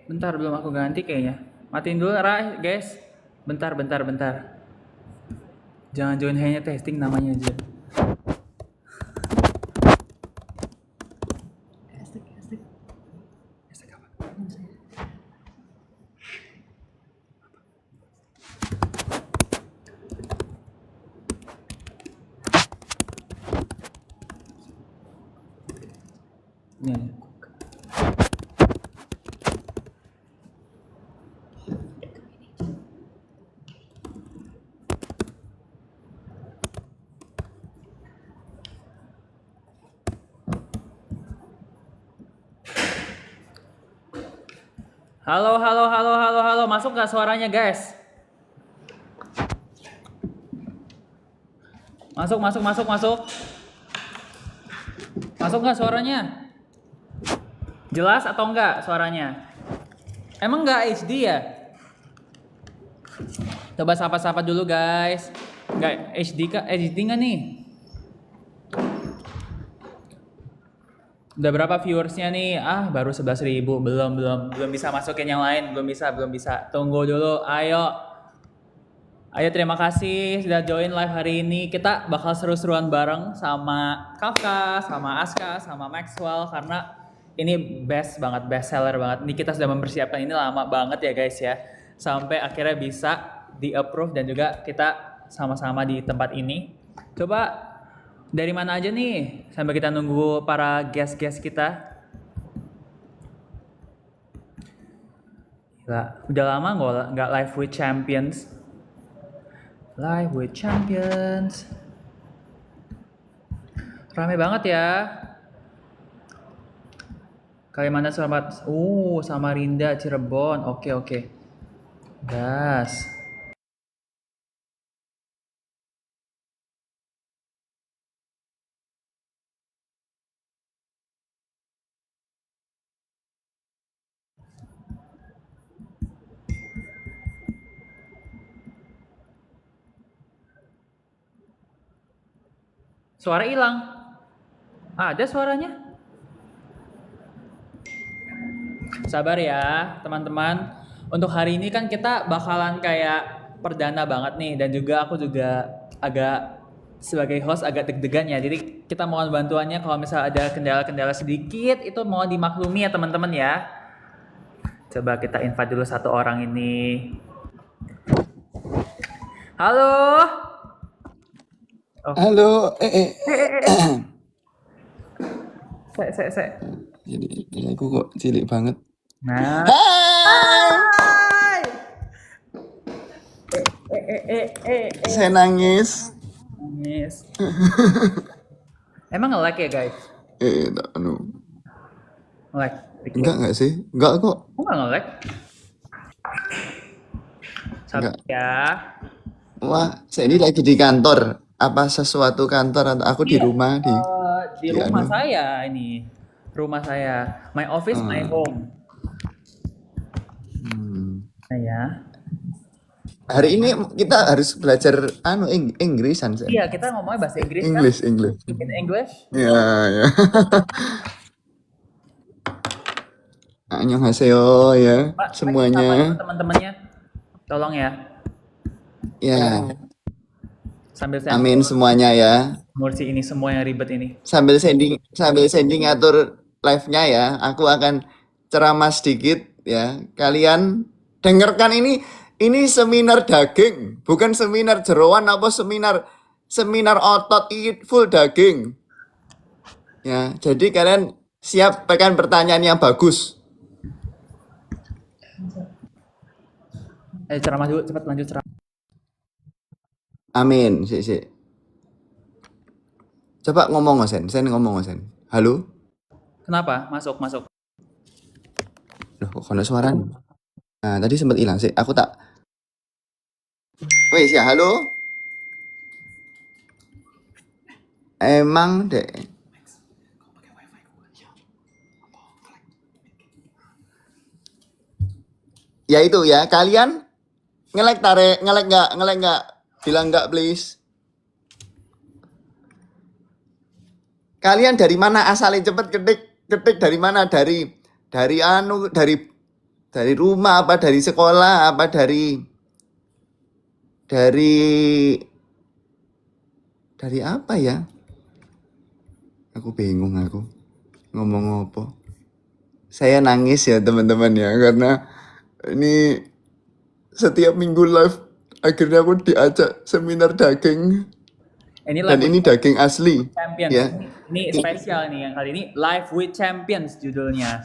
Bentar belum aku ganti kayaknya. Matiin dulu guys. Bentar, bentar, bentar. Jangan join hanya testing namanya aja. Hashtag apa? Ini. Halo, halo, halo, halo, halo. Masuk nggak suaranya, guys? Masuk, masuk, masuk, masuk. Masuk nggak suaranya? Jelas atau enggak suaranya? Emang nggak HD ya? Coba sapa-sapa dulu, guys. Nggak HD kah? HD nggak nih? Udah berapa viewersnya nih? Baru 11.000. Belum bisa masukin yang lain. Belum bisa. Tunggu dulu. Ayo, terima kasih sudah join live hari ini. Kita bakal seru-seruan bareng sama Kafka, sama Aska, sama Maxwell karena ini best seller banget. Ini kita sudah mempersiapkan ini lama banget ya guys ya. Sampai akhirnya bisa di-approve dan juga kita sama-sama di tempat ini. Coba dari mana aja nih sampai kita nunggu para guest-guest kita. Udah lama nggak live with champions. Live with champions. Rame banget ya. Kalimantan Selatan. Samarinda, Cirebon. Oke. Gas. Suara hilang. Ada suaranya? Sabar ya teman-teman. Untuk hari ini kan kita bakalan kayak perdana banget nih. Dan juga aku juga agak sebagai host agak deg-degan ya. Jadi kita mohon bantuannya kalau misalnya ada kendala-kendala sedikit. Itu mohon dimaklumi ya teman-teman ya. Coba kita invite dulu satu orang ini. Halo. Halo, Sek. Jadi aku kok cilik banget. Nah. Hai! Saya nangis. Emang nge-lag ya guys? Tak anu. Nge-lag? Enggak sih? Enggak kok. Kok nggak nge-lag? Sabar ya. Wah, saya ini lagi di kantor. Apa sesuatu kantor atau aku di rumah di rumah saya ini. Rumah saya. My office, my home. Nah ya. Hari ini kita harus belajar Inggrisan. Iya, kita ngomongnya bahasa Inggris English. kan? In English? Ya. Annyeonghaseyo ya Pak, semuanya. Teman-temannya. Tolong ya. Ya. Sambil Amin semuanya ya. ngurusi ini semua yang ribet ini. Sambil sending atur live-nya ya. Aku akan ceramah sedikit ya. Kalian dengarkan ini seminar daging, bukan seminar jeroan apa seminar otot full daging. Ya, jadi kalian siap pekan pertanyaan yang bagus. Ceramah dulu, cepat lanjut ceramah. Amin, sih. Coba ngomong Sen ngomong Sen. Halo? Kenapa? Masuk. Loh, kok ada suara? Nah, tadi sempat hilang sih. Aku tak. Wes ya, halo? Emang deh. Ya itu ya, kalian ngelek nggak? Bilang nggak please. Kalian dari mana asalnya? Cepet ketik dari mana? Dari Dari rumah apa dari sekolah apa dari apa ya? Aku bingung aku ngomong apa. Saya nangis ya teman-teman ya karena ini setiap minggu live akhirnya aku diajak seminar daging Ini dan live ini with daging asli champions. ya. Ini spesial nih yang kali ini live with champions judulnya.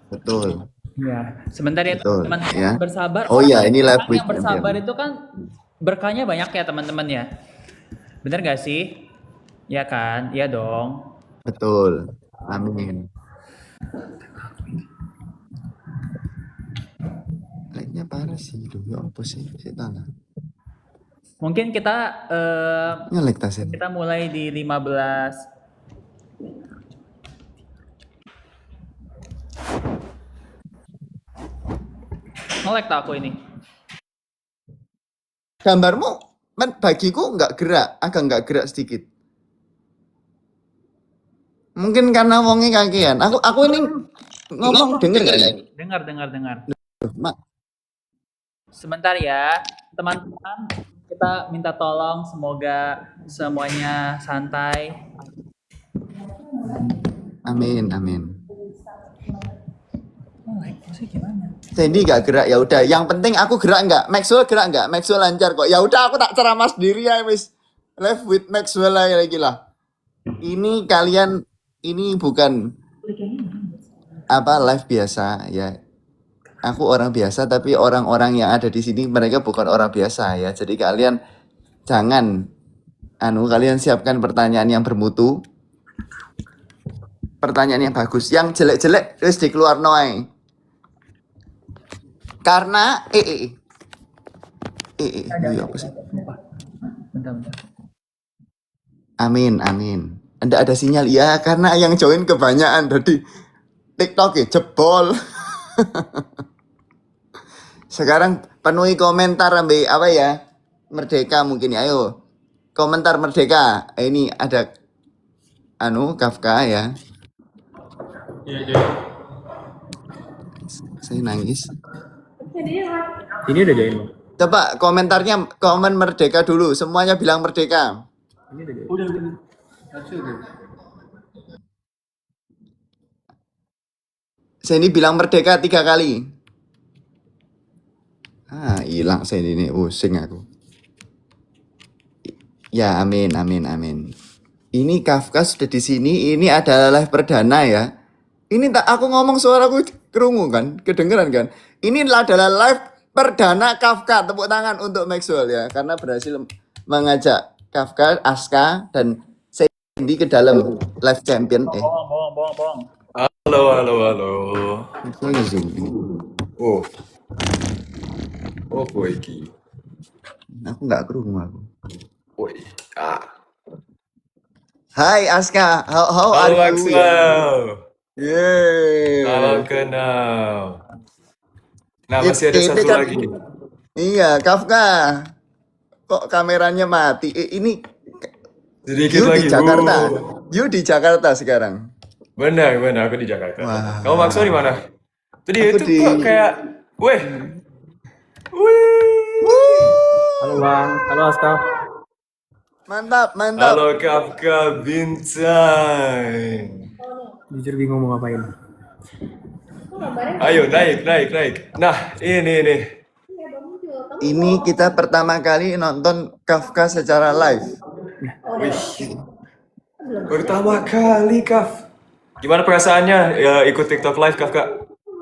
Betul. Ya, sebentar ya Betul, teman-teman ya. bersabar. Oh iya, ini live Orang with yang bersabar champion. itu kan berkahnya banyak ya teman-teman ya. Bener gak sih? Ya kan? Iya dong. Betul. Amin. Like-nya parah sih, ya apa sih? Saya tanah. Mungkin kita Nge-lag tasnya. kita mulai di 15. Nge-lag tak aku ini? Gambarmu bagiku nggak gerak, agak nggak gerak sedikit. Mungkin karena wongnya kakian. Aku ini ngomong denger nggak ya? Dengar. Mak, Sebentar ya, teman-teman. Kita minta tolong semoga semuanya santai. amin, amin. Lag-nya gimana? Sandy nggak gerak ya udah. Yang penting aku gerak nggak. Maxwell gerak nggak. Maxwell lancar kok. Ya udah aku tak ceramah sendiri ya wis. Live with Maxwell lagi lah. Ini kalian ini bukan apa live biasa ya. Aku orang biasa tapi orang-orang yang ada di sini mereka bukan orang biasa ya. Jadi kalian jangan kalian siapkan pertanyaan yang bermutu. Pertanyaan yang bagus. Yang jelek-jelek wis dikeluar noy. Karena apa sih? Bentar. Amin. Anda ada sinyal ya karena yang join kebanyakan jadi TikTok ya jebol. Sekarang penuhi komentar ambil apa ya? Merdeka mungkin ya. Ayo. Komentar Merdeka. Ini ada Kafka ya. Iya. Saya nangis. Ini udah join Bang. Coba komentarnya komen Merdeka dulu. Semuanya bilang Merdeka. Ini udah join. Udah. Sandy bilang Merdeka 3 kali. Hilang Sandy ini. Pusing aku. Ya, amin. Ini Kafka sudah di sini. Ini adalah live perdana ya. Ini tak aku ngomong suaraku kerungu kan, kedengeran kan. Ini adalah live perdana Kafka. Tepuk tangan untuk Maxwell ya, karena berhasil mengajak Kafka, Aska dan Sandy ke dalam live champion. Bohong. Halo. Aku nge-zoom ini. Oh. Oh, iki. Aku nggak kerungu aku. Oi. Hai Aska, how are Halo you? Maxwell. Yeay. Salam kenal. Nah, masih ada Ini satu kan- lagi. Iya, Kafka. Kok kameranya mati? Ini Sedikit you lagi. di Jakarta. You di Jakarta sekarang. Benar, aku di Jakarta. Wah. Kamu Maxwell di mana? Tadi Aku itu di- kok kayak, weh. Halo Bang, halo Aska. Mantap. Halo Kafka Bintang. Jujur bingung mau ngapain. Ayo naik. Nah, ini. Ini kita pertama kali nonton Kafka secara live. Pertama kali, Kaf. Gimana perasaannya ya, ikut TikTok live, Kafka?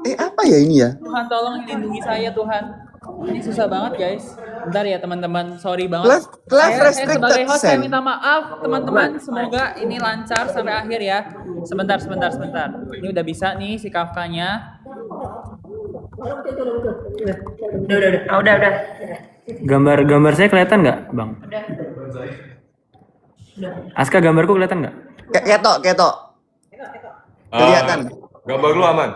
Apa ya ini ya? Tuhan tolong lindungi saya Tuhan. Ini susah banget guys. Bentar ya teman-teman, sorry banget. Live Saya restricted, sebagai host saya Sen. minta maaf teman-teman. Semoga ini lancar sampai akhir ya. Sebentar. Ini udah bisa nih si Kafkanya. Udah. Gambar saya kelihatan nggak, Bang? Aska, gambarku kelihatan nggak? Ketok. Kelihatan. Gambar lu aman.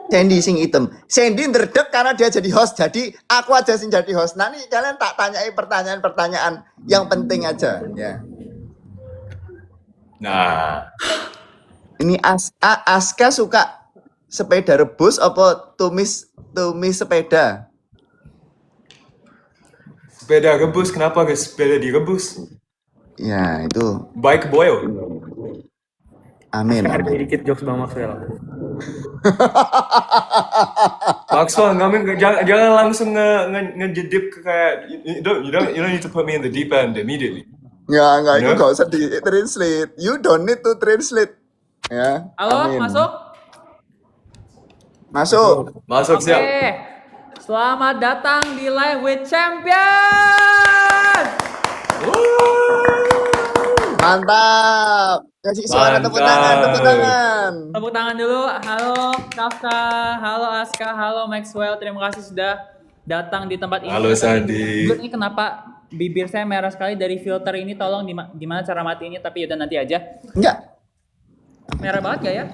Sandy sing item. Sandy ndredeg karena dia jadi host. Jadi aku aja sing jadi host. Nah, nih kalian tak tanyai pertanyaan-pertanyaan yang penting aja ya. Nah, Ini Aska suka sepeda rebus apa tumis sepeda? Sepeda rebus, kenapa guys sepeda direbus? Ya, itu. Bike boil. Amin. Ada Amin. sedikit jokes Bang Maxwell. Maxwell, jangan langsung ngejedip ke kayak you don't need to put me in the deep end immediately. Enggak, itu Ya. nggak usah di-translate. You don't need to translate. Ya. Halo, Amin. masuk? Masuk. Masuk Oke. siap. Selamat datang di Live with Champion. Mantap. Kasih suara tepuk tangan, tepuk tangan. Tepuk tangan dulu. Halo Kafka, halo Aska, halo Maxwell. Terima kasih sudah datang di tempat ini. Halo, Sandi. Ini kenapa bibir saya merah sekali dari filter ini? Tolong gimana cara matiinnya? Tapi udah nanti aja. Enggak. Merah banget gak ya?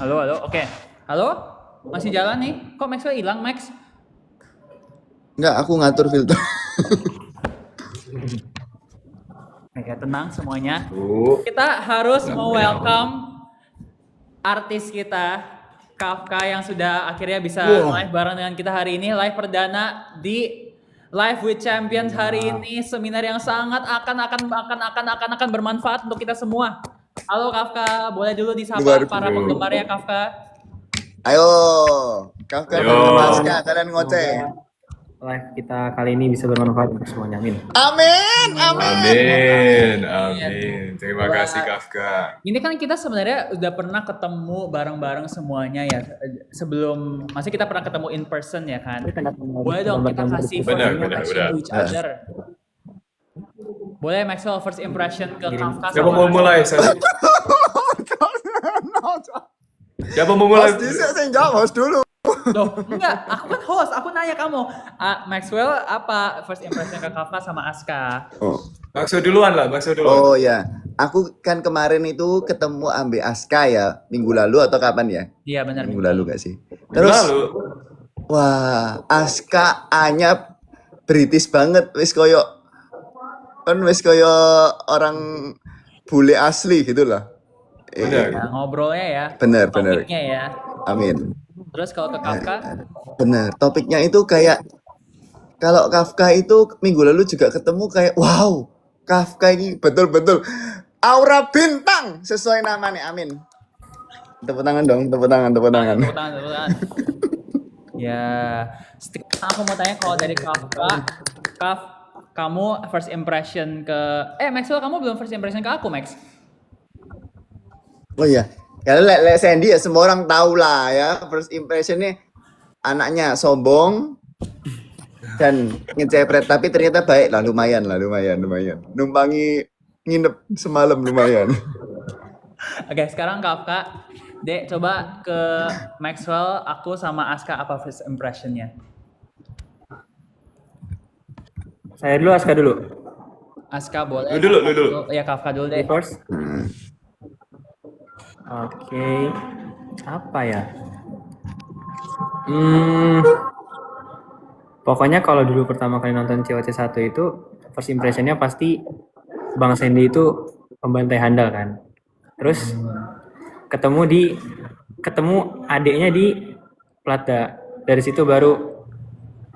Halo. Oke. Halo? Masih jalan nih? Kok Maxwell hilang, Max? Enggak, aku ngatur filter. Oke, tenang semuanya. Oh. Kita harus welcome artis kita, Kafka, yang sudah akhirnya bisa live bareng dengan kita hari ini. Live perdana di Live with Champions hari ini, seminar yang sangat akan bermanfaat untuk kita semua. Halo Kafka, boleh dulu disapa Luar para biasa. penggemarnya Kafka. Ayo. Kafka Ayo. dan Maska, kalian ngoceh. Live kita kali ini bisa bermanfaat untuk semuanya. Amin. Amin. Amin. Terima kasih Kafka. Ini kan kita sebenarnya udah pernah ketemu bareng-bareng semuanya ya. Sebelum, masih kita pernah ketemu in person ya kan. Boleh dong kita kasih first Benar. impression to each other. Boleh Maxwell first impression ke Kafka. Siapa mau mulai? Siapa mau mulai? Host dhisik sing jawab host dulu. Loh, enggak, aku kan host, aku nanya kamu. Maxwell apa first impression ke Kafka sama Aska? Maxwell duluan lah, Oh ya, aku kan kemarin itu ketemu Ambe Aska ya, minggu lalu atau kapan ya? Iya benar. Minggu lalu gak sih? Terus, Lalu. wah, Aska anyap British banget, wis koyo orang bule asli gitu lah. Benar. Nah, ngobrolnya ya. Bener. Topiknya ya. Amin. Terus kalau ke Kafka, Bener, topiknya itu kayak kalau Kafka itu minggu lalu juga ketemu kayak wow, Kafka ini betul-betul aura bintang sesuai namanya. Amin. Tepuk tangan dong, tepuk tangan. tepuk tangan. Ya, aku mau tanya kalau dari Kafka, kamu first impression ke Maxwell, kamu belum first impression ke aku, Max. Oh iya, kalau Sandy ya semua orang tahu lah ya. First impressionnya anaknya sombong dan ngecepret, tapi ternyata baik lah, lumayan. Numpangi nginep semalam lumayan. Oke, sekarang Kafka, Dek, coba ke Maxwell, aku sama Aska apa first impressionnya? Saya dulu, Aska dulu. Aska boleh. Lu dulu. Ya Kafka dulu deh. First. Oke. Apa ya? Pokoknya kalau dulu pertama kali nonton COC 1 itu first impressionnya pasti Bang Sandy itu pembantai handal kan. Terus ketemu adiknya di Plata. Dari situ baru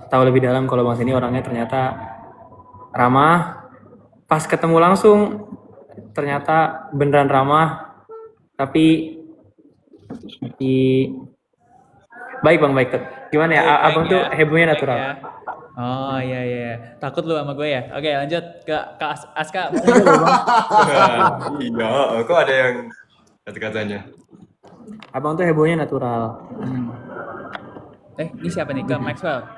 tahu lebih dalam kalau Bang Sandy orangnya ternyata ramah. Pas ketemu langsung ternyata beneran ramah. Tapi baik Bang, baik. Gimana ya? Abang tuh hebohnya natural. Ya. Oh iya. Takut lu sama gue ya? Oke, lanjut ke Aska. Iya, kok ada yang kata-katanya? Abang tuh hebohnya natural. Ini siapa nih? Ke Maxwell.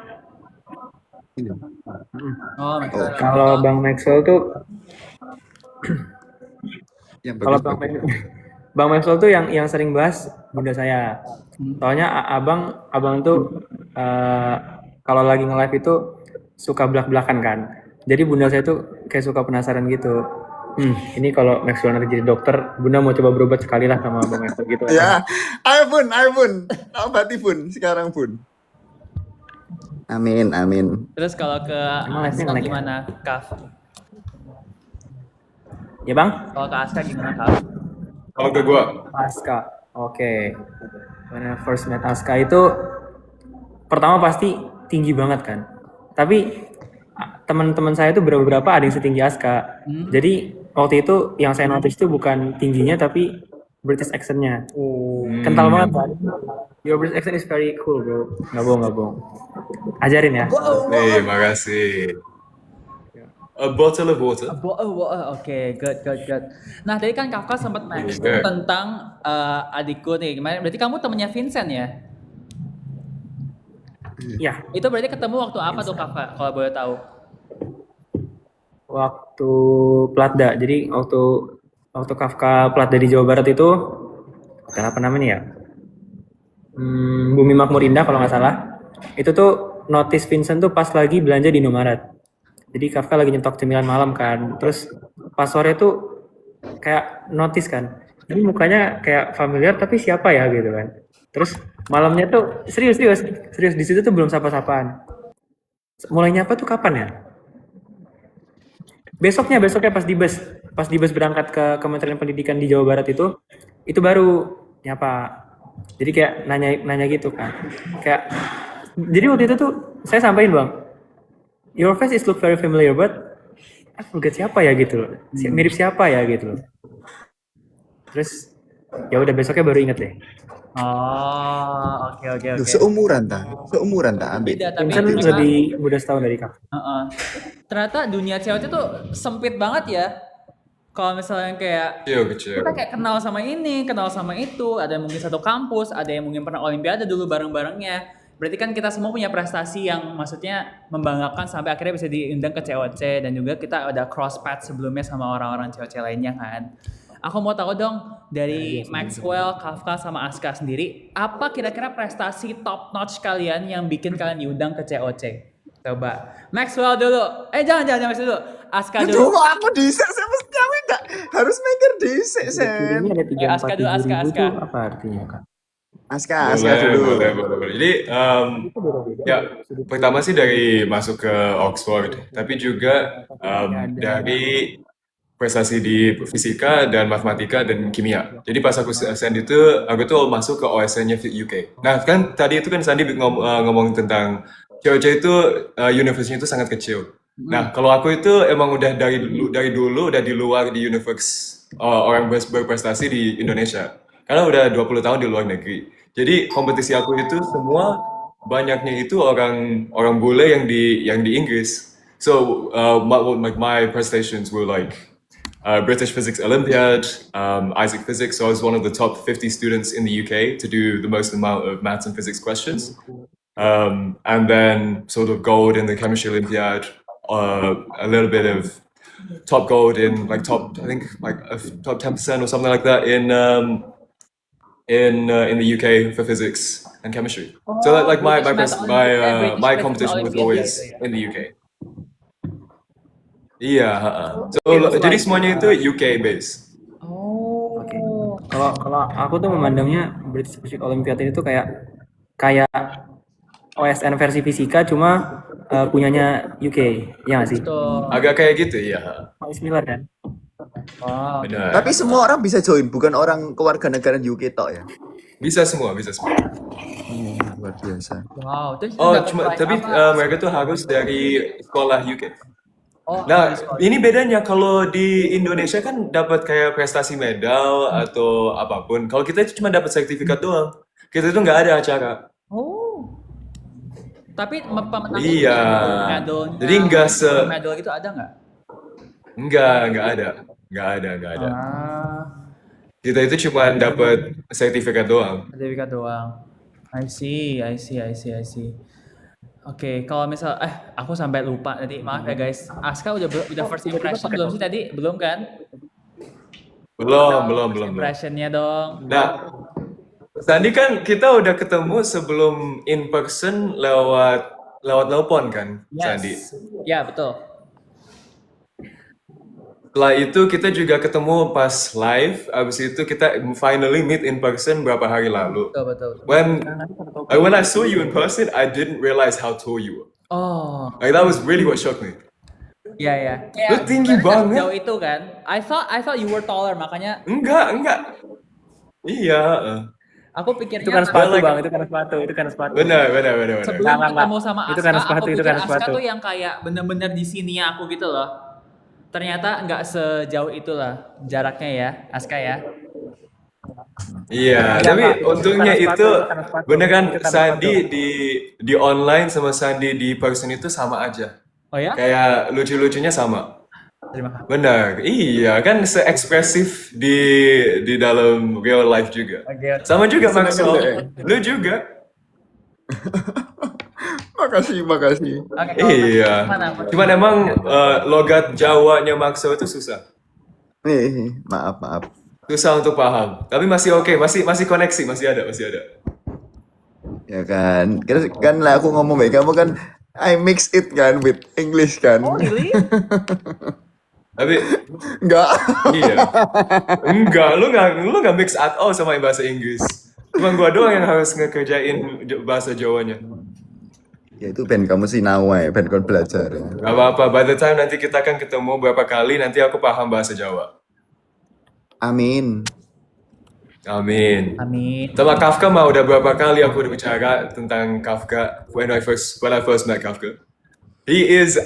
Oh, Maxwell. Kalau Bang Maxwell tuh kalau Bang Maxwell tuh yang sering bahas bunda saya. Soalnya abang tuh kalau lagi nge-live itu suka belak-belakan kan. Jadi bunda saya tuh kayak suka penasaran gitu. Ini kalau Maxwell nanti jadi dokter, bunda mau coba berobat sekali lah sama Bang Maxwell gitu. Ya, ayo pun, obati pun, sekarang pun. Amin. Terus kalau ke Aska gimana, Kaf? Ya Bang? Kalau ke Aska gimana, Kaf? Kalau ke gua, Aska. Oke. When I first met Aska itu pertama pasti tinggi banget kan. Tapi teman-teman saya tuh beberapa ada yang setinggi Aska. Jadi waktu itu yang saya notice itu bukan tingginya tapi British accent-nya. Kental banget kan. Your British accent is very cool, bro. Nggak bohong. Ajarin ya. makasih. A bottle of water. Oke, good. Nah, tadi kan Kafka sempat mention Good. tentang adikku nih. Gimana? Berarti kamu temennya Vincent ya? Ya, Itu berarti ketemu waktu apa tuh Kafka? Kalau boleh tahu. waktu Platda. Jadi waktu Kafka Platda di Jawa Barat itu apa namanya ya? Bumi Makmur Indah kalau nggak salah. Itu tuh notice Vincent tuh pas lagi belanja di Indomaret. Jadi Kafka lagi nyetok cemilan malam kan. Terus pas sore tuh kayak notice kan. Ini mukanya kayak familiar tapi siapa ya gitu kan. Terus malamnya tuh serius di situ tuh belum sapa-sapaan. Mulai nyapa tuh kapan ya? Besoknya pas di bus berangkat ke Kementerian Pendidikan di Jawa Barat itu baru nyapa. Jadi kayak nanya gitu kan. Kayak jadi waktu itu tuh saya sampaikan, Bang, your face is look very familiar but I forget siapa ya gitu loh. Mirip siapa ya gitu loh. Terus ya udah besoknya baru inget deh. Oh, oke. Seumuran tak ambil. Beda, tapi Vincent mereka- lebih muda setahun dari Kak. ternyata dunia cewek itu sempit banget ya. Kalau misalnya kayak Kecil. kita kayak kenal sama ini, kenal sama itu, ada yang mungkin satu kampus, ada yang mungkin pernah olimpiade dulu bareng-barengnya. Berarti kan kita semua punya prestasi yang maksudnya membanggakan sampai akhirnya bisa diundang ke COC, dan juga kita ada cross path sebelumnya sama orang-orang COC lainnya kan. Aku mau tahu dong dari Maxwell, Kafka sama Aska sendiri, apa kira-kira prestasi top notch kalian yang bikin kalian diundang ke COC? Coba Maxwell dulu. Jangan Max dulu. Aska Aduh, dulu. kok aku disek sih mesti aku enggak harus mikir disek sen. Ini ada 3, Aska 4, dulu, 7 ribu Aska. tuh apa artinya Kak? Aska dulu. Boleh. Jadi ya pertama sih dari masuk ke Oxford, tapi juga dari prestasi di fisika dan matematika dan kimia. Jadi pas aku send itu, aku tuh masuk ke OSN-nya UK. Nah kan tadi itu kan Sandi ngomong tentang cewek-cewek itu universitasnya itu sangat kecil. Nah kalau aku itu emang udah dari dulu udah di luar di univers orang berprestasi di Indonesia. Karena udah 20 tahun di luar negeri. Jadi kompetisi aku itu semua banyaknya itu orang bule yang di Inggris. So my prestations were like British Physics Olympiad, Isaac Physics. So I was one of the top 50 students in the UK to do the most amount of maths and physics questions. And then sort of gold in the Chemistry Olympiad, a little bit of top gold in like top 10% or something like that in the UK for physics and chemistry. So like my competition was always in the UK. Iya, so jadi semuanya itu UK based. Oke. Kalau aku tuh memandangnya British Physics Olympiad ini tuh kayak OSN versi fisika cuma punyanya UK, ya nggak sih? Tuh. Agak kayak gitu ya. Similar kan? Oh, Benar. Tapi semua orang bisa join, bukan orang kewarganegaraan UK tok ya. Bisa semua. Luar biasa. wow. Terus Oh, dapat cuma rank tapi apa? mereka tuh harus dari sekolah UK. Oh, Nah, di sekolah. ini bedanya kalau di Indonesia kan dapat kayak prestasi medal atau apapun. Kalau kita itu cuma dapat sertifikat doang. Kita itu nggak ada acara. Oh. Tapi pemenangnya Iya. medalnya, Jadi nggak medal gitu ada nggak? nggak ada. Ah, Kita itu cuma dapat sertifikat doang. sertifikat doang. I see. Oke, kalau misal aku sampai lupa tadi, maaf ya guys. Aska udah first impression belum sih tadi? Belum kan? Belum. Impressionnya dong. Nah, Sandi kan kita udah ketemu sebelum in person lewat telepon kan, Sandi. Ya, betul. Setelah itu kita juga ketemu pas live, abis itu kita finally meet in person berapa hari lalu. Betul. When I saw you in person, I didn't realize how tall you were. Oh, Like that was really what shocked me. iya. Lu tinggi sebenarnya banget. Jauh itu kan. I thought you were taller, makanya Enggak. Iya. Aku Itu pikirnya karena sepatu like- bang, itu karena sepatu. Benar. sebelum Nggak. ketemu sama Itu Aska, karena aku sepatu, itu pikir karena Aska sepatu. tuh yang kayak bener-bener di sini aku gitu loh. Ternyata nggak sejauh itulah jaraknya ya, Aska ya. Iya, Enggak, tapi Pak. Itu untungnya karena sepatu, itu itu karena sepatu. bener kan Itu karena Sandi sepatu. di online sama Sandi di person itu sama aja. Oh ya? Kayak lucu-lucunya sama. Terima kasih. Benar, iya kan seekspresif di dalam real life juga. Oke. Sama juga Seneng Maxwell, deh. lu juga. Makasih. Oke, kalau Iya. gimana? Cuman emang logat Jawanya Maxwell itu susah. Maaf. Susah untuk paham. Tapi masih oke, masih koneksi, masih ada. Ya kan. Kan lah aku ngomong baik kamu kan I mix it kan with English kan. Oh really? Tapi Enggak. iya. Enggak, lu nggak mix at all sama bahasa Inggris. Cuma gua doang yang harus ngekerjain bahasa Jawanya. Ya itu band kamu sih nawai, band kau belajar. Gak apa-apa, by the time nanti kita akan ketemu berapa kali, nanti aku paham bahasa Jawa. Amin. Amin. Amin. Sama Kafka mah udah berapa kali aku udah bicara tentang Kafka when I first met Kafka. He is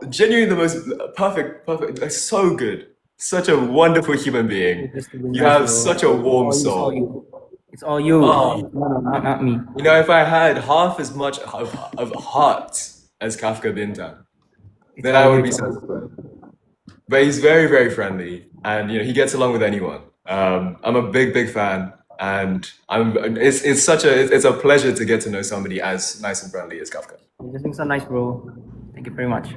genuinely the most perfect, like, so good. Such a wonderful human being. You have such a warm soul. It's all you. Oh. No, not me. You know, if I had half as much of heart as Kafka Bintang, then I would be satisfied. But he's very, very friendly, and you know he gets along with anyone. I'm a big fan, and it's a pleasure to get to know somebody as nice and friendly as Kafka. You're just being so nice, bro. Thank you very much.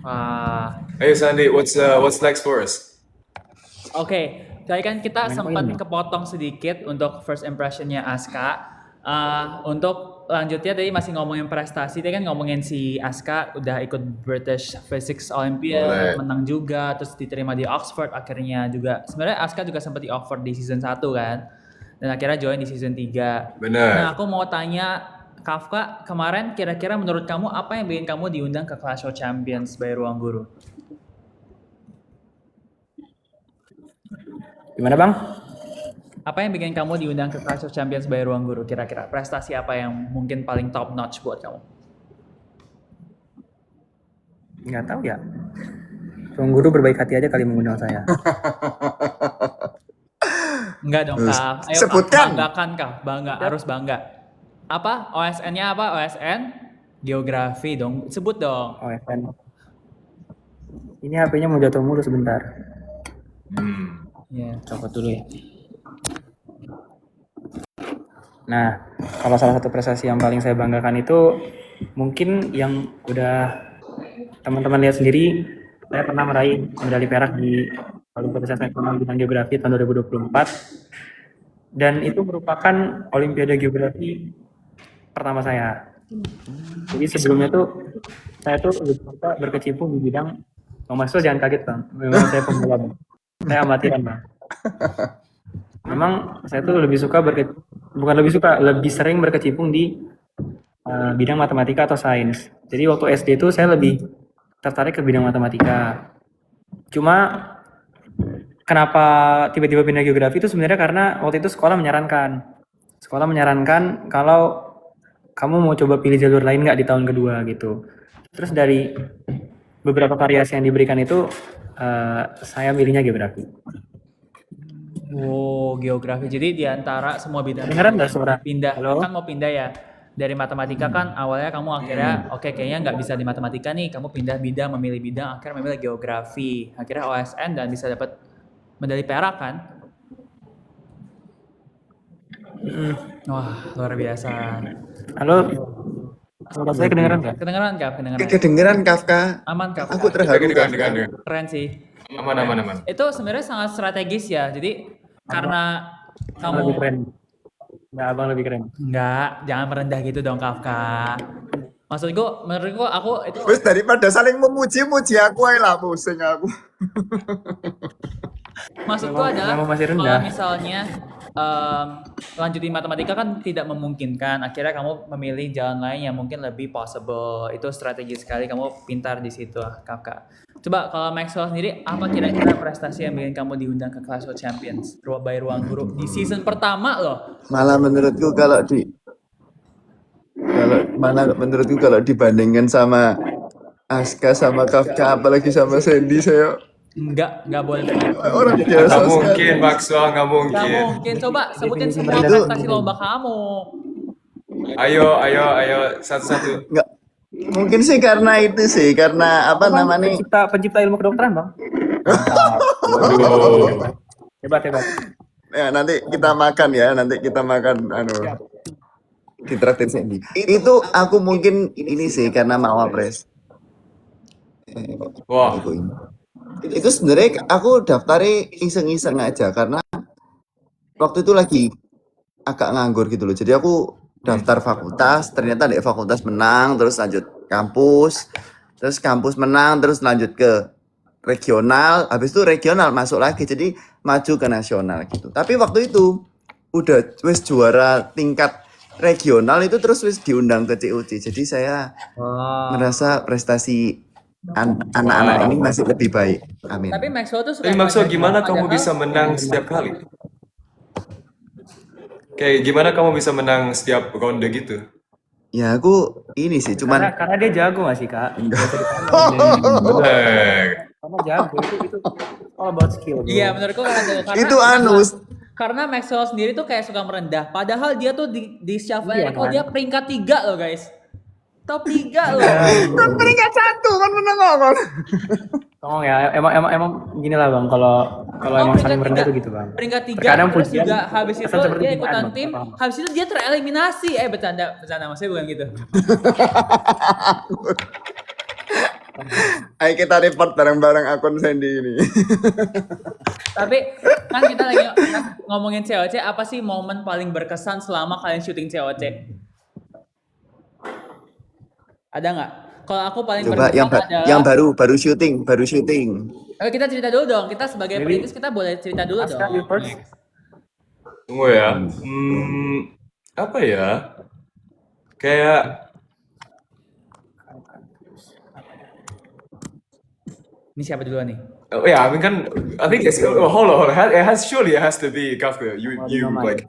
Wah. Hey Sandy, what's next for us? Oke, tadi kan kita Main sempat koin ya? kepotong sedikit untuk first impressionnya Aska. Untuk lanjutnya tadi masih ngomongin prestasi, tadi kan ngomongin si Aska udah ikut British Physics Olympiad, Boleh. menang juga, terus diterima di Oxford akhirnya juga. Sebenarnya Aska juga sempat di Oxford di season 1 kan, dan akhirnya join di season 3. Benar. Nah, aku mau tanya Kafka, kemarin kira-kira menurut kamu apa yang bikin kamu diundang ke Clash of Champions by Ruang Guru? Gimana bang? Apa yang bikin kamu diundang ke Clash of Champions by Ruang Guru kira-kira? Prestasi apa yang mungkin paling top notch buat kamu? Nggak tahu ya. Ruang Guru berbaik hati aja kali mengundang saya. Enggak dong, Kaf. Ayo Sebutkan. Kaf, banggakan Kaf. Bangga, harus bangga. Apa? OSN-nya apa? OSN? Geografi dong. Sebut dong. Oh, FN. Ini HP-nya mau jatuh mulu sebentar. Iya. Copot dulu ya. Nah, kalau salah satu prestasi yang paling saya banggakan itu mungkin yang udah teman-teman lihat sendiri, saya pernah meraih medali perak di Olimpiade Nasional bidang geografi tahun 2024, dan itu merupakan Olimpiade geografi pertama saya. Jadi sebelumnya tuh saya tuh lebih suka berkecimpung di bidang, Bang Mas jangan kaget bang, memang saya pemula bang, saya amatiran bang. Memang saya tuh lebih sering berkecimpung di bidang matematika atau sains. Jadi waktu SD itu saya lebih tertarik ke bidang matematika. Cuma kenapa tiba-tiba pindah geografi itu sebenarnya karena waktu itu sekolah menyarankan kalau kamu mau coba pilih jalur lain nggak di tahun kedua gitu. Terus dari beberapa variasi yang diberikan itu saya milihnya geografi. Oh, geografi. Jadi di antara semua bidang Dengeran nggak suara? pindah, Halo? kan mau pindah ya. Dari matematika kan awalnya kamu akhirnya oke, kayaknya nggak bisa di matematika nih, kamu pindah bidang, memilih bidang, akhirnya memilih geografi, akhirnya OSN dan bisa dapat medali perak kan? Wah, luar biasa. Halo, suara saya kedengeran nggak? Kedengeran Kaf? Kedengeran. Kedengeran Kafka. Aman Kaf? Aku terharu. Dengar. Keren sih. Aman. Itu sebenarnya sangat strategis ya. Jadi karena Abang lebih kamu keren. Nggak, abang lebih keren. enggak, jangan merendah gitu dong Kafka. Menurutku aku itu Wes daripada saling memuji-muji aku ae lah pusing aku. maksudku Memang- adalah memang masih rendah. kalau misalnya lanjutin matematika kan tidak memungkinkan. Akhirnya kamu memilih jalan lain yang mungkin lebih possible. Itu strategi sekali, kamu pintar di situ Kafka. Coba kalau Maxwell sendiri, apa kira-kira prestasi yang bikin kamu diundang ke Clash of Champions by Ruang Guru di season pertama loh? Malah menurutku kalau dibandingkan sama Aska sama Kafka apalagi sama Sandy saya Nggak boleh begitu. orang biasa Nggak sekali. mungkin, Maxwell, nggak Nggak mungkin. mungkin. Coba sebutin semua Itu- prestasi lomba kamu. Ayo, satu-satu. Nggak, mungkin sih karena apa namanya? Pencipta ilmu kedokteran, Bang. Waduh. Hebat. Ya, nanti kita makan ditraktir Sandy. Itu aku mungkin ini sih karena Mawapres. Wah, Itu sebenarnya aku daftarnya iseng-iseng aja karena waktu itu lagi agak nganggur gitu loh. Jadi aku daftar fakultas, ternyata di fakultas menang, terus lanjut kampus, terus kampus menang, terus lanjut ke regional, habis itu regional masuk lagi, jadi maju ke nasional gitu. Tapi waktu itu udah wis juara tingkat regional itu terus wis diundang ke COC. Jadi saya merasa prestasi anak-anak ini masih lebih baik. Amin. Tapi Maxwell tuh suka tapi Maxwell, gimana padahal- kamu bisa menang setiap kali? Kayak gimana kamu bisa menang setiap ronde gitu? Ya aku ini sih cuman Karena dia jago nggak sih, Kak? Bener. Karena jago itu all about skill. Bro. Iya, menurutku karena itu karena Maxwell sendiri tuh kayak suka merendah. Padahal dia tuh di Shelf Iya, Record kan? dia peringkat 3 loh guys. Top 3 loh. kan peringkat 1 kan menang kan. Tolong ya, emang gini lah, Bang. Kalau emang saling merendah tuh gitu, Bang. Peringkat 3 Terkadang terus pujian juga habis itu kesan seperti dia hinaan, ikutan Bang. tim, Paham. habis itu dia tereliminasi. Bercanda maksudnya bukan gitu. Ayo kita report bareng-bareng akun Sandy ini. Tapi kan kita lagi ngomongin COC, apa sih momen paling berkesan selama kalian syuting COC? Ada nggak? Kalau aku paling Coba berkesan yang adalah baru syuting. kita cerita dulu dong. Kita sebagai Maybe- perintis kita boleh cerita dulu Aska, dong. you first. Tunggu ya. Apa ya? Kayak Ini siapa duluan nih? oh yeah, I think it's hold on. Surely it has to be Kafka. You like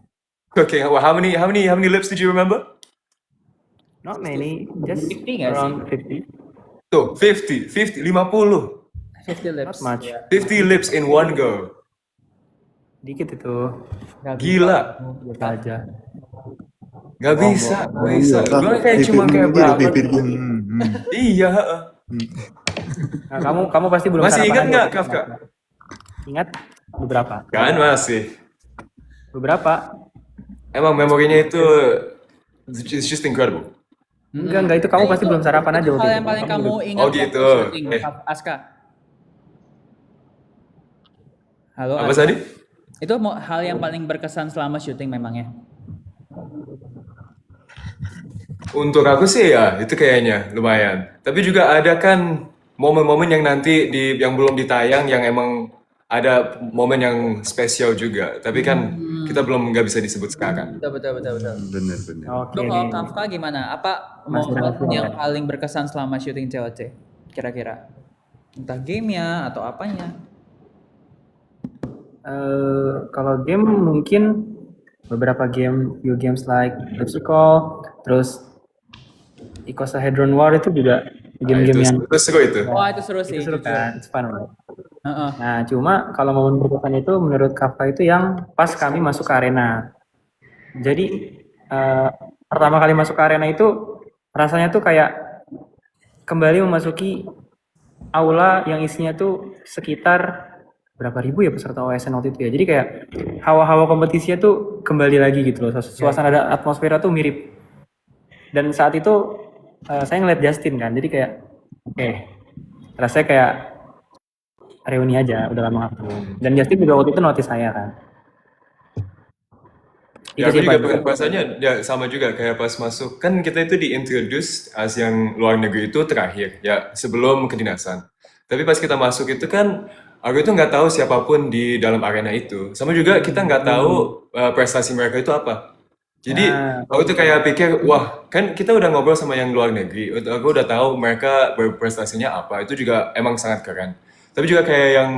cooking. Well, how many lips did you remember? Not many, just 50 nggak sih? around 50. Tuh, 50, 50 50 lips. Not much. 50 lips in one go. Dikit itu. Gila. Biasa aja. Gak bisa, gak bisa. Gue kayak cuma kayak berapa? Iya. heeh. Nah, kamu pasti belum Masih sarapan ingat aja. nggak, Kafka? Ingat beberapa. Kan masih. Beberapa. Emang memorinya itu it's just incredible. Enggak itu kamu pasti belum sarapan aja Hal waktu yang itu. paling kamu ingat Oh, waktu gitu. syuting, Eh. Aska. Halo. Apa Aska. tadi? Itu hal yang paling berkesan selama syuting memangnya. Untuk aku sih ya itu kayaknya lumayan. Tapi juga ada kan momen-momen yang nanti yang belum ditayang yang emang ada momen yang spesial juga. Tapi kan kita belum nggak bisa disebut sekarang. Betul. Bener. Oke. Lu kalau Kafka gimana? Apa Masih momen rahasia. yang paling berkesan selama syuting COC? Kira-kira. Entah gamenya atau apanya. Kalau game mungkin beberapa few games like Lipsical, terus Icosahedron War itu juga game-game yang Itu seru itu. Wah itu seru sih. itu seru jujur. kan, it's fun right? Heeh. Nah, cuma kalau momen berkesan itu menurut Kafka itu yang pas kami masuk ke arena. Jadi pertama kali masuk ke arena itu rasanya tuh kayak kembali memasuki aula yang isinya tuh sekitar berapa ribu ya peserta OSN waktu itu ya. Jadi kayak hawa-hawa kompetisinya tuh kembali lagi gitu loh. Suasana ada atmosfernya tuh mirip. Dan saat itu saya ngeliat Justin kan. Jadi kayak rasanya kayak reuni aja, udah lama aku. Dan Justin juga waktu itu notice saya kan. Ya, Itu aku sih juga Pak. rasanya ya sama juga kayak pas masuk kan kita itu diintroduce as yang luar negeri itu terakhir ya sebelum kedinasan. Tapi pas kita masuk itu kan aku itu nggak tahu siapapun di dalam arena itu. Sama juga kita nggak tahu prestasi mereka itu apa. Jadi aku tuh kayak pikir, wah kan kita udah ngobrol sama yang luar negeri, aku udah tahu mereka berprestasinya apa, itu juga emang sangat keren. Tapi juga kayak yang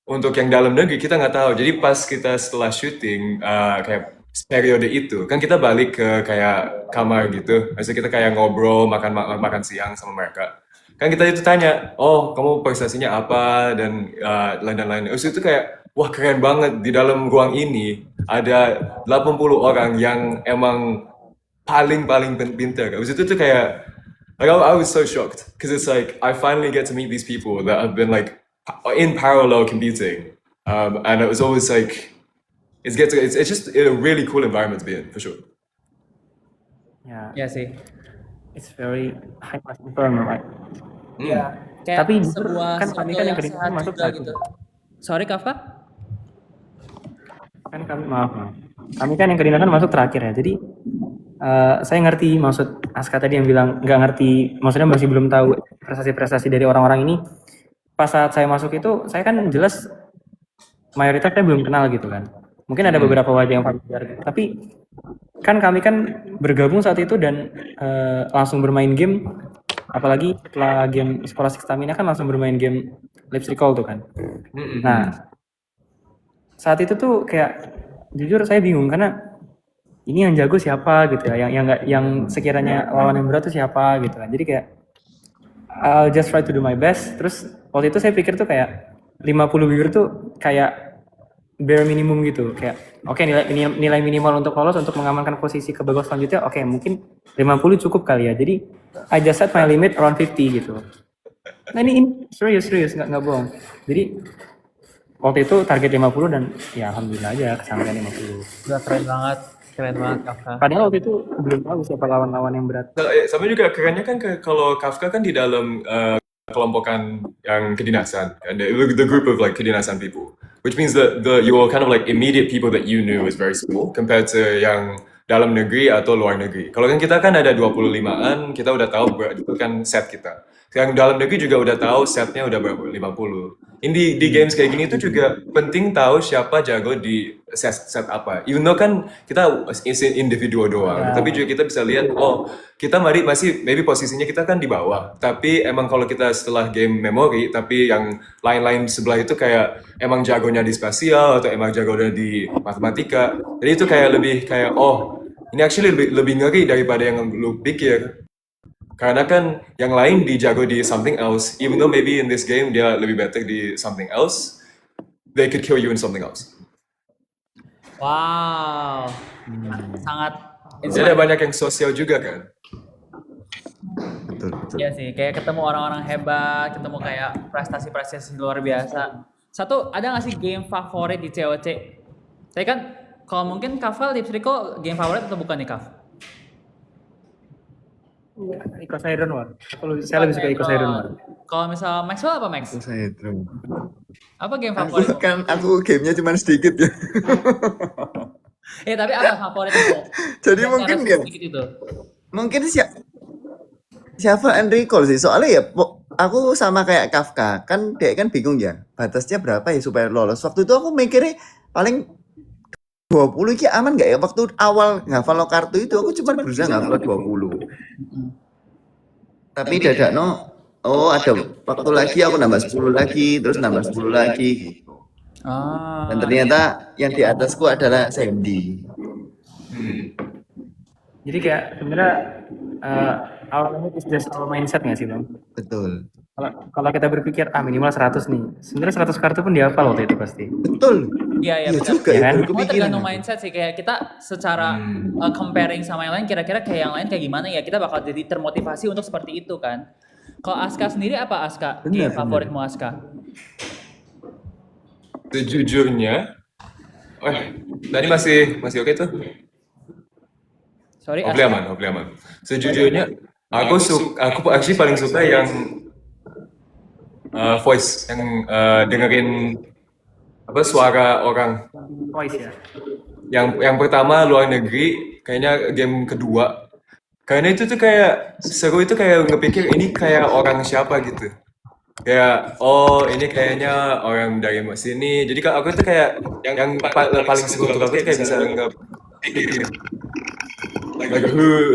untuk yang dalam negeri kita nggak tahu. Jadi pas kita setelah syuting kayak periode itu, kan kita balik ke kayak kamar gitu. Maksudnya kita kayak ngobrol, makan siang sama mereka. Kan kita itu tanya, oh kamu prestasinya apa dan lain-lain. Terus itu kayak, wah keren banget di dalam ruang ini ada 80 orang yang emang paling pintar. Habis itu tuh kayak I was so shocked because it's like I finally get to meet these people that have been like in parallel competing, and it was always like it's just a really cool environment to be in for sure. Ya, Ya sih. it's very high class environment, right? Ya. Kayak Tapi jujur, sebuah kan kami kan yang circle kedinasan sehat masuk juga satu. gitu. Sorry Kafka? Kan kami maaf. Kami kan yang kedinasan masuk terakhir ya. Jadi saya ngerti maksud Aska tadi yang bilang nggak ngerti, maksudnya masih belum tahu prestasi-prestasi dari orang-orang ini. Pas saat saya masuk itu, saya kan jelas mayoritas saya belum kenal gitu kan. Mungkin ada beberapa wajah yang familiar gitu. Tapi kan kami kan bergabung saat itu dan langsung bermain game, apalagi setelah game Scholastic Stamina kan langsung bermain game Lips Recall tuh kan. Nah, saat itu tuh kayak jujur saya bingung karena ini yang jago siapa gitu ya, yang sekiranya lawan yang berat tuh siapa gitu kan. Jadi kayak I'll just try to do my best. Terus waktu itu saya pikir tuh kayak 50 viewer tuh kayak bare minimum gitu, kayak oke, nilai minimal untuk lolos untuk mengamankan posisi ke babak selanjutnya, oke mungkin 50 cukup kali ya. Jadi I just set my limit around 50 gitu. Nah ini serius nggak bohong. Jadi waktu itu target 50 dan ya alhamdulillah aja kesampaian 50. Udah keren banget Kafka. Padahal waktu itu belum tahu siapa lawan-lawan yang berat. Sama juga kerennya kan kalau Kafka kan di dalam kelompokan yang kedinasan, and the group of like kedinasan people, which means that your kind of like immediate people that you knew is very small compared to yang dalam negeri atau luar negeri. Kalau kan kita kan ada 25-an, kita udah tahu itu kan set kita. Yang dalam negeri juga udah tahu setnya udah berapa, 50. Di games kayak gini tuh juga penting tahu siapa jago di set apa. Even though kan kita individual doang, tapi juga kita bisa lihat, oh kita masih maybe posisinya kita kan di bawah. Tapi emang kalau kita setelah game memori, tapi yang lain-lain sebelah itu kayak emang jagonya di spasial atau emang jagonya di matematika. Jadi itu kayak lebih kayak, oh ini actually lebih ngeri daripada yang lu pikir. Karena kan yang lain dijago di something else, even though maybe in this game dia lebih better di something else, they could kill you in something else. Wow. Sangat Jadi ada banyak yang sosial juga kan. Betul. Iya sih, kayak ketemu orang-orang hebat, ketemu kayak prestasi-prestasi luar biasa. Satu, ada nggak sih game favorit di COC? Saya kan, kalau mungkin Kafka, Lips Recall game favorit atau bukan nih Kaf? Ico Siren War. Saya lebih suka Ico Siren War. Kalau misal Maxwell apa Max? Saya terus. Apa game favorit? Aku gamenya cuma sedikit ya. Tapi apa favorit itu? Jadi Yang mungkin harus ya, sedikit itu. mungkin siapa Enrico sih, soalnya ya aku sama kayak Kafka kan, dia kan bingung ya batasnya berapa ya supaya lolos. Waktu itu aku mikirnya paling 20 iki aman nggak ya, waktu awal ngafal kartu itu aku cuma berusaha ngafal 20. Tapi dadakno, oh ada waktu lagi aku nambah 10 lagi, terus nambah 10 lagi gitu. Dan ternyata yang di atasku adalah Sandy. Jadi kayak sebenarnya our limit is just our mindset nggak sih Bang? Betul. Kalau kita berpikir minimal 100 nih, sebenarnya 100 kartu pun dihafal waktu itu pasti. Betul. Iya Iya benar. juga ya, Kan? baru Cuma kepikiran. tergantung mindset sih, kayak kita secara comparing sama yang lain, kira-kira kayak yang lain kayak gimana ya, kita bakal jadi termotivasi untuk seperti itu kan. Kalau Aska sendiri apa Aska? Game Benar. favoritmu Aska? Sejujurnya, tadi masih oke tuh? Sorry Hopefully aman. Sejujurnya, aku actually paling suka yang voice, yang dengerin suara orang. Voice ya. Yang pertama luar negeri, kayaknya game kedua. Karena itu tuh kayak seru, itu kayak ngepikir ini kayak orang siapa gitu. Kayak ini kayaknya orang dari sini. Jadi aku tuh kayak yang paling seru untuk aku tuh kayak bisa ngepikir like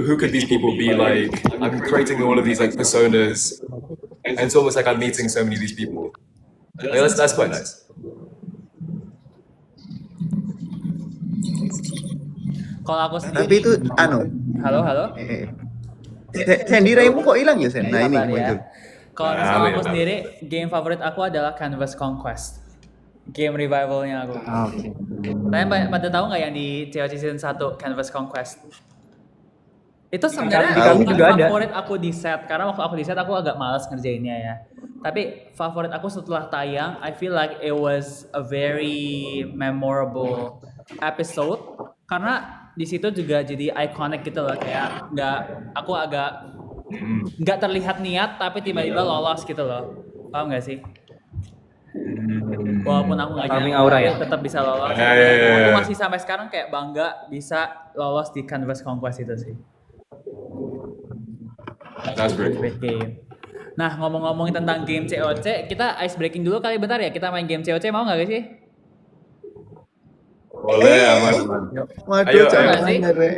who could these people be? Like I'm creating all of these like personas, and it's almost like I'm meeting so many of these people. Like, that's quite nice. Kalau aku Tapi sendiri, itu halo. Sandy Raimu kok hilang ya Sen? Nah ini Sabar ya. muncul. Kalau misalnya aku Bentar. sendiri, game favorit aku adalah Canvas Conquest. Game revivalnya aku. Oke. Kalian pada tahu nggak yang di COC Season 1 Canvas Conquest? Itu sebenarnya Di kami bukan juga ada. favorit aku di set, karena waktu aku di set aku agak malas ngerjainnya ya. Tapi favorit aku setelah tayang, I feel like it was a very memorable episode karena di situ juga jadi iconic gitu loh, kayak aku agak nggak terlihat niat tapi tiba-tiba lolos gitu loh, paham nggak sih? Walaupun aku nggak Farming nyangka, aura tapi ya? tetap bisa lolos. Ya. Aku masih sampai sekarang kayak bangga bisa lolos di Canvas Conquest itu sih. That's great. Great game. Nah, ngomong-ngomongin tentang game COC, kita ice breaking dulu kali bentar ya. Kita main game COC, mau nggak sih? Boleh, aman. Waduh Ayo, jangan ayo. Re.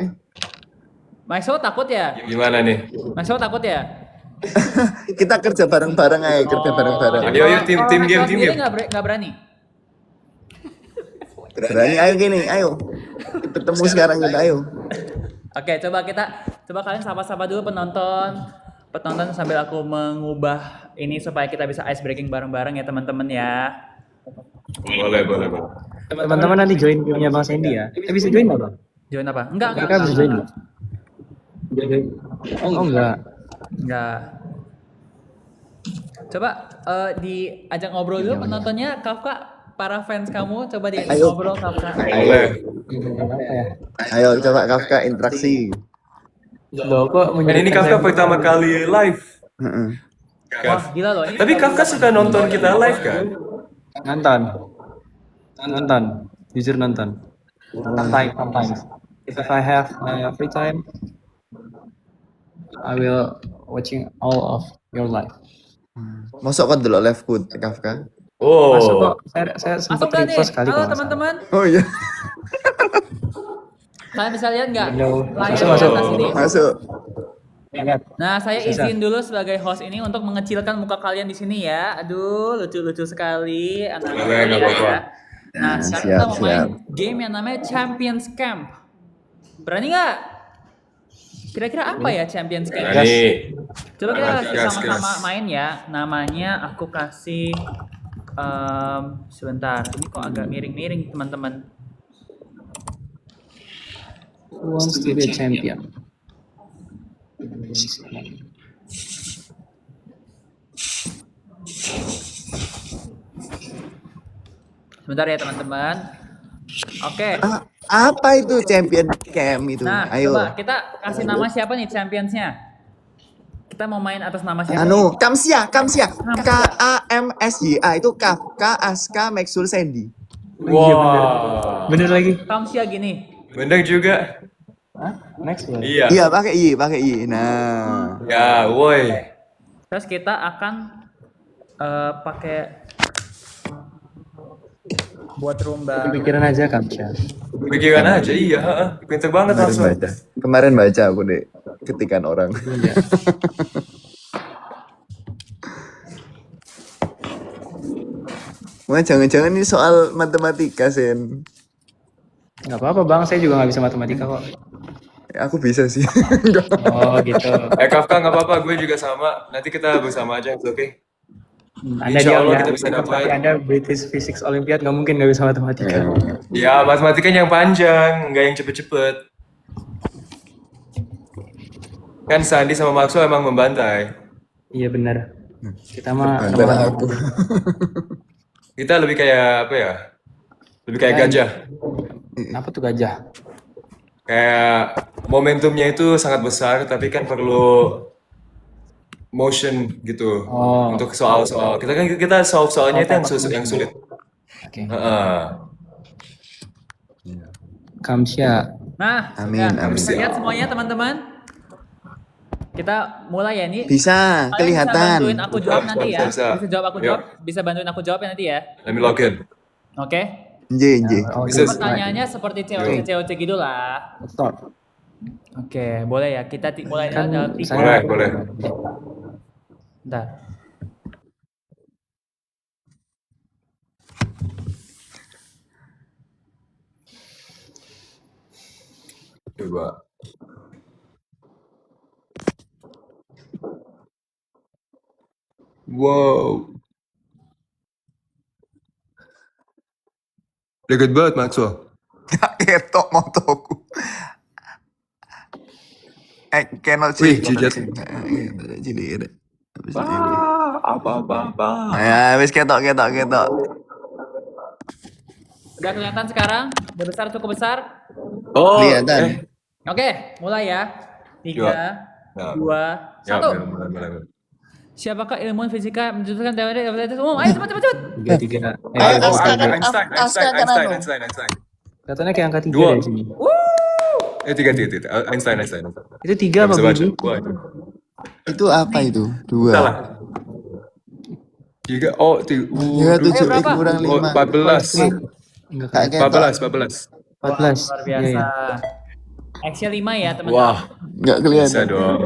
Maxo takut ya? Gimana nih? Maxo takut ya? Kita kerja bareng-bareng aja, kerja bareng-bareng. Ayo, tim Maxo game. sendiri nggak berani? Berani ayo gini, ayo. Ketemu sekarang kita ayo. Oke, coba kalian sapa-sapa dulu penonton sambil aku mengubah ini supaya kita bisa ice breaking bareng-bareng ya teman-teman ya. Boleh. Teman-teman nanti join punya Bang Sandy ya. Bisa join nggak Bang? Join apa? Enggak. Mereka bisa join nggak? Oh enggak. Enggak. Coba diajak ngobrol dulu penontonnya, Kafka, para fans kamu coba diajak Ayo. ngobrol Kafka. Boleh. Apa ya? Ayo coba Kafka interaksi. Loh kok Dan ini Kafka pertama kali live. Heeh. Wah, gila loh ini. Tapi Kafka suka nonton kita live kan? Nonton. Jujur nonton. Sometimes. If I have free time, I will watching all of your live. Masuk kan dulu live ku Kafka. Masuk Oh, kok. Saya sempat Masuk nggak nih? repost kali Halo kalau nggak teman-teman. Oh iya, Kalian bisa lihat nggak? Halo. Layar Masuk. di atas ini. masuk. salah. Lihat. Nah, saya Bisa. izin dulu sebagai host ini untuk mengecilkan muka kalian di sini ya. Aduh, lucu-lucu sekali anak-anak Boleh, nggak kalian apa-apa. ya. Nah, Ya, sekarang siap, kita mau main siap. game yang namanya Champions Camp. Berani nggak? Kira-kira apa ya Champions Camp? ini. Coba kita Gas, sama-sama gas. main ya. Namanya aku kasih sebentar. Ini kok agak miring-miring teman-teman. Who wants to be a champion? Sebentar ya teman-teman. Oke. Apa itu champion camp itu? Nah, Ayo. coba kita kasih nama siapa nih championsnya? Kita mau main atas nama siapa? Anu, Kamsia. KAMSYA itu Kafka, Aska, Maxul, Sandy. Wah, Bener lagi. Kamsia gini. bener juga. Next one. Iya. Iya, pakai I. Nah. Ya, woi. Terus kita akan pakai buat rumba. Pikiran aja Kamcha. Pikiran aja, iya. Pinter banget langsung. Kemarin baca aku deh ketikan orang. Wah, jangan-jangan ini soal matematika, Sen. Nggak apa-apa Bang, saya juga nggak bisa matematika kok. Aku bisa sih. Oh gitu. Kafka nggak apa-apa, gue juga sama. Nanti kita bersama aja, oke? Anda Insya Allah dia kita bisa dapat. tapi Anda British Physics Olympiad nggak mungkin nggak bisa matematika. Ya, matematikanya yang panjang, nggak yang cepet-cepet. Kan Sandi sama Maxwell emang membantai. Iya benar. Kita mah Antara aku. Kita lebih kayak apa ya? Lebih kayak gajah. Apa tuh gajah? Kayak momentumnya itu sangat besar, tapi kan perlu motion gitu Oh. untuk soal-soal. Kita solve soalnya itu yang sulit. Oke. Heeh. Kamsya. Nah, Amin, sudah amin. bisa lihat semuanya teman-teman. Kita mulai ya nih. Bisa, Kalian bisa bantuin kelihatan. aku jawab nanti ya. Bisa. Bisa jawab aku Yuk. jawab. Bisa bantuin aku jawab ya nanti ya. Let me log in. Oke. Nje. Oh, Bisa. gitu. Pertanyaannya seperti COC gitu lah. Start. Oke, boleh ya. Kita mulai Kan dalam 3. saya- Boleh. Bentar. Coba. Wow. Deket banget Maxwell. Gak ketok motoku. Cannot Wih, see. jijat. Cilik. Apa. Ya, wis ketok. Udah kelihatan sekarang? Udah besar, cukup besar? Oh, Kelihatan. Oke, mulai ya. 3, Ya. 2, Ya, 1. mulai. Siapakah ilmuwan fisika menjatuhkan teori relativitas umum? Ayo cepat. 3. Ayo, Oh, Aska kan- Einstein. Aska kan anu. Einstein. Katanya kayak angka 3 Dua. dari sini. Tiga. Einstein. Itu 3 Nggak bisa apa baca. Bibi? Wah, itu. Itu apa itu? 2. Salah. 3. Oh, 3. Ya, 7 Ayo, berapa? kurang 5. 14. Enggak Gak kan? ketok. 14. 14. Luar Iya, biasa. iya. X-nya 5 ya, teman-teman. Wah, Gak bisa kelihatan. dong.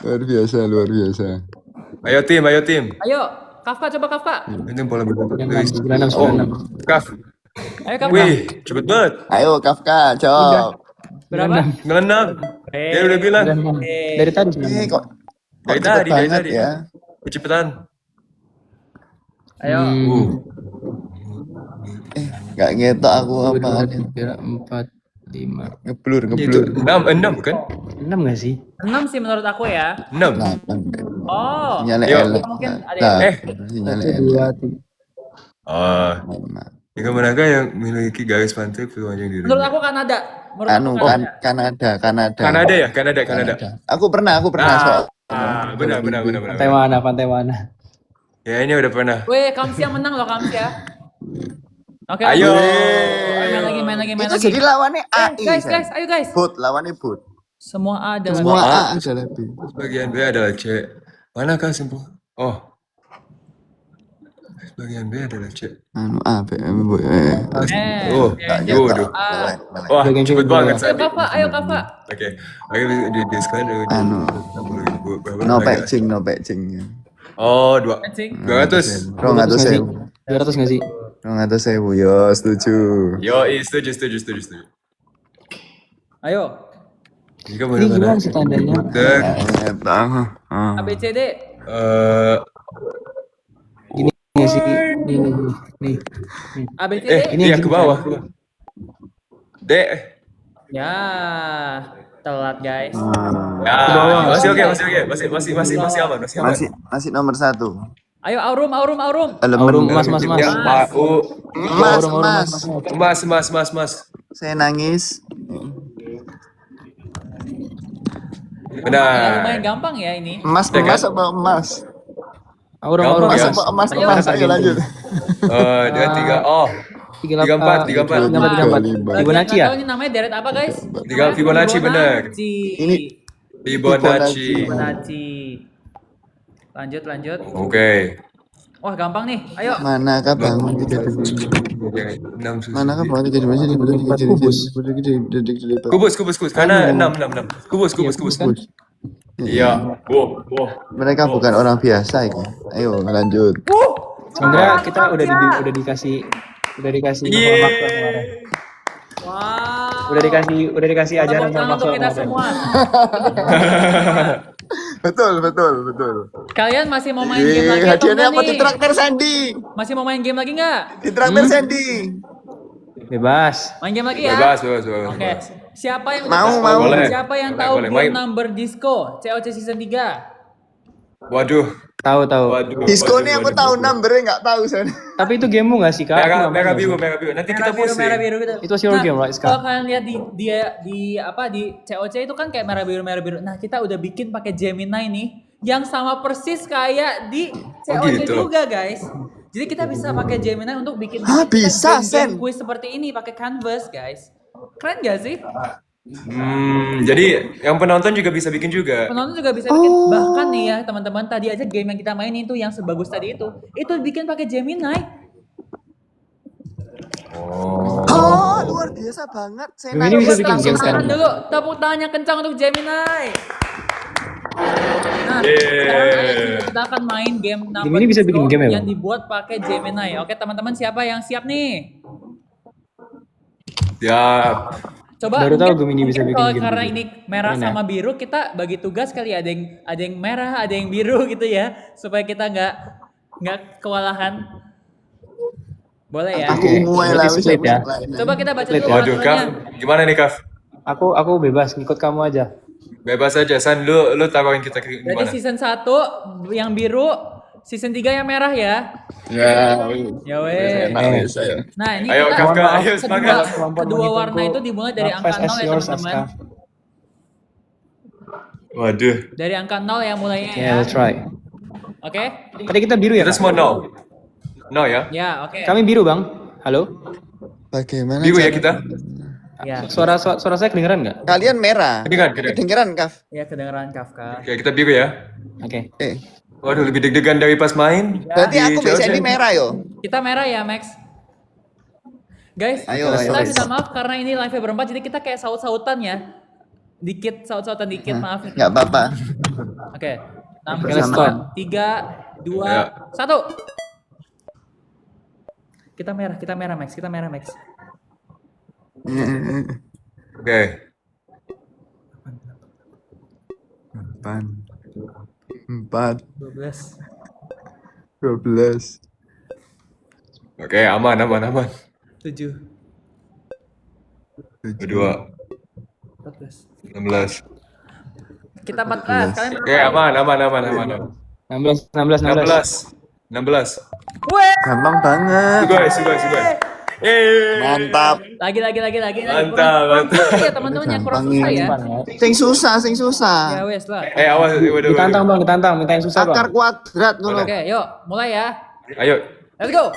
Luar biasa. Ayo tim. Ayo, Kafka, coba Kafka. Ini bola berbentuk. 96. Oh, Kaf. Ayo Kafka. Wih, cepet banget. Ayo Kafka, jawab. Berapa? 96. Dia udah bilang. Dari tadi Kok Dari cepet tadi, dari banget tadi. ya? Kecepatan. Ayo. Gak ngetok aku apa. 3, 4, 5. Ngeblur. Itu 6 bukan? 6 nggak sih? 6 sih menurut aku ya. 6. 8. Oh. Sinyalnya Yuk. elek. Mungkin ada Nah, yang- sinyalnya 1, elek. 2, 3. Oh, Lima. jika manakah yang memiliki garis pantai sepanjang diri? Menurut aku Kanada. Menurut Anu aku kan Kanada. Kanada. Kanada ya? Kanada. Aku pernah soal. Benar. Pantai mana? Ya ini udah pernah. Weh, Kamsia menang loh Kamsia. Oke. Ayo. Main lagi. Itu jadi lawannya AI. Guys, ayo guys. Bot, lawannya bot. Semua A adalah Semua B. A adalah B. Bagian B adalah C. Manakah simpul? Oh. Bagian B adalah C. Anu A, B, M, B. Oh, Gak Yang ngetok. Waduh. Melek. Wah, Bagian cepet C banget bawah. Ayo Sandi. Kafka, ayo Kafka. Oke, di sekarang Anu. No patching. Oh, 200. Kencing. 200. 200.000. 200 nggak sih? 200.000, yo setuju. Yo, setuju. Ayo. Jika Ini gimana sih tandanya? Butek, A, B, C, D. Nggak sih? Nih. A, B, C, D. Ini iya yang ke gini bawah. D. Ya. Telat guys. Ya, masih oke. Masih aman. Masih nomor 1. Ayo Aurum. Aurum, mas. Ya, Mau. Mas. Saya nangis. Ya, Benar. lumayan gampang ya ini. Emas Ya kan? apa emas? Aurum, Gampang Emas ya. apa emas? Ayo. Ayo lanjut. 2, 3. Oh, 34. 34. Fibonacci Nggak ya? tahu ini namanya deret apa guys? 3 Fibonacci benar. Ini Fibonacci. Fibonacci. Lanjut. Oke. Wah gampang nih. Ayo. manakah bangun tidak Oke, 6 manakah bangun tidak masih di bulan Kubus. Karena 6. Kubus. Iya. Wow. Mereka bukan orang biasa ini. Ayo lanjut. Sebenarnya kita udah dikasih Yeay. waktu kemarin. Wow. Udah dikasih ajaran Tepuk tangan sama untuk kita kemarin. semua. Betul. Kalian masih mau main game lagi atau Hadiahnya enggak apa nih? di traktir Sandy? Masih mau main game lagi nggak? Di traktir Sandy. Bebas. Main game lagi ya? Bebas. Oke. Siapa yang Mau. Boleh. Siapa yang Boleh, tahu boleh. game Main. number disco COC season 3? Waduh. Tahu. Disco ini aku tahu numbernya nggak tahu saya. Tapi itu gamemu nggak sih kak? Aku nggak Merah main. biru. Nanti kita posting. merah biru gitu. Itu your game, right, Kalau Ska? kalian lihat di COC itu kan kayak merah biru. Nah, kita udah bikin pakai Gemini nih yang sama persis kayak di COC gitu. juga, guys. Jadi kita bisa pakai Gemini untuk bikin Bisa, game Sen. quiz seperti ini pakai Canvas, guys. Keren gak sih? Jadi yang penonton juga bisa bikin juga. Penonton juga bisa bikin. Bahkan nih ya, teman-teman, tadi aja game yang kita mainin itu yang sebagus tadi itu bikin pakai Gemini. Oh, luar biasa banget. Saya Gemini bisa bikin langsung game sekarang. Dulu tepuk tangannya kencang untuk Gemini. Nah, Yeay. kita akan main game Gemini bisa bikin game ya, yang Bang? dibuat pakai Gemini. Oke, teman-teman siapa yang siap nih? Siap. Coba Baru tahu mungkin- Gemini bisa mungkin bikin kalau game karena gitu. ini merah Keren ya? sama biru, kita bagi tugas kali ya, ada yang merah, ada yang biru gitu ya, supaya kita nggak kewalahan. Boleh ya? Aku mulai lah. Berarti split ya. Coba kita baca Split dulu ya. Waduh, Kaf. peraturannya. Gimana nih, Kaf? Aku bebas ngikut kamu aja. Bebas aja, San. Lu taruhin kita ke Berarti mana? season 1 yang biru, season 3 yang merah ya. Ya, Ya weh. enak saya. Nah, ini Ayo, kita Kafka, ayo kedua, semangat. kedua warna itu dimulai dari angka 0 ya, teman-teman. Waduh. Dari angka 0 ya mulainya Yeah, ya. let's try. Oke? Tadi kita biru ya, Kita Kak? semua no. No ya? Ya, oke. Kami biru, Bang. Halo? Bagaimana? Biru ya cara- kita? Ya. Suara saya kedengeran nggak? Kalian merah. Kedengeran. Kedengeran, Kaf. Ya, kedengeran Kafka. Oke, kita biru ya. Oke. Waduh, lebih deg-degan dari pas main. Berarti Di aku bisa Chelsea. ini merah yo. Kita merah ya, Max. Guys, Ayo, kita ayo. minta maaf karena ini live berempat, jadi kita kayak saut-sautan ya. Dikit, saut-sautan dikit, maaf. Nggak apa-apa. Oke. Oke, let's start. 3, 2, Ayo. 1. Kita merah, Max. Kita merah, Max. Oke. 4, 12. 12. Oke, aman. 7. 2, 14. 16. Kita 14. Kalian Oke, aman. 16. 16. Weh! Gampang banget. Sugoi. Mantap. Lagi. Mantap. Ya, teman-teman yang kurang Gampang susah ini. ya. Sing susah. Ya wes lah. Awas. Waduh. Ditantang, Bang, ditantang. Minta yang susah, Akar Bang. kuadrat ngono. Oke, yuk, mulai ya. Ayo, Let's go.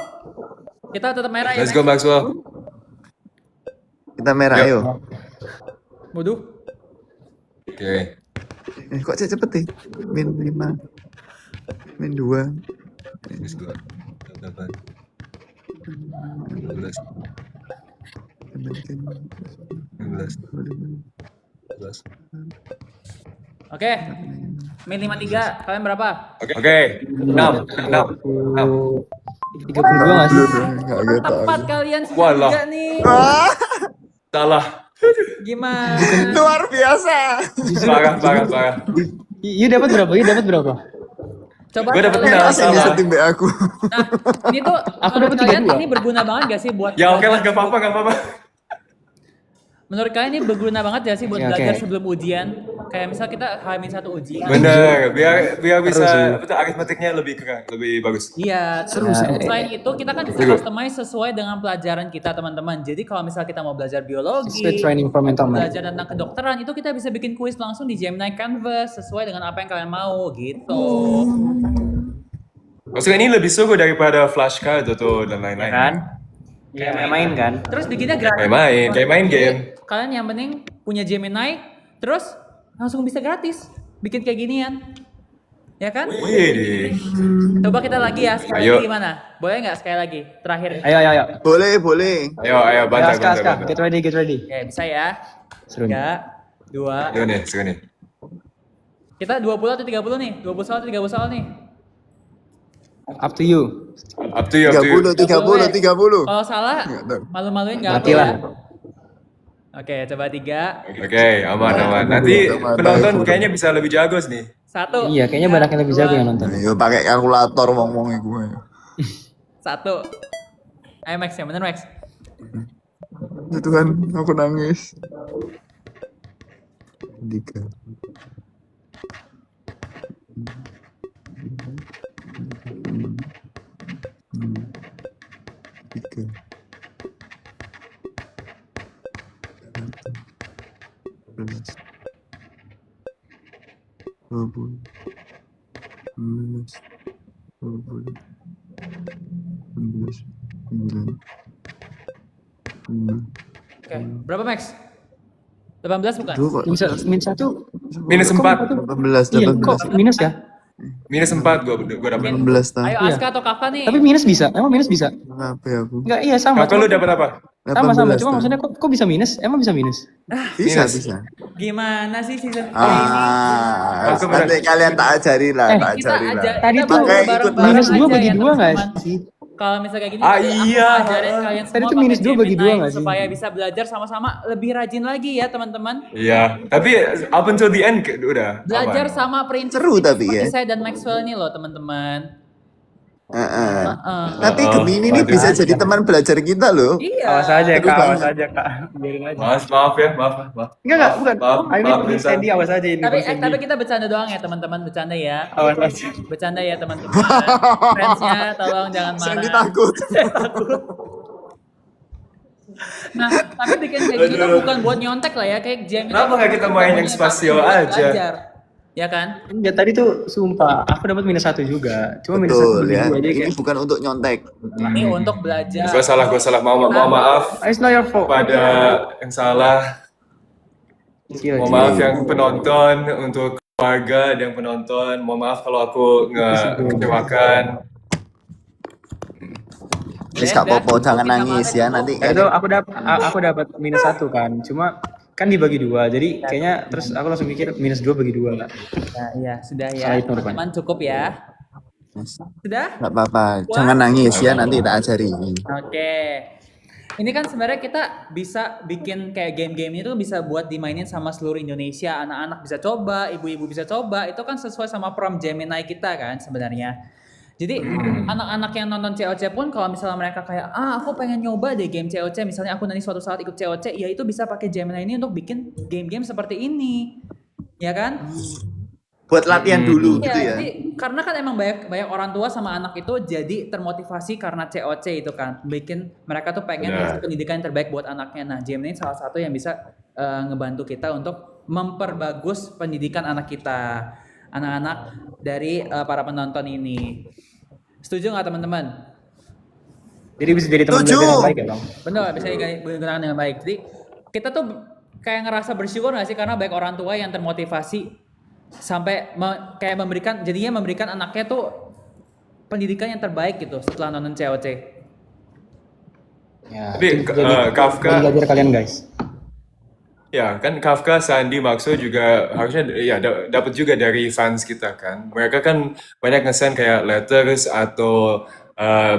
Kita tetap merah ya. let's go Maxwell. Kita merah Yuk. ayo. Waduh. Oke. Kok cepet sih? Min 5. Min 2. Let's go. 8. 12. 16. 12. Oke. Min 53. Kalian berapa? Oke. 6. 32 nggak sih? Tepat kalian Walah. juga nih. Salah. Gimana? Luar biasa. Parah. Iya dapat berapa? Coba Gua dapet kalian- nol. Asing Salah. setting be aku. Nah, ini tuh Aku menurut dapet kalian 32. ini berguna banget gak sih buat Ya oke lah, gak apa-apa. Menurut kalian ini berguna banget gak sih buat Oke, oke. belajar sebelum ujian? Kayak misal kita H-1 ujian. Bener, biar Seru bisa sih. betul aritmetiknya lebih keren, lebih bagus. Iya, Seru terus sih. selain itu kita kan bisa Seru. customize sesuai dengan pelajaran kita teman-teman. Jadi kalau misal kita mau belajar biologi, Sesuai training for mental man. belajar tentang kedokteran, itu kita bisa bikin kuis langsung di Gemini Canvas sesuai dengan apa yang kalian mau gitu. Maksudnya ini lebih seru daripada flashcard atau dan lain-lain. Kan? Kayak main kan? Terus bikinnya gratis. Kayak main game. Kalian yang penting punya Gemini, terus langsung bisa gratis bikin kayak ginian. Ya kan? Wih, Coba kita lagi ya, sekali Ayo. lagi gimana? Boleh nggak sekali lagi? Terakhir. Ayo. Boleh. ayo bantai. Aska. Get ready. Oke, bisa ya. Seru nih. 3, 2. Seru nih. Kita 20 atau 30 nih? 20 soal atau 30 soal nih? Up to you. Up to you. 30. Kalau salah, Nggak tahu. malu-maluin nggak apa Matilah. ya? Oke, coba 3, Oke, aman. Nanti penonton kayaknya bisa lebih jago nih. 1. Iya, kayaknya banyak yang lebih jago yang nonton. Ayo pakai kalkulator wong-wong iku. 1. Ayo Max, yang bener Max. Ya Tuhan, aku nangis. 3. Oke, berapa Max? 18 bukan? Minus 1. Minus 4. 18. Iya, kok minus ya? Minus 4 gua dapat. 18 tahun. Ayo Iya. Aska atau Kafka nih? Tapi minus bisa. Emang minus bisa? Apa ya aku? Enggak, iya sama. Kakak lu dapat apa? Sama-sama, 18 cuma tahun. maksudnya kok bisa minus? Emang bisa minus? Bisa, Minus. bisa. Gimana sih season kali ini? Aku Nanti kalian tak ajari lah, tak Kita ajari lah. aja Tadi kita tuh belajar Makanya ikut bareng-bareng minus aja 2 bagi ya 2 nggak teman-teman. sih? Kalau misalnya kayak gini Ah, tadi aku iya. ngajarin kalian Tadi semua tuh minus pakai 2 bagi 2 Gemini nggak sih? supaya bisa belajar sama-sama lebih rajin lagi ya teman-teman. Iya, tapi up until the end udah Belajar aman. sama prinsip Seru tapi seperti ya. saya dan Maxwell ini loh teman-teman. Heeh. Heeh. Tapi Gemini ini bisa jadi teman belajar kita loh. Iya. Awas aja Seru kak, awas banget. aja kak. Biarin aja. Maaf ya, maaf. Enggak, bukan. Maaf, I mean, maaf, Bang Insan. Sandy, awas aja ini Tapi Bang Sandy. tapi kita bercanda doang ya teman-teman, bercanda ya. Awas aja. Bercanda ya teman-teman. Friends-nya tolong jangan Sandy marah. takut. Nah, tapi bikin kayak gitu tuh bukan buat nyontek lah ya, kayak Gemini. Kenapa nggak kita main yang spasial buat aja? belajar. Ya kan? Enggak, tadi tuh sumpah, aku dapat minus 1 juga. Cuma minus 1 Betul bagi ya. 2 aja Ini kayak. bukan untuk nyontek. Ini untuk belajar. Gue salah. Mohon maaf It's not your fault. pada yang salah. Chill, Mohon chill. maaf yang penonton, untuk keluarga dan penonton. Mohon maaf kalau aku ngekecewakan. Wis Kak Popo, jangan nangis ya nanti. Ya, itu aku dapat minus 1 kan. Cuma kan dibagi 2. Jadi kayaknya terus aku langsung mikir minus 2 bagi 2 lah. Nah, iya, sudah ya. Salah hitung rupanya. Teman cukup ya. Sudah? Nggak apa-apa, jangan nangis ya nanti tak ajari. Oke. Ini kan sebenarnya kita bisa bikin kayak game-game itu bisa buat dimainin sama seluruh Indonesia. Anak-anak bisa coba, ibu-ibu bisa coba. Itu kan sesuai sama prompt Gemini kita kan sebenarnya. Jadi anak-anak yang nonton COC pun kalau misalnya mereka kayak aku pengen nyoba deh game COC, misalnya aku nanti suatu saat ikut COC, ya itu bisa pakai Gemini ini untuk bikin game-game seperti ini. Ya kan? Buat latihan dulu gitu Iya, ya. jadi karena kan emang banyak orang tua sama anak itu jadi termotivasi karena COC itu kan, bikin mereka tuh pengen Benar. ngasih pendidikan yang terbaik buat anaknya. Nah, Gemini salah satu yang bisa ngebantu kita untuk memperbagus pendidikan anak kita, anak-anak dari para penonton ini. Setuju nggak teman-teman? Jadi bisa jadi teman Setuju. belajar yang baik ya bang. Benar, bisa digunakan dengan baik. Jadi kita tuh kayak ngerasa bersyukur nggak sih karena baik orang tua yang termotivasi sampai kayak memberikan anaknya tuh pendidikan yang terbaik gitu setelah nonton COC. Ya, Tapi jadi Kafka, belajar kalian guys. ya kan Kafka, Sandi, Maxo juga harusnya ya dapat juga dari fans kita kan. Mereka kan banyak nge-send kayak letters atau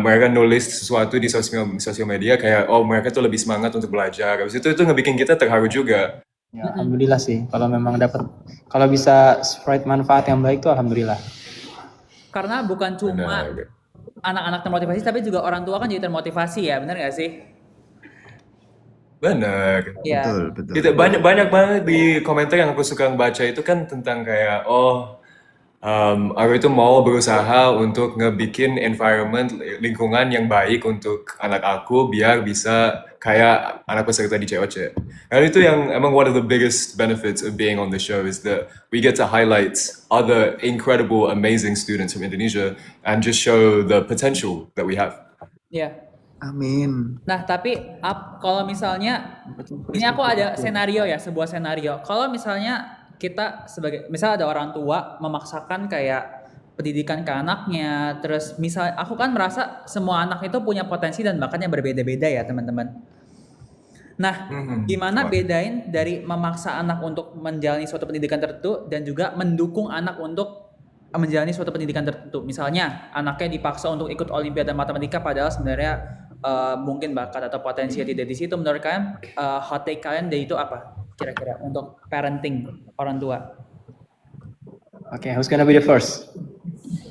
mereka nulis sesuatu di sosial media kayak mereka tuh lebih semangat untuk belajar. Habis itu ngebikin kita terharu juga. Ya, alhamdulillah sih. Kalau memang kalau bisa spread manfaat yang baik tuh alhamdulillah. Karena bukan cuma Benar. anak-anak termotivasi tapi juga orang tua kan jadi termotivasi ya, benar nggak sih? Benar. Iya. Betul. Gitu, banyak banget di komentar yang aku suka baca itu kan tentang kayak aku itu mau berusaha untuk ngebikin environment lingkungan yang baik untuk anak aku biar bisa kayak anak peserta di COC. Karena itu yang emang one of the biggest benefits of being on the show is that we get to highlight other incredible, amazing students from Indonesia and just show the potential that we have. Iya. Amin. Nah, tapi kalau misalnya ini aku ada sebuah senario. Kalau misalnya kita misal ada orang tua memaksakan kayak pendidikan ke anaknya, terus misal aku kan merasa semua anak itu punya potensi dan bakatnya berbeda-beda ya, teman-teman. Nah, gimana bedain dari memaksa anak untuk menjalani suatu pendidikan tertentu dan juga mendukung anak untuk menjalani suatu pendidikan tertentu. Misalnya, anaknya dipaksa untuk ikut olimpiade matematika padahal sebenarnya mungkin bakat atau potensi tidak di situ. Menurut kalian hot take kalian dari itu apa kira-kira untuk parenting orang tua? Oke, who's gonna be the first?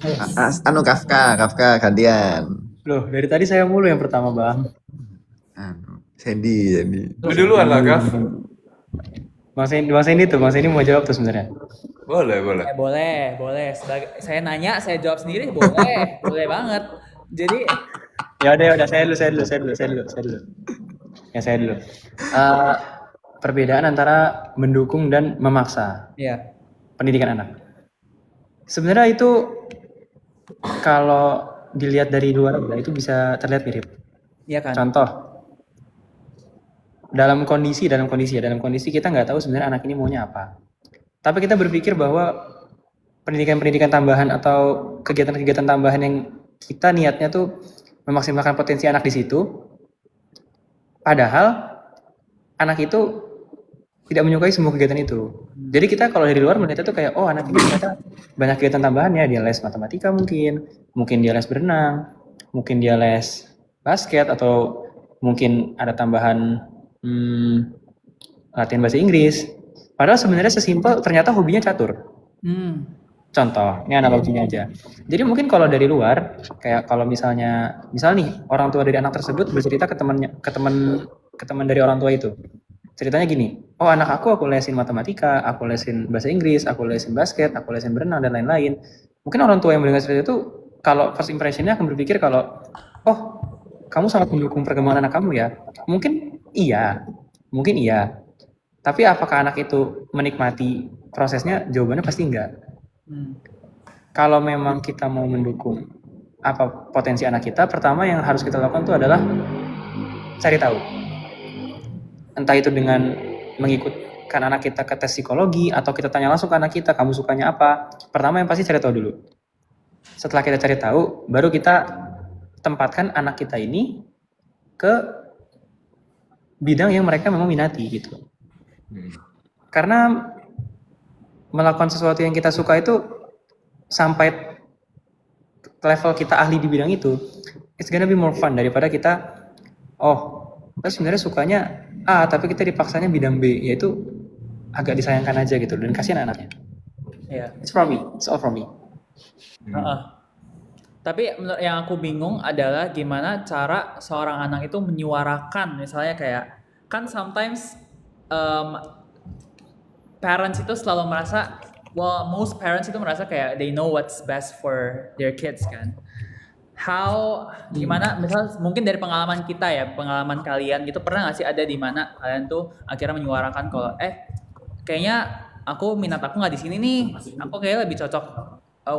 Kafka gantian. Loh, dari tadi saya mulu yang pertama bang. Sandy. Lu duluan lah, Kaf. Bang Sandy mau jawab tuh sebenarnya. Boleh. Boleh. Saya nanya, saya jawab sendiri, boleh banget. Jadi Ya udah, saya dulu. Ya saya dulu. Perbedaan antara mendukung dan memaksa ya, pendidikan anak. Sebenarnya itu kalau dilihat dari luar itu bisa terlihat mirip. iya kan? Contoh, dalam kondisi kita nggak tahu sebenarnya anak ini maunya apa. Tapi kita berpikir bahwa pendidikan tambahan atau kegiatan-kegiatan tambahan yang kita niatnya tuh memaksimalkan potensi anak di situ, Padahal anak itu tidak menyukai semua kegiatan itu. Jadi kita kalau dari luar melihat itu kayak, oh anak ini ternyata banyak kegiatan tambahannya, dia les matematika mungkin dia les berenang, mungkin dia les basket, atau mungkin ada tambahan latihan bahasa Inggris. Padahal sebenarnya sesimpel ternyata hobinya catur. Contoh, ini analoginya aja. Jadi mungkin kalau dari luar, kayak kalau misal nih orang tua dari anak tersebut bercerita ke teman dari orang tua itu. Ceritanya gini, oh anak aku lesin matematika, aku lesin bahasa Inggris, aku lesin basket, aku lesin berenang dan lain-lain. Mungkin orang tua yang mendengar cerita itu, kalau first impressionnya akan berpikir kalau, oh kamu sangat mendukung perkembangan anak kamu ya. Mungkin iya. Tapi apakah anak itu menikmati prosesnya? Jawabannya pasti enggak. Kalau memang kita mau mendukung apa potensi anak kita, pertama yang harus kita lakukan itu adalah cari tahu. Entah itu dengan mengikutkan anak kita ke tes psikologi, atau kita tanya langsung ke anak kita, kamu sukanya apa? Pertama yang pasti cari tahu dulu. Setelah kita cari tahu, baru kita tempatkan anak kita ini ke bidang yang mereka memang minati gitu. Karena melakukan sesuatu yang kita suka itu sampai level kita ahli di bidang itu, it's gonna be more fun daripada kita, sebenarnya sukanya A tapi kita dipaksanya bidang B, yaitu agak disayangkan aja gitu, dan kasihan anaknya. It's all from me. Tapi yang aku bingung adalah gimana cara seorang anak itu menyuarakan, misalnya kayak, kan sometimes parents itu selalu merasa, most parents itu merasa kayak they know what's best for their kids kan. Gimana, misal mungkin dari pengalaman kita ya, pengalaman kalian gitu, pernah gak sih ada di mana kalian tuh akhirnya menyuarakan kalau kayaknya minat aku nggak di sini nih, aku kayaknya lebih cocok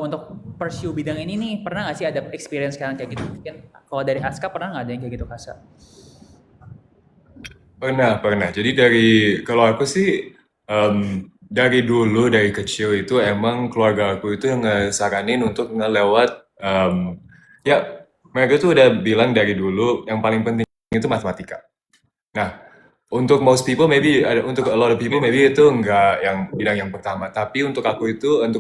untuk pursue bidang ini nih. Pernah gak sih ada experience kalian kayak gitu? Mungkin kalau dari Aska pernah nggak ada yang kayak gitu, Kasa? Pernah. Jadi kalau aku sih dari dulu, dari kecil itu emang keluarga aku itu yang ngesaranin untuk ngelewat, mereka tuh udah bilang dari dulu yang paling penting itu matematika. Nah, untuk most people untuk a lot of people maybe itu enggak yang bidang yang pertama, tapi untuk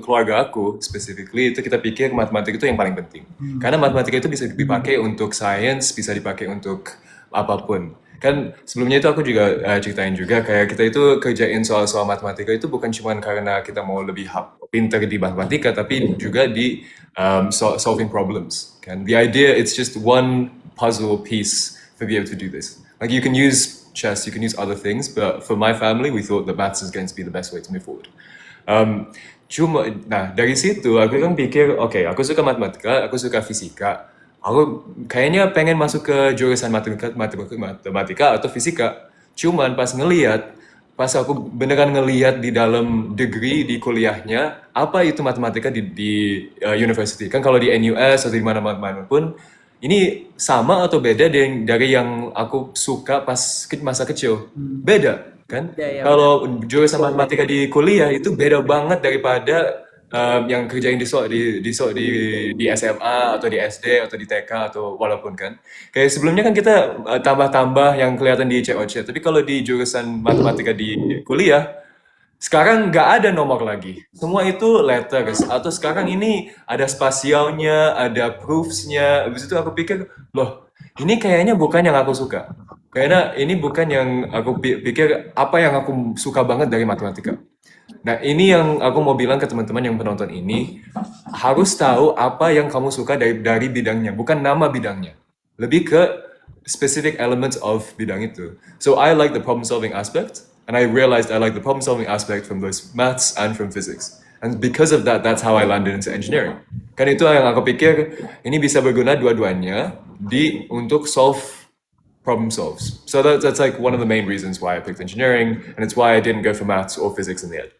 keluarga aku specifically itu kita pikir matematika itu yang paling penting. Karena matematika itu bisa dipakai untuk science, bisa dipakai untuk apapun. Kan sebelumnya itu aku juga ceritain juga kayak kita itu kerjain soal-soal matematika itu bukan cuma karena kita mau lebih pintar di matematika, tapi juga di solving problems. Kan the idea it's just one puzzle piece for be able to do this. Like you can use chess, you can use other things, but for my family we thought that maths is going to be the best way to move forward. Dari situ aku kan pikir, aku suka matematika, aku suka fisika. Aku kayaknya pengen masuk ke jurusan matematika atau fisika. Cuman pas aku beneran ngelihat di dalam degree di kuliahnya, apa itu matematika di university. Kan kalau di NUS atau di mana-mana pun, ini sama atau beda dari yang aku suka pas masa kecil. Beda, kan? Kalau jurusan matematika di kuliah itu beda banget daripada yang kerjain di SMA atau di SD atau di TK atau walaupun kan. Kayak sebelumnya kan kita tambah-tambah yang kelihatan di COC, tapi kalau di jurusan matematika di kuliah, sekarang nggak ada nomor lagi. Semua itu letters, atau sekarang ini ada spasialnya, ada proofs-nya. Habis itu aku pikir, loh, ini kayaknya bukan yang aku suka. Kayaknya ini bukan yang aku pikir apa yang aku suka banget dari matematika. Nah, ini yang aku mau bilang ke teman-teman yang penonton ini, harus tahu apa yang kamu suka dari bidangnya, bukan nama bidangnya. Lebih ke specific elements of bidang itu. So I like the problem solving aspect, and I realized I like the problem solving aspect from both maths and from physics. And because of that, that's how I landed into engineering. Kan itu yang aku pikir, ini bisa berguna dua-duanya untuk solve problem solves. So that's like one of the main reasons why I picked engineering, and it's why I didn't go for maths or physics in the end.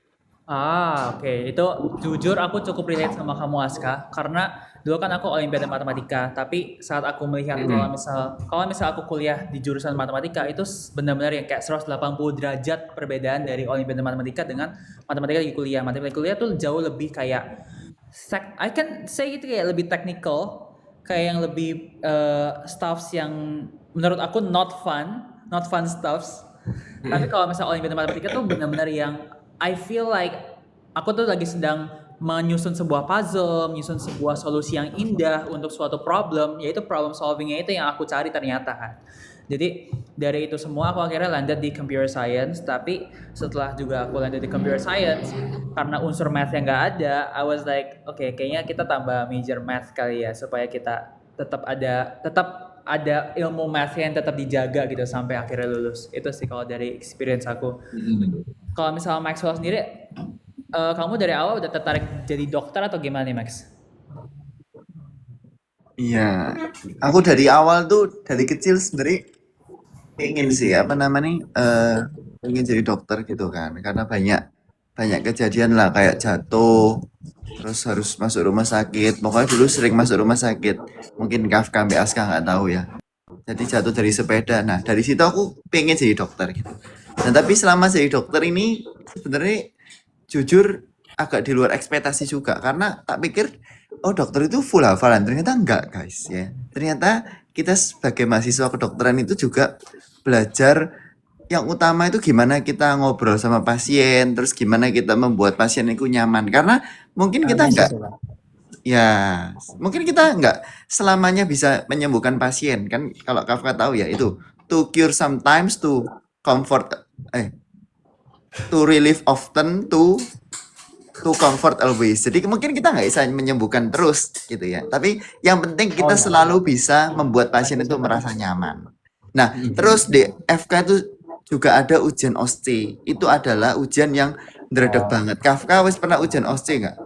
Itu jujur aku cukup relate sama kamu, Aska, karena dulu kan aku olimpiade matematika, tapi saat aku melihat kalau misal aku kuliah di jurusan matematika, itu benar-benar yang kayak 180 derajat perbedaan dari olimpiade matematika dengan matematika di kuliah. Matematika di kuliah tuh jauh lebih kayak I can say itu kayak lebih technical, kayak yang lebih stuffs yang menurut aku not fun not fun stuffs. Tapi kalau misalnya Olimpiade Matematika tuh benar-benar yang I feel like aku tuh lagi sedang menyusun sebuah puzzle, menyusun sebuah solusi yang indah untuk suatu problem, yaitu problem solvingnya itu yang aku cari ternyata kan. Jadi dari itu semua aku akhirnya landed di computer science, tapi setelah juga aku landed di computer science, karena unsur math yang nggak ada, I was like, oke, kayaknya kita tambah major math kali ya, supaya kita tetap ada ilmu math yang tetap dijaga gitu sampai akhirnya lulus. Itu sih kalau dari experience aku. Kalau misalnya Maxwell sendiri, kamu dari awal udah tertarik jadi dokter atau gimana nih Max? Iya, aku dari awal tuh dari kecil sebenarnya pengen sih pengen jadi dokter gitu kan, karena banyak kejadian lah kayak jatuh, terus harus masuk rumah sakit. Pokoknya dulu sering masuk rumah sakit. Mungkin Kafka sampai Aska nggak tahu ya. Jadi jatuh dari sepeda. Nah dari situ aku pengen jadi dokter gitu. Nah tapi selama jadi dokter ini sebenarnya jujur agak di luar ekspektasi juga, karena tak pikir oh dokter itu full hafalan, ternyata enggak guys ya. Ternyata kita sebagai mahasiswa kedokteran itu juga belajar yang utama itu gimana kita ngobrol sama pasien, terus gimana kita membuat pasien itu nyaman, karena mungkin kita enggak ya mungkin kita enggak selamanya bisa menyembuhkan pasien kan. Kalau Kafka tahu ya itu to cure sometimes, to comfort to relieve often, to comfort always. Jadi mungkin kita nggak bisa menyembuhkan terus gitu ya. Tapi yang penting kita selalu bisa membuat pasien itu merasa nyaman. Nah, terus di FK itu juga ada ujian OSCE. Itu adalah ujian yang ngeredek banget. Kafka wis pernah ujian OSCE nggak?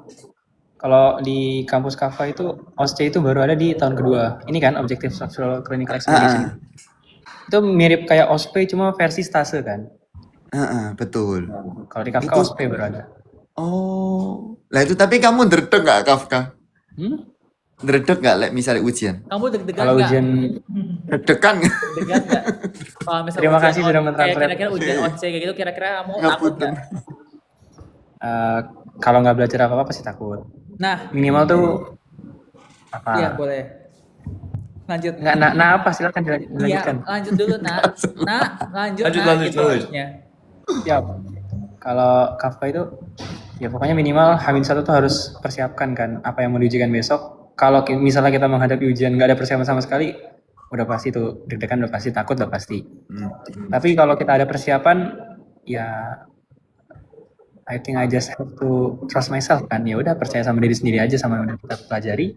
Kalau di kampus Kafka itu OSCE itu baru ada di tahun kedua. Ini kan Objective Structural Clinical Explanation. Itu mirip kayak OSPE cuma versi stase kan. Betul. Kalau di Kafka Itu- OSPE baru ada. Oh, lah itu tapi kamu ndredeg nggak Kafka? Ndredeg nggak misalnya ujian? Kamu deg-degan Kalau nggak? ujian Deg-degan nggak? Deg-degan nggak? Kalau misalnya Terima ujian kasih sudah mentranslate. Kira-kira ujian OC kayak gitu, kira-kira kamu takut Ngapunten. nggak? kalau nggak belajar apa-apa pasti takut. Nah, Minimal tuh apa? iya boleh. Lanjut. Nggak, apa silakan Iya, dilanjutkan. lanjut dulu, Nak. Lanjut, Lanjut, Nak, lanjut, gitu lanjut. maksudnya. Siap. Kalau Kafka itu ya pokoknya minimal H-1 tuh harus persiapkan kan apa yang mau diujikan besok. Kalau misalnya kita menghadapi ujian nggak ada persiapan sama sekali, udah pasti tuh deg-degan, udah pasti takut, udah pasti. Tapi kalau kita ada persiapan, ya I think I just have to trust myself kan. Ya udah percaya sama diri sendiri aja sama yang udah kita pelajari.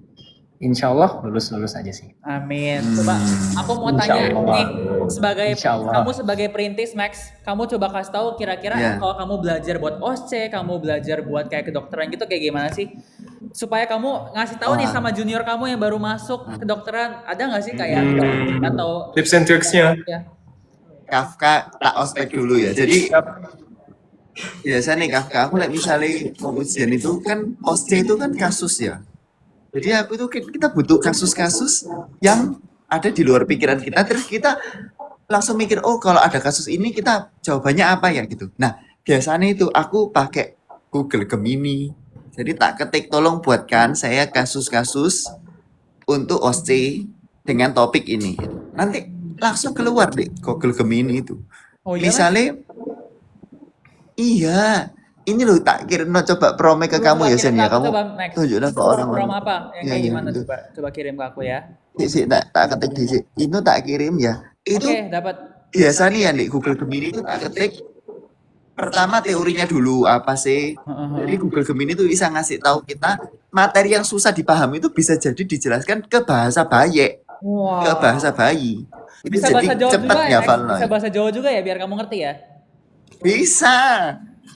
Insya Allah lulus aja sih. Amin. Coba aku mau Insya tanya Allah. nih, sebagai Insya Allah. kamu sebagai perintis Max, kamu coba kasih tahu kira-kira Iya. kalau kamu belajar buat OSCE, kamu belajar buat kayak kedokteran gitu kayak gimana sih? Supaya kamu ngasih tahu nih sama junior kamu yang baru masuk kedokteran, ada nggak sih kayak atau Tips and tricksnya. ya? Kafka tak ospek dulu ya. Jadi biasa nih Kafka, aku misalnya mau ujian itu kan OSCE itu kan kasus ya. Jadi aku itu kita butuh kasus-kasus yang ada di luar pikiran kita, terus kita langsung mikir, oh kalau ada kasus ini kita jawabannya apa ya gitu. Nah biasanya itu aku pakai Google Gemini. Jadi tak ketik tolong buatkan saya kasus-kasus untuk OSCE dengan topik ini. Nanti langsung keluar deh Google Gemini itu. Oh iya, Max? Misalnya, iya, ini loh tak kirim coba promnya ke kamu ya Sen ya, kamu Coba Max. tunjukkan ke orang. Program apa? Yang Iya, kayak iya, gimana itu. coba kirim ke aku ya. Sik, tak ketik di sini. Itu tak kirim ya. Itu Oke, dapat. biasanya ya di Google Gemini itu tak ketik. Pertama teorinya dulu apa sih? Jadi Google Gemini itu bisa ngasih tahu kita materi yang susah dipahami itu bisa jadi dijelaskan ke bahasa bayi, Wow. ke bahasa bayi. Itu Bisa bahasa jadi Jawa cepat juga ya, Max? ngafalnya. Bisa bahasa Jawa juga ya biar kamu ngerti ya. Bisa.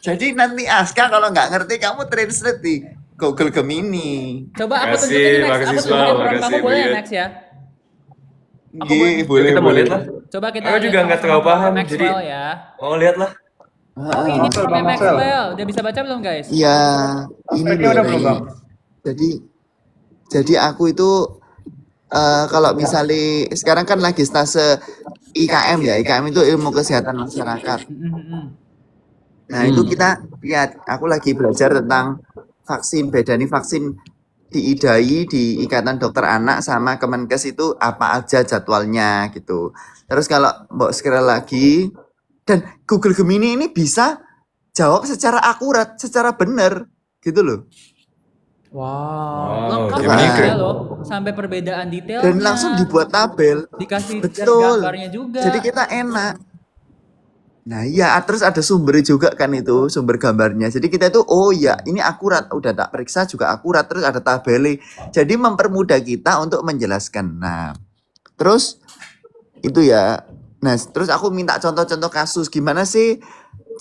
Jadi nanti Aska kalau nggak ngerti kamu translate di Google Gemini. Coba aku Makasih, tunjukin nih, Max. Aku makasih, tunjukin Smal. program kamu Makasih, boleh ya, Buyut. Max ya? Aku Iya, boleh. Kita mau lihat lah. Coba kita Aku lihat juga nggak sama-sama terlalu paham, Maxwell jadi- ya. Oh, lihat lah. Oh, ini programnya Maxwell. Udah bisa baca belum, guys? Iya, ini Ospeknya loh, udah Ray. belum, Bang? Jadi aku itu kalau misalnya sekarang kan lagi stase IKM ya, IKM itu ilmu kesehatan masyarakat. Nah itu kita lihat, aku lagi belajar tentang vaksin, beda nih vaksin diidai di Ikatan Dokter Anak sama Kemenkes itu apa aja jadwalnya gitu. Terus kalau mbok scroll lagi dan Google Gemini ini bisa jawab secara akurat, secara benar gitu loh. Wow, Wow, lengkap Gemini ya keren. loh, sampai perbedaan detailnya. Dan langsung dibuat tabel. Dikasih Betul. gambarnya juga. Jadi kita enak. Nah iya, terus ada sumber juga kan itu, sumber gambarnya. Jadi kita itu, oh ya ini akurat, udah tak periksa juga akurat, terus ada tabelnya. Jadi mempermudah kita untuk menjelaskan. Nah, terus itu ya. Nah, terus aku minta contoh-contoh kasus. Gimana sih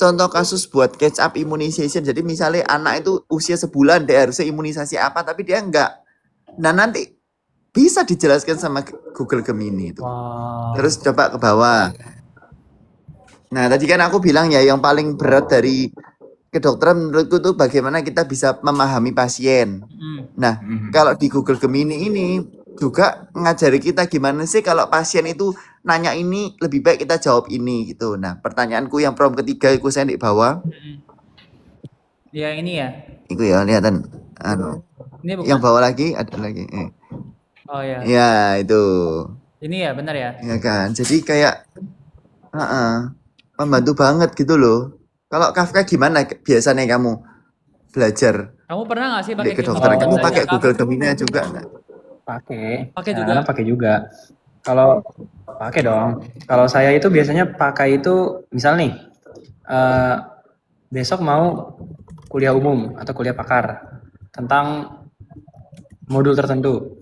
contoh kasus buat catch up immunization? Jadi misalnya anak itu usia sebulan, dia harusnya imunisasi apa, tapi dia enggak. Nah nanti bisa dijelaskan sama Google Gemini itu. Wow. Terus coba ke bawah. Nah, tadi kan aku bilang ya yang paling berat dari kedokteran menurutku tuh bagaimana kita bisa memahami pasien. Nah, kalau di Google Gemini ini juga ngajari kita gimana sih kalau pasien itu nanya ini lebih baik kita jawab ini gitu. Nah, pertanyaanku yang prompt ketiga itu saya di bawah. Ya ini ya. Itu ya lihatan anu. Ini bukan. Yang bawah lagi ada lagi. Oh ya. Ya, itu. Ini ya benar ya. Ya kan. Jadi kayak membantu banget gitu loh. Kalau Kafka gimana biasanya kamu belajar Kamu pernah nggak sih di pakai kedokteran? Kamu belajar pakai Kafka? Google Gemini juga nggak? Pakai. Pakai juga? Kadang-kadang pakai juga. Kalau pakai dong. Kalau saya itu biasanya pakai itu misal nih besok mau kuliah umum atau kuliah pakar tentang modul tertentu.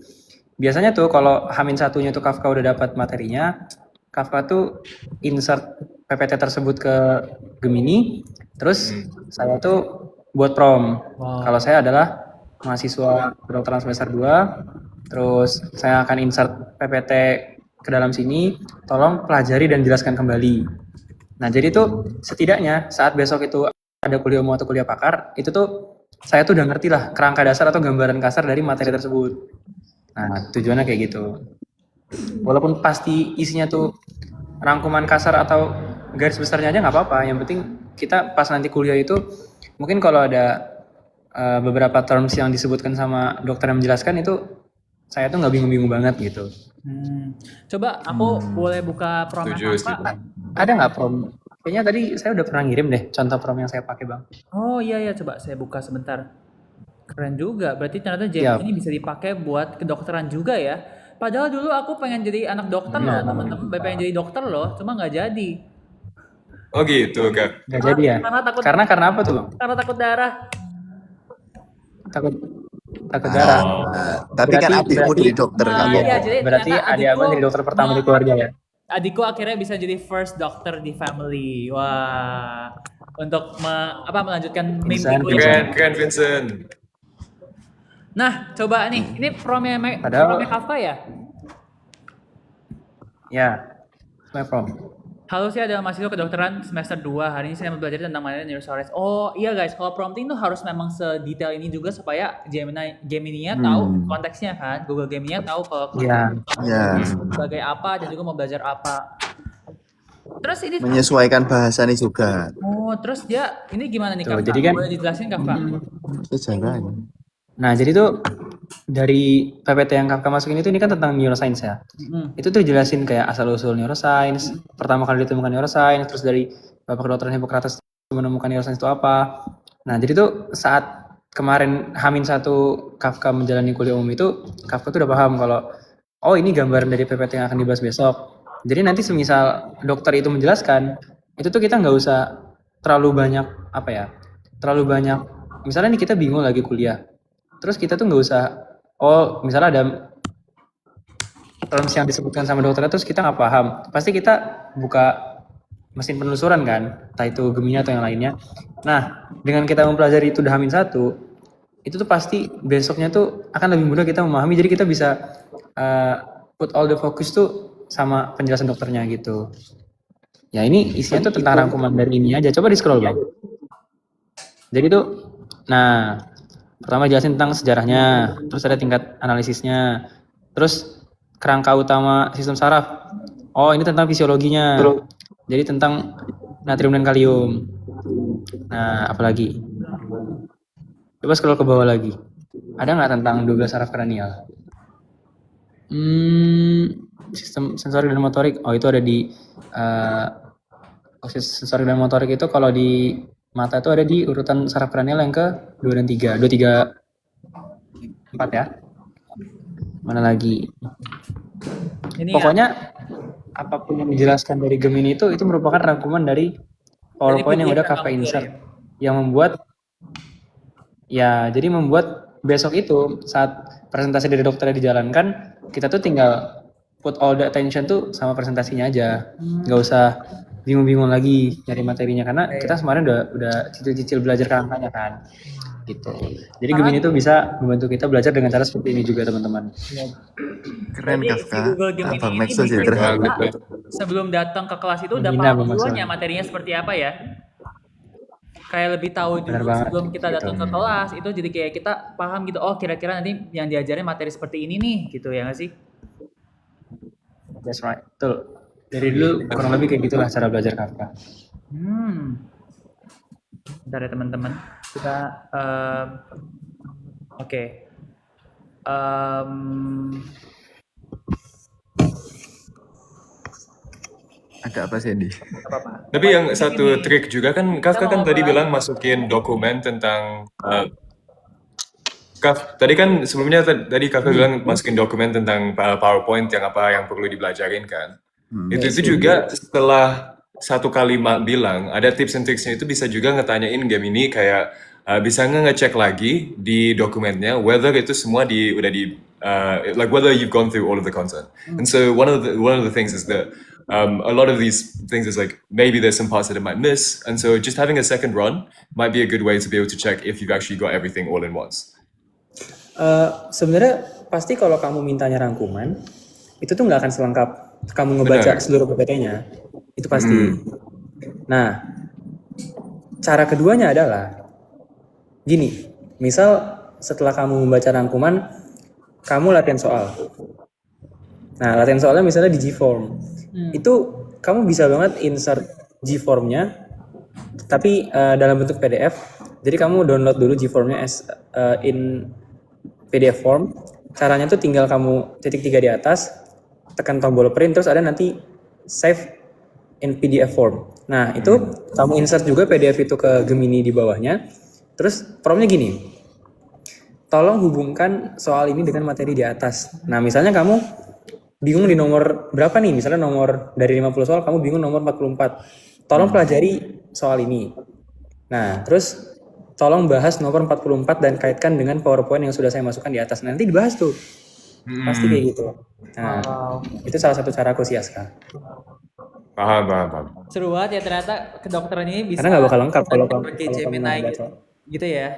Biasanya tuh kalau H-1-nya tuh Kafka udah dapat materinya, Kafka tuh insert PPT tersebut ke Gemini, terus saya tuh buat prom. Wow. Kalau saya adalah mahasiswa kedokteran semester 2, terus saya akan insert PPT ke dalam sini, tolong pelajari dan jelaskan kembali. Nah, jadi tuh setidaknya saat besok itu ada kuliah umum atau kuliah pakar, itu tuh saya tuh udah ngerti lah kerangka dasar atau gambaran kasar dari materi tersebut. Nah, tujuannya kayak gitu. Walaupun pasti isinya tuh rangkuman kasar atau garis besarnya aja nggak apa-apa. Yang penting kita pas nanti kuliah itu mungkin kalau ada beberapa terms yang disebutkan sama dokter yang menjelaskan itu saya tuh nggak bingung-bingung banget gitu. Coba aku boleh buka promnya Setuju, Kafka? Ada nggak prom? Kayaknya tadi saya udah pernah ngirim deh contoh prom yang saya pakai, Bang. Oh iya ya, coba saya buka sebentar. Keren juga. Berarti ternyata Gemini Siap. ini bisa dipakai buat kedokteran juga ya. Padahal dulu aku pengen jadi anak dokter loh, teman-teman. Pengen jadi dokter loh, cuma nggak jadi. Oh gitu, Kak. Nggak jadi ya? Karena takut. Karena apa tuh, Bang? Karena takut darah. Takut darah. Tapi kan adikmu jadi dokter Nah, kamu. iya, jadi Berarti ternyata adik abang jadi dokter pertama di keluarga ya? Adikku akhirnya bisa jadi first doctor di family. Wah, untuk melanjutkan mimpiku. Keren Vincent. Nah, coba nih, ini promnya Padahal- Kafka ya? Ya, saya prom. Halo, saya adalah mahasiswa kedokteran semester 2. Hari ini saya mau belajar tentang materi neuroscience. Oh iya guys, kalau prompting tuh harus memang sedetail ini juga supaya Gemini-nya tahu konteksnya kan. Google Gemini-nya tahu kalau Iya. Ya, sebagai apa dan juga mau belajar apa. Terus ini menyesuaikan bahasanya juga. terus dia ini gimana nih Tuh, Kak? jadi kan- Boleh dijelasin Kak? Sejarah. Nah, jadi tuh dari PPT yang Kafka masukin itu ini kan tentang neuroscience ya. Itu tuh jelasin kayak asal-usul neuroscience, pertama kali ditemukan neuroscience, terus dari Bapak Kedokteran Hippocrates menemukan neuroscience itu apa. Nah, jadi tuh saat kemarin H-1 Kafka menjalani kuliah umum itu, Kafka tuh udah paham kalau oh ini gambaran dari PPT yang akan dibahas besok. Jadi nanti semisal dokter itu menjelaskan, itu tuh kita nggak usah terlalu banyak terlalu banyak. Misalnya nih kita bingung lagi kuliah, terus kita tuh nggak usah misalnya ada terms yang disebutkan sama dokter terus kita nggak paham, pasti kita buka mesin penelusuran kan, entah itu Gemini atau yang lainnya. Nah, dengan kita mempelajari itu udah H-1, itu tuh pasti besoknya tuh akan lebih mudah kita memahami, jadi kita bisa put all the focus tuh sama penjelasan dokternya gitu. Ya ini isinya tuh tentang rangkuman dari ini aja, coba di scroll Bang. Jadi tuh, nah pertama jelasin tentang sejarahnya, terus ada tingkat analisisnya, terus kerangka utama sistem saraf. Oh ini tentang fisiologinya, jadi tentang natrium dan kalium. Nah apalagi? Coba scroll ke bawah lagi. Ada nggak tentang 12 saraf kranial? Sistem sensorik dan motorik. Oh, itu ada di sensorik dan motorik itu kalau di mata itu ada di urutan saraf kranial yang ke 2 dan 3. 2, 3, 4 ya. Mana lagi? Ini Pokoknya apapun yang dijelaskan dari Gemini itu merupakan rangkuman dari PowerPoint yang udah Kafka insert. Yang membuat jadi membuat besok itu saat presentasi dari dokternya dijalankan, kita tuh tinggal put all the attention tuh sama presentasinya aja. Nggak usah bingung-bingung lagi nyari materinya karena kita kemarin udah cicil-cicil belajar angkanya kan. Gitu. Jadi Gemini itu bisa membantu kita belajar dengan cara seperti ini juga teman-teman. Keren Jadi, Kafka. si Google Gemini Abang ini Max tuh bikin terharu. kita sebelum datang ke kelas itu udah Menghina, paham Bang Maxwell. duluan ya materinya seperti apa ya. Kayak lebih tahu Benar dulu banget, sebelum kita gitu. datang ke kelas itu, jadi kayak kita paham gitu, oh kira-kira nanti yang diajarin materi seperti ini nih gitu ya nggak sih? That's right. Betul. Dari dulu kurang lebih kayak gitulah cara belajar Kafka. Bentar ya teman-teman, kita oke. Ada apa sih, Andy? Apa-apa. Tapi yang satu trik juga kan, Kafka kan tadi bilang masukin dokumen tentang tadi kan sebelumnya tadi Kafka bilang masukin dokumen tentang PowerPoint yang apa yang perlu dipelajarin kan. Itu juga setelah satu kalimat bilang ada tips and tricksnya itu bisa juga ngetanyain Gemini kayak bisa ngecek lagi di dokumennya whether itu semua udah di like whether you've gone through all of the content. And so one of the things is that a lot of these things is like maybe there's some parts that it might miss, and so just having a second run might be a good way to be able to check if you've actually got everything all in once. Sebenarnya pasti kalau kamu mintanya rangkuman itu tuh nggak akan selengkap kamu ngebaca seluruh PPT-nya, itu pasti. Nah, cara keduanya adalah gini, misal setelah kamu membaca rangkuman, kamu latihan soal. Nah, latihan soalnya misalnya di G-Form, itu kamu bisa banget insert G-Form-nya, tapi dalam bentuk PDF. Jadi kamu download dulu G-Form-nya in PDF form. Caranya tuh tinggal kamu titik 3 di atas, tekan tombol print, terus ada nanti save in PDF form. Nah, itu kamu insert juga PDF itu ke Gemini di bawahnya. Terus promnya gini, tolong hubungkan soal ini dengan materi di atas. Nah, misalnya kamu bingung di nomor berapa nih, misalnya nomor dari 50 soal, kamu bingung nomor 44. Tolong pelajari soal ini. Nah, terus tolong bahas nomor 44 dan kaitkan dengan PowerPoint yang sudah saya masukkan di atas. Nanti dibahas tuh. Pasti kayak gitu. Nah, itu salah satu cara aku sih, Aska. Paham. Seru banget ya ternyata kedokteran ini bisa. Karena nggak bakal lengkap kalau pakai Gemini gitu ya.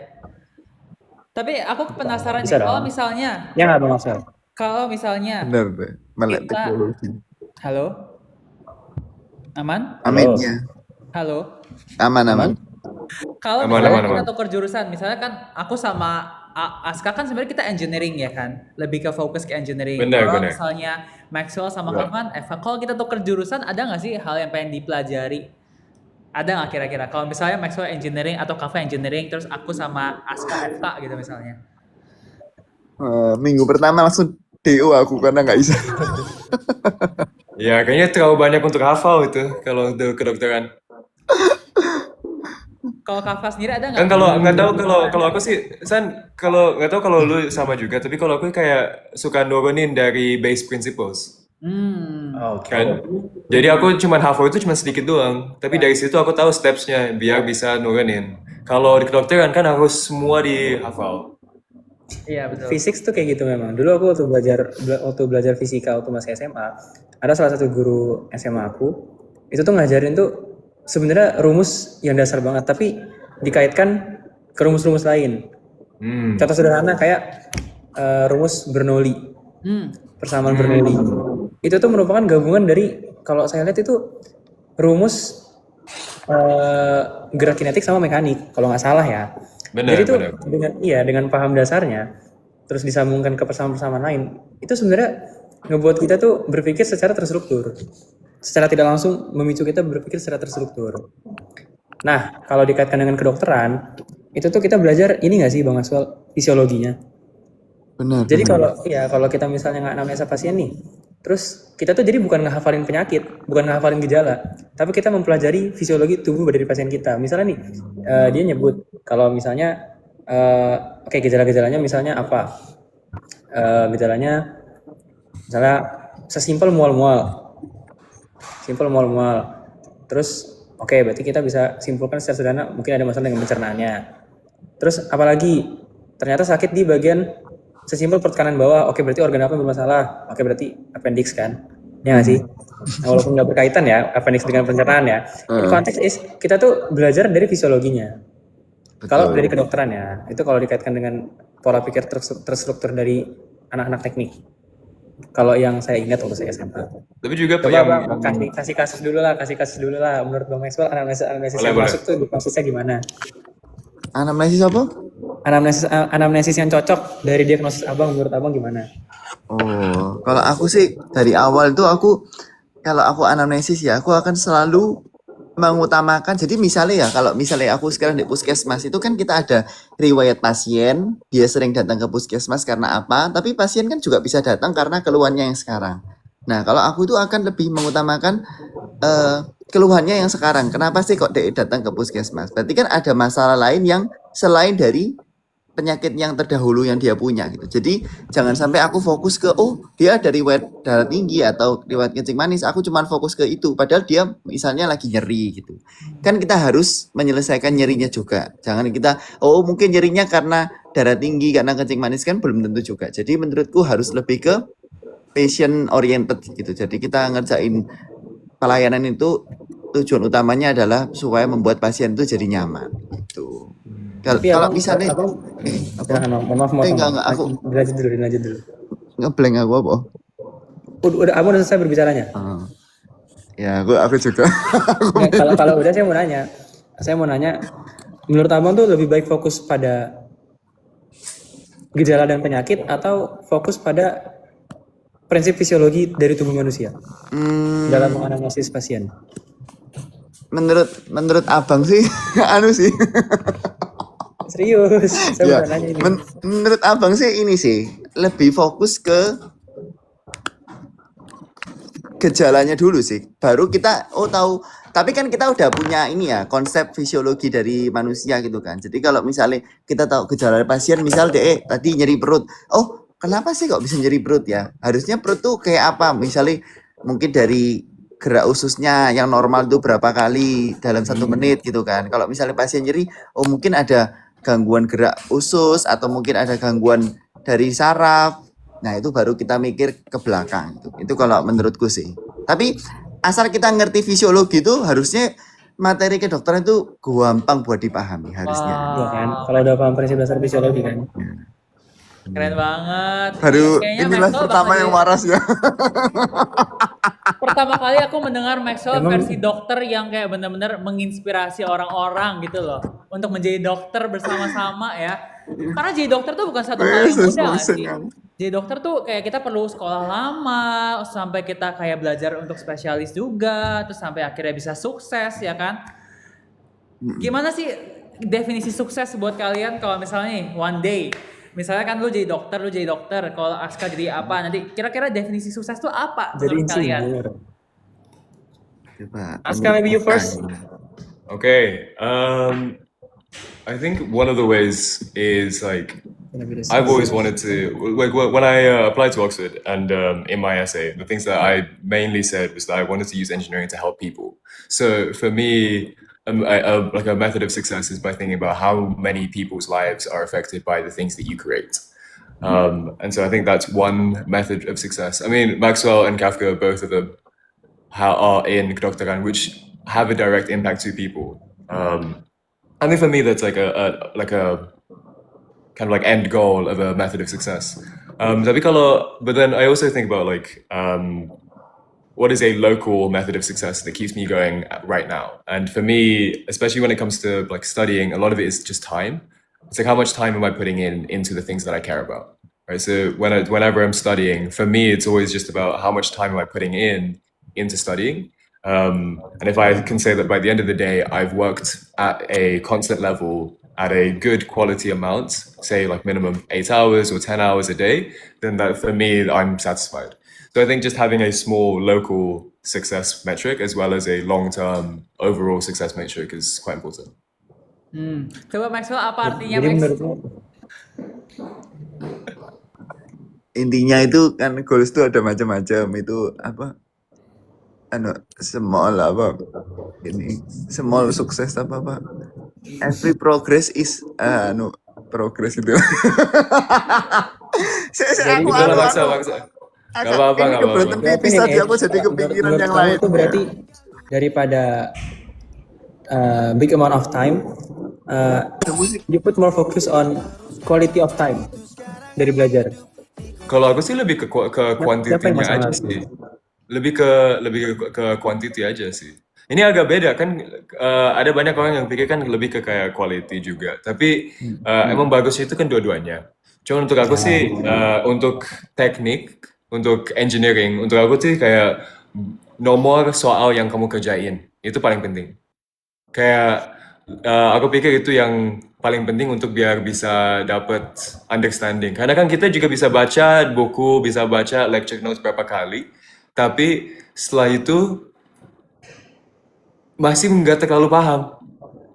Tapi aku penasaran Bisa nih, kalau dong. misalnya, Ya nggak ada masalah. kalau misalnya, Benar, melek Kita- teknologi. halo, aman? Amin Halo. ya. Halo. Aman. Kalau Aman, misalnya aman, kita aman. tukar jurusan, misalnya kan aku sama Aska kan sebenarnya kita engineering ya kan, lebih ke fokus ke engineering. Benar, Kalau benar. misalnya Maxwell sama Benar. Kafan, kalau kita tukar jurusan ada nggak sih hal yang pengen dipelajari? Ada nggak kira-kira? Kalau misalnya Maxwell engineering atau Kafan engineering, terus aku sama Aska FK gitu misalnya. Minggu pertama langsung DO aku karena nggak bisa. Ya kayaknya terlalu banyak untuk hafal itu kalau untuk kedokteran. Kalau Kafan sendiri ada nggak? Kan kalau nggak tahu kalau aku sih kalau nggak tahu kalau lu sama juga, tapi kalau aku kayak suka nurunin dari base principles kan. Jadi aku cuma hafal itu cuma sedikit doang, tapi dari situ aku tahu steps-nya biar bisa nurunin. Kalau di kedokteran kan harus semua dihafal. Iya betul. Fisik tuh kayak gitu memang. Dulu aku waktu belajar fisika waktu masih SMA, ada salah satu guru SMA aku, itu tuh ngajarin tuh sebenarnya rumus yang dasar banget, tapi dikaitkan ke rumus-rumus lain. Contoh sederhana kayak rumus Bernoulli, persamaan Bernoulli. Itu tuh merupakan gabungan dari, kalau saya lihat itu rumus gerak kinetik sama mekanik, kalau nggak salah ya. Benar, Jadi tuh benar. dengan paham dasarnya, terus disambungkan ke persamaan-persamaan lain, itu sebenarnya ngebuat kita tuh berpikir secara terstruktur. Secara tidak langsung memicu kita berpikir secara terstruktur. Nah, kalau dikaitkan dengan kedokteran, itu tuh kita belajar ini nggak sih Bang Aswal, fisiologinya. Benar, Jadi benar. kalau kita misalnya nggak anamnesa pasien nih, terus kita tuh jadi bukan ngehafalin penyakit, bukan ngehafalin gejala, tapi kita mempelajari fisiologi tubuh dari pasien kita. Misalnya nih, dia nyebut kalau misalnya oke, gejala-gejalanya misalnya apa? Gejalanya misalnya sesimpel mual-mual, simpel mual-mual. Terus oke, berarti kita bisa simpulkan secara sederhana mungkin ada masalah dengan pencernaannya. Terus apalagi ternyata sakit di bagian sesimpel perut kanan bawah. Oke, berarti organ apa yang bermasalah? Oke, berarti appendix kan? Ya nggak sih? Nah, walaupun nggak berkaitan ya appendix dengan pencernaan ya. Ini konteks is kita tuh belajar dari fisiologinya. Kalau dari Betul. kedokteran ya, itu kalau dikaitkan dengan pola pikir terstruktur dari anak-anak teknik. Kalau yang saya ingat waktu saya SMA. Tapi juga Coba yang Bang, kasih kasus dulu lah. Menurut Bang Maxwell, anamnesis boleh yang boleh. masuk tuh di prosesnya gimana? Anamnesis apa? Anamnesis yang cocok dari diagnosis Abang menurut Abang gimana? Oh, kalau aku sih dari awal itu kalau aku anamnesis ya, aku akan selalu mengutamakan. Jadi misalnya ya, kalau misalnya aku sekarang di puskesmas itu kan kita ada riwayat pasien, dia sering datang ke puskesmas karena apa, tapi pasien kan juga bisa datang karena keluhannya yang sekarang. Nah, kalau aku itu akan lebih mengutamakan keluhannya yang sekarang. Kenapa sih kok dia datang ke puskesmas? Berarti kan ada masalah lain yang selain dari penyakit yang terdahulu yang dia punya gitu. Jadi jangan sampai aku fokus ke dia ada riwayat darah tinggi atau riwayat kencing manis, aku cuma fokus ke itu padahal dia misalnya lagi nyeri gitu. Kan kita harus menyelesaikan nyerinya juga. Jangan kita mungkin nyerinya karena darah tinggi, karena kencing manis, kan belum tentu juga. Jadi menurutku harus lebih ke patient oriented gitu. Jadi kita ngerjain pelayanan itu tujuan utamanya adalah supaya membuat pasien itu jadi nyaman gitu. Tapi Kalau Abang, misalnya apa? maaf, Enggak, aku dilanjut dulu. ngeblank aku apa? Abang udah selesai berbicaranya? Ya, aku juga. Kalau udah saya mau nanya, menurut Abang tuh lebih baik fokus pada gejala dan penyakit atau fokus pada prinsip fisiologi dari tubuh manusia dalam menganalisis pasien? Menurut abang sih, sih. Serius, saya Ya, mau nanya ini. menurut abang sih ini sih lebih fokus ke gejalanya dulu sih. Baru kita tahu. Tapi kan kita udah punya ini ya konsep fisiologi dari manusia gitu kan. Jadi kalau misalnya kita tahu gejala pasien, misal tadi nyeri perut. Oh, kenapa sih kok bisa nyeri perut ya? Harusnya perut tuh kayak apa? Misalnya mungkin dari gerak ususnya yang normal tuh berapa kali dalam 1 menit gitu kan. Kalau misalnya pasien nyeri, mungkin ada gangguan gerak usus atau mungkin ada gangguan dari saraf. Nah, itu baru kita mikir ke belakang. Itu kalau menurutku sih. Tapi asal kita ngerti fisiologi itu harusnya materi kedokteran itu gampang buat dipahami harusnya. Iya kan? Kalau udah paham prinsip dasar fisiologi kan. Keren banget. Baru Kayaknya inilah Maxwell pertama bakal yang jadi- waras ya. Pertama kali aku mendengar Maxwell Emang- versi dokter yang kayak benar-benar menginspirasi orang-orang gitu loh untuk menjadi dokter bersama-sama ya. Karena jadi dokter tuh bukan satu hal yang mudah nggak sih. Jadi dokter tuh kayak kita perlu sekolah lama sampai kita kayak belajar untuk spesialis juga, terus sampai akhirnya bisa sukses ya kan. Gimana sih definisi sukses buat kalian kalau misalnya nih one day misalnya kan lu jadi dokter, kalau Aska jadi apa nanti kira-kira definisi sukses tuh apa Jadi menurut kalian? insinyur. Coba, Aska, maybe you first. Okay. I think one of the ways is like I've always wanted to, like when I applied to Oxford and in my essay, the things that I mainly said was that I wanted to use engineering to help people. So for me, like a method of success is by thinking about how many people's lives are affected by the things that you create. And so I think that's one method of success. I mean, Maxwell and Kafka, both of them are in kedokteran, which have a direct impact to people. I think for me, that's like a kind of like end goal of a method of success. But then I also think about like what is a local method of success that keeps me going right now. And for me, especially when it comes to like studying, a lot of it is just time. It's like how much time am I putting into the things that I care about, right? So whenever I'm studying, for me, it's always just about how much time am I putting into studying. And if I can say that by the end of the day, I've worked at a constant level at a good quality amount, say like minimum 8 hours or 10 hours a day, then that for me, I'm satisfied. So I think just having a small local success metric as well as a long-term overall success metric is quite important. Coba Maxwell, apa artinya Jadi Max? menurutmu Intinya itu kan goals itu ada macam-macam, itu apa? Small apa? Ini small sukses apa? Every progress is progress itu. Aku Udah lah, maksa. Gak apa-apa, ini gak kebetulan apa-apa. tipis tadi aku jadi kepikiran menurut yang kamu lain. tuh berarti daripada big amount of time, you put more focus on quality of time dari belajar. Kalau aku sih lebih ke Siapa yang kuantitinya aja masalah? sih. Lebih ke quantity aja sih. Ini agak beda kan, ada banyak orang yang pikir kan lebih ke kayak quality juga. Tapi emang bagusnya itu kan dua-duanya. Cuma untuk aku sih, untuk teknik, untuk engineering, untuk aku sih kayak nomor soal yang kamu kerjain itu paling penting. Kayak aku pikir itu yang paling penting untuk biar bisa dapat understanding. Karena kan kita juga bisa baca buku, bisa baca lecture notes berapa kali, tapi setelah itu masih nggak terlalu paham.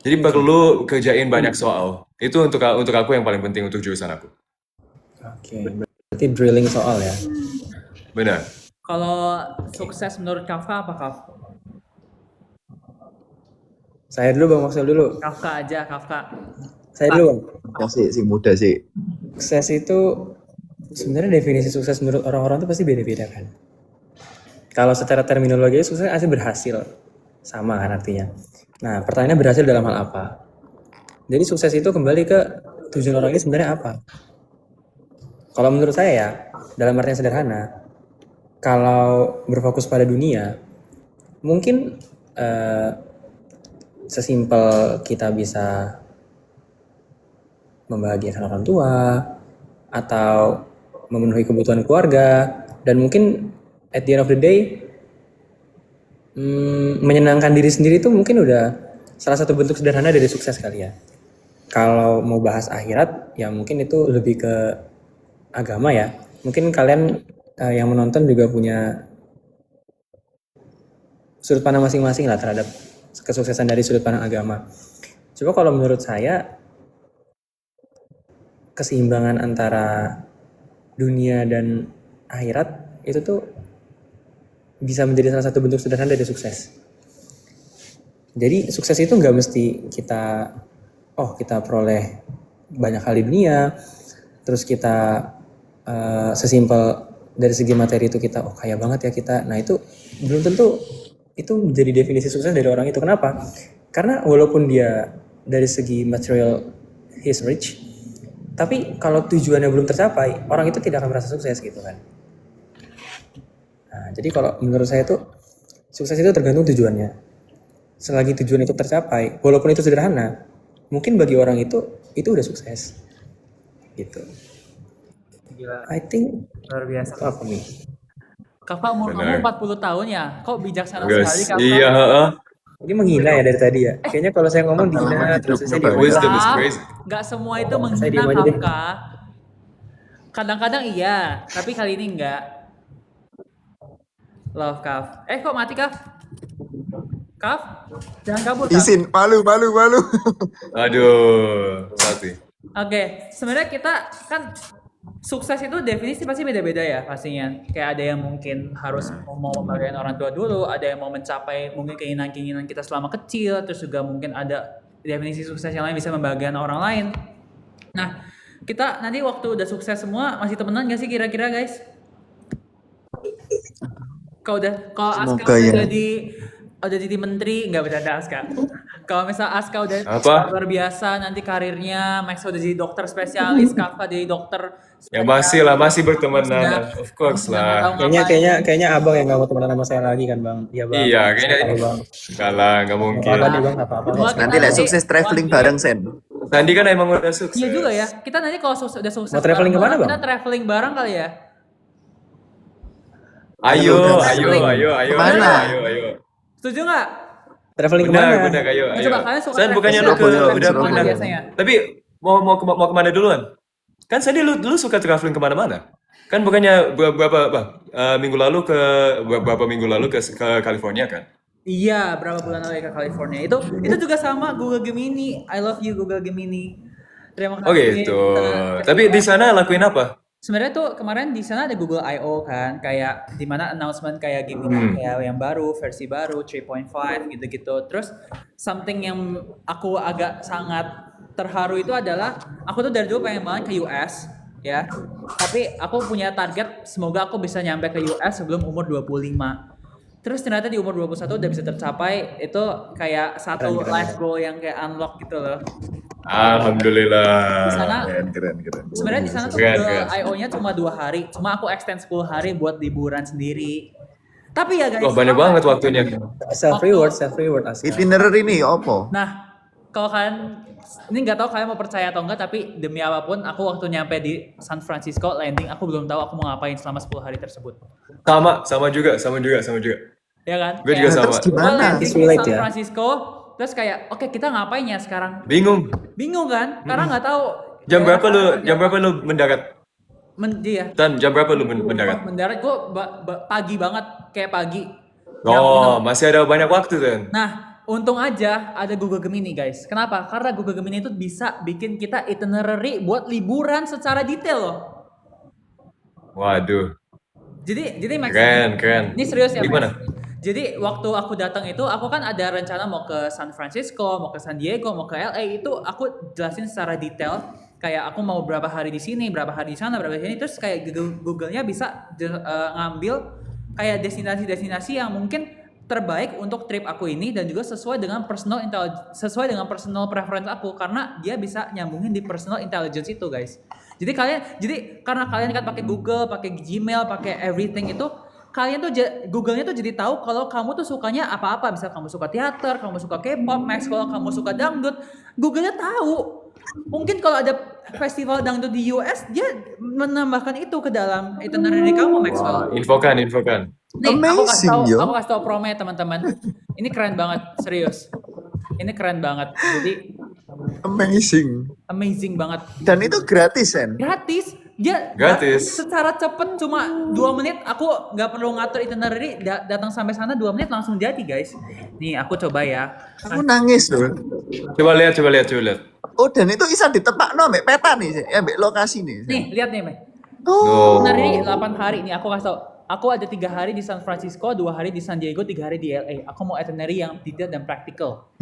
Jadi perlu kerjain banyak soal. Itu untuk aku yang paling penting untuk jurusan aku. Oke, berarti drilling soal ya. Benar. Kalau sukses menurut Kafka apa Kaf? Saya dulu Bang Maksel dulu. Kafka aja, Kafka. Saya dulu Bang. Si muda sih. Sukses itu sebenarnya definisi sukses menurut orang-orang itu pasti beda-beda kan. Kalau secara terminologi sukses pasti berhasil. Sama kan artinya. Nah, pertanyaannya berhasil dalam hal apa? Jadi sukses itu kembali ke tujuan orang ini sebenarnya apa? Kalau menurut saya ya, dalam arti yang sederhana, kalau berfokus pada dunia, mungkin sesimpel kita bisa membahagiakan orang tua atau memenuhi kebutuhan keluarga, dan mungkin at the end of the day menyenangkan diri sendiri itu mungkin udah salah satu bentuk sederhana dari sukses kali ya. Kalau mau bahas akhirat ya mungkin itu lebih ke agama ya. Mungkin kalian yang menonton juga punya sudut pandang masing-masing lah terhadap kesuksesan dari sudut pandang agama. Coba kalau menurut saya keseimbangan antara dunia dan akhirat itu tuh bisa menjadi salah satu bentuk sederhana dari sukses. Jadi sukses itu nggak mesti kita peroleh banyak hal di dunia, terus kita sesimpel dari segi materi itu kita kaya banget ya kita. Nah itu belum tentu itu menjadi definisi sukses dari orang itu. Kenapa? Karena walaupun dia dari segi material he's rich, tapi kalau tujuannya belum tercapai, orang itu tidak akan merasa sukses gitu kan. Nah, jadi kalau menurut saya tuh sukses itu tergantung tujuannya. Selagi tujuan itu tercapai, walaupun itu sederhana, mungkin bagi orang itu udah sukses. Gitu. Gila, I think luar biasa. apa nih? Kafka umur Benar. kamu 40 tahun ya? Kok bijaksana sekali Guys, Kafka? iya, heeh. Ini menghina ya dari tadi ya. Kayaknya kalau saya ngomong dihina terus saya diam aja. Wisdom is Enggak, crazy. enggak semua itu Saya menghina diem aja deh. Kafka. Kadang-kadang iya, tapi kali ini enggak. Love Kaf. Kok mati Kaf? Kaf? Jangan kabur Kaf. Izin, malu. Aduh, mati. Oke, sebenarnya kita kan sukses itu definisi pasti beda-beda ya pastinya. Kayak ada yang mungkin harus mau membahagiakan orang tua dulu, ada yang mau mencapai mungkin keinginan-keinginan kita selama kecil, terus juga mungkin ada definisi sukses yang lain bisa membahagiakan orang lain. Nah, kita nanti waktu udah sukses semua masih temenan gak sih kira-kira guys? Kalau Aska Semoga udah ya. jadi menteri, nggak bercanda Aska. Kalau misal Aska udah Apa? luar biasa nanti karirnya, Max udah jadi dokter spesialis, Kafka jadi dokter Ya spesialis. masih bertemanan, Sudah- of course sudah nggak tahu lah. ngapain. Kayaknya abang yang nggak mau temenan sama saya lagi kan bang? Iya bang. Iya, Saya kayaknya tahu, bang. enggak lah, nggak Nggak mungkin. apa-apa deh bang, nggak apa-apa. Cuma kita Nanti lah sukses traveling bareng Sen. Sandi kan emang udah sukses. Iya juga ya. Kita nanti kalau udah sukses Mau traveling bareng, kemana, Bang? kita traveling bareng kali ya. Ayo. Kemana? Setuju nggak? Traveling Benar, kemana? benar, ayo, Nah, ayo. coba kalian suka San, bukannya lu Surabaya, udah Surabaya. pernah? biasanya? Tapi mau kemana duluan? Kan Sandy lu suka traveling kemana-mana? Kan bukannya minggu lalu beberapa minggu lalu ke California kan? Iya, berapa bulan lalu ke California. Itu juga sama Google Gemini. I love you Google Gemini. Terima Oh kasih. gitu. Tapi di sana lakuin apa? Sebenarnya tuh kemarin di sana ada Google I.O. kan, kayak di mana announcement kayak Gemini kayak yang baru, versi baru 3.5 gitu-gitu. Terus something yang aku agak sangat terharu itu adalah aku tuh dari dulu pengen banget ke US ya. Tapi aku punya target semoga aku bisa nyampe ke US sebelum umur 25. Terus ternyata di umur 21 udah bisa tercapai. Itu kayak satu life goal yang kayak unlock gitu loh. Alhamdulillah. Di sana Keren. sebenarnya di sana tuh Keren, Google keren. I.O.-nya cuma 2 hari. Cuma aku extend 10 hari buat liburan sendiri. Tapi ya guys, Wah, banyak banget waktunya. Self reward Aska. Itinerary ini opo? nah, kalau kalian ini nggak tahu kalian mau percaya atau enggak, tapi demi apapun aku waktu nyampe di San Francisco landing, aku belum tahu aku mau ngapain selama 10 hari tersebut. Sama juga. Ya kan? Gue juga Kayak, sama. Terus gua gimana? landing di Sulit San ya. Francisco, terus kayak oke, kita ngapain ya sekarang? Bingung. Bingung kan? Karena nggak tahu Jam berapa daerah lu mendarat? Iya. Tan, jam berapa lu mendarat? Mendarat gue pagi banget, kayak pagi. Jam 6. Oh, masih ada banyak waktu kan? Nah, untung aja ada Google Gemini guys. Kenapa? Karena Google Gemini itu bisa bikin kita itinerary buat liburan secara detail loh. Waduh, Jadi Max, keren. ini serius ya Gimana? Max. Jadi waktu aku datang itu, aku kan ada rencana mau ke San Francisco, mau ke San Diego, mau ke LA. Itu aku jelasin secara detail. Kayak aku mau berapa hari di sini, berapa hari di sana, berapa di sini. Terus kayak Google-nya bisa ngambil kayak destinasi-destinasi yang mungkin terbaik untuk trip aku ini dan juga sesuai dengan personal preference aku, karena dia bisa nyambungin di personal intelligence itu guys. Jadi karena kalian kan pakai Google, pakai Gmail, pakai everything itu, kalian tuh Google-nya tuh jadi tahu kalau kamu tuh sukanya apa-apa. Misal kamu suka teater, kamu suka K-pop, Max kalau kamu suka dangdut, Google-nya tahu. Mungkin kalau ada festival dangdut di US, dia menambahkan itu ke dalam itinerary kamu, Maxwell. Infokan. Nih, Amazing, yo. aku kasih tau promnya teman-teman. Ini keren banget, serius. Ini keren banget. Jadi amazing banget. Dan itu gratis, Sen. Gratis. Dia Gratis. secara cepet cuma 2 menit. Aku nggak perlu ngatur itinerary. Datang sampai sana 2 menit langsung jadi, guys. Nih, aku coba ya. Aku nangis loh. Coba lihat. Oh, dan itu bisa ditepakno mbek peta nih, Sen. Mbek lokasi nih. Sen. Nih, lihat nih, Mei. Oh, Itinerary 8 hari. Nih, aku kasih tau. Aku ada 3 hari di San Francisco, 2 hari di San Diego, 3 hari di LA. Aku mau itinerary yang detail dan practical.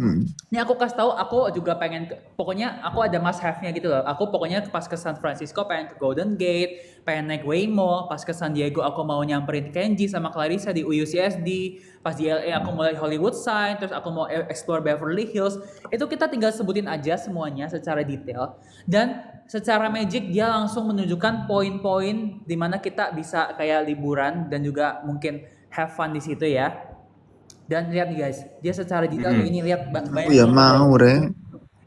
Ini aku kasih tahu, aku juga pengen pokoknya aku ada must have-nya gitu loh. Aku pokoknya pas ke San Francisco pengen ke Golden Gate, pengen naik Waymo. Pas ke San Diego aku mau nyamperin Kenji sama Clarissa di UCSD. Pas di LA aku mulai Hollywood Sign, terus aku mau explore Beverly Hills. Itu kita tinggal sebutin aja semuanya secara detail, dan secara magic dia langsung menunjukkan poin-poin di mana kita bisa kayak liburan dan juga mungkin have fun di situ ya. Dan lihat nih guys, dia secara detail ini lihat banyak aku ya mau, Re.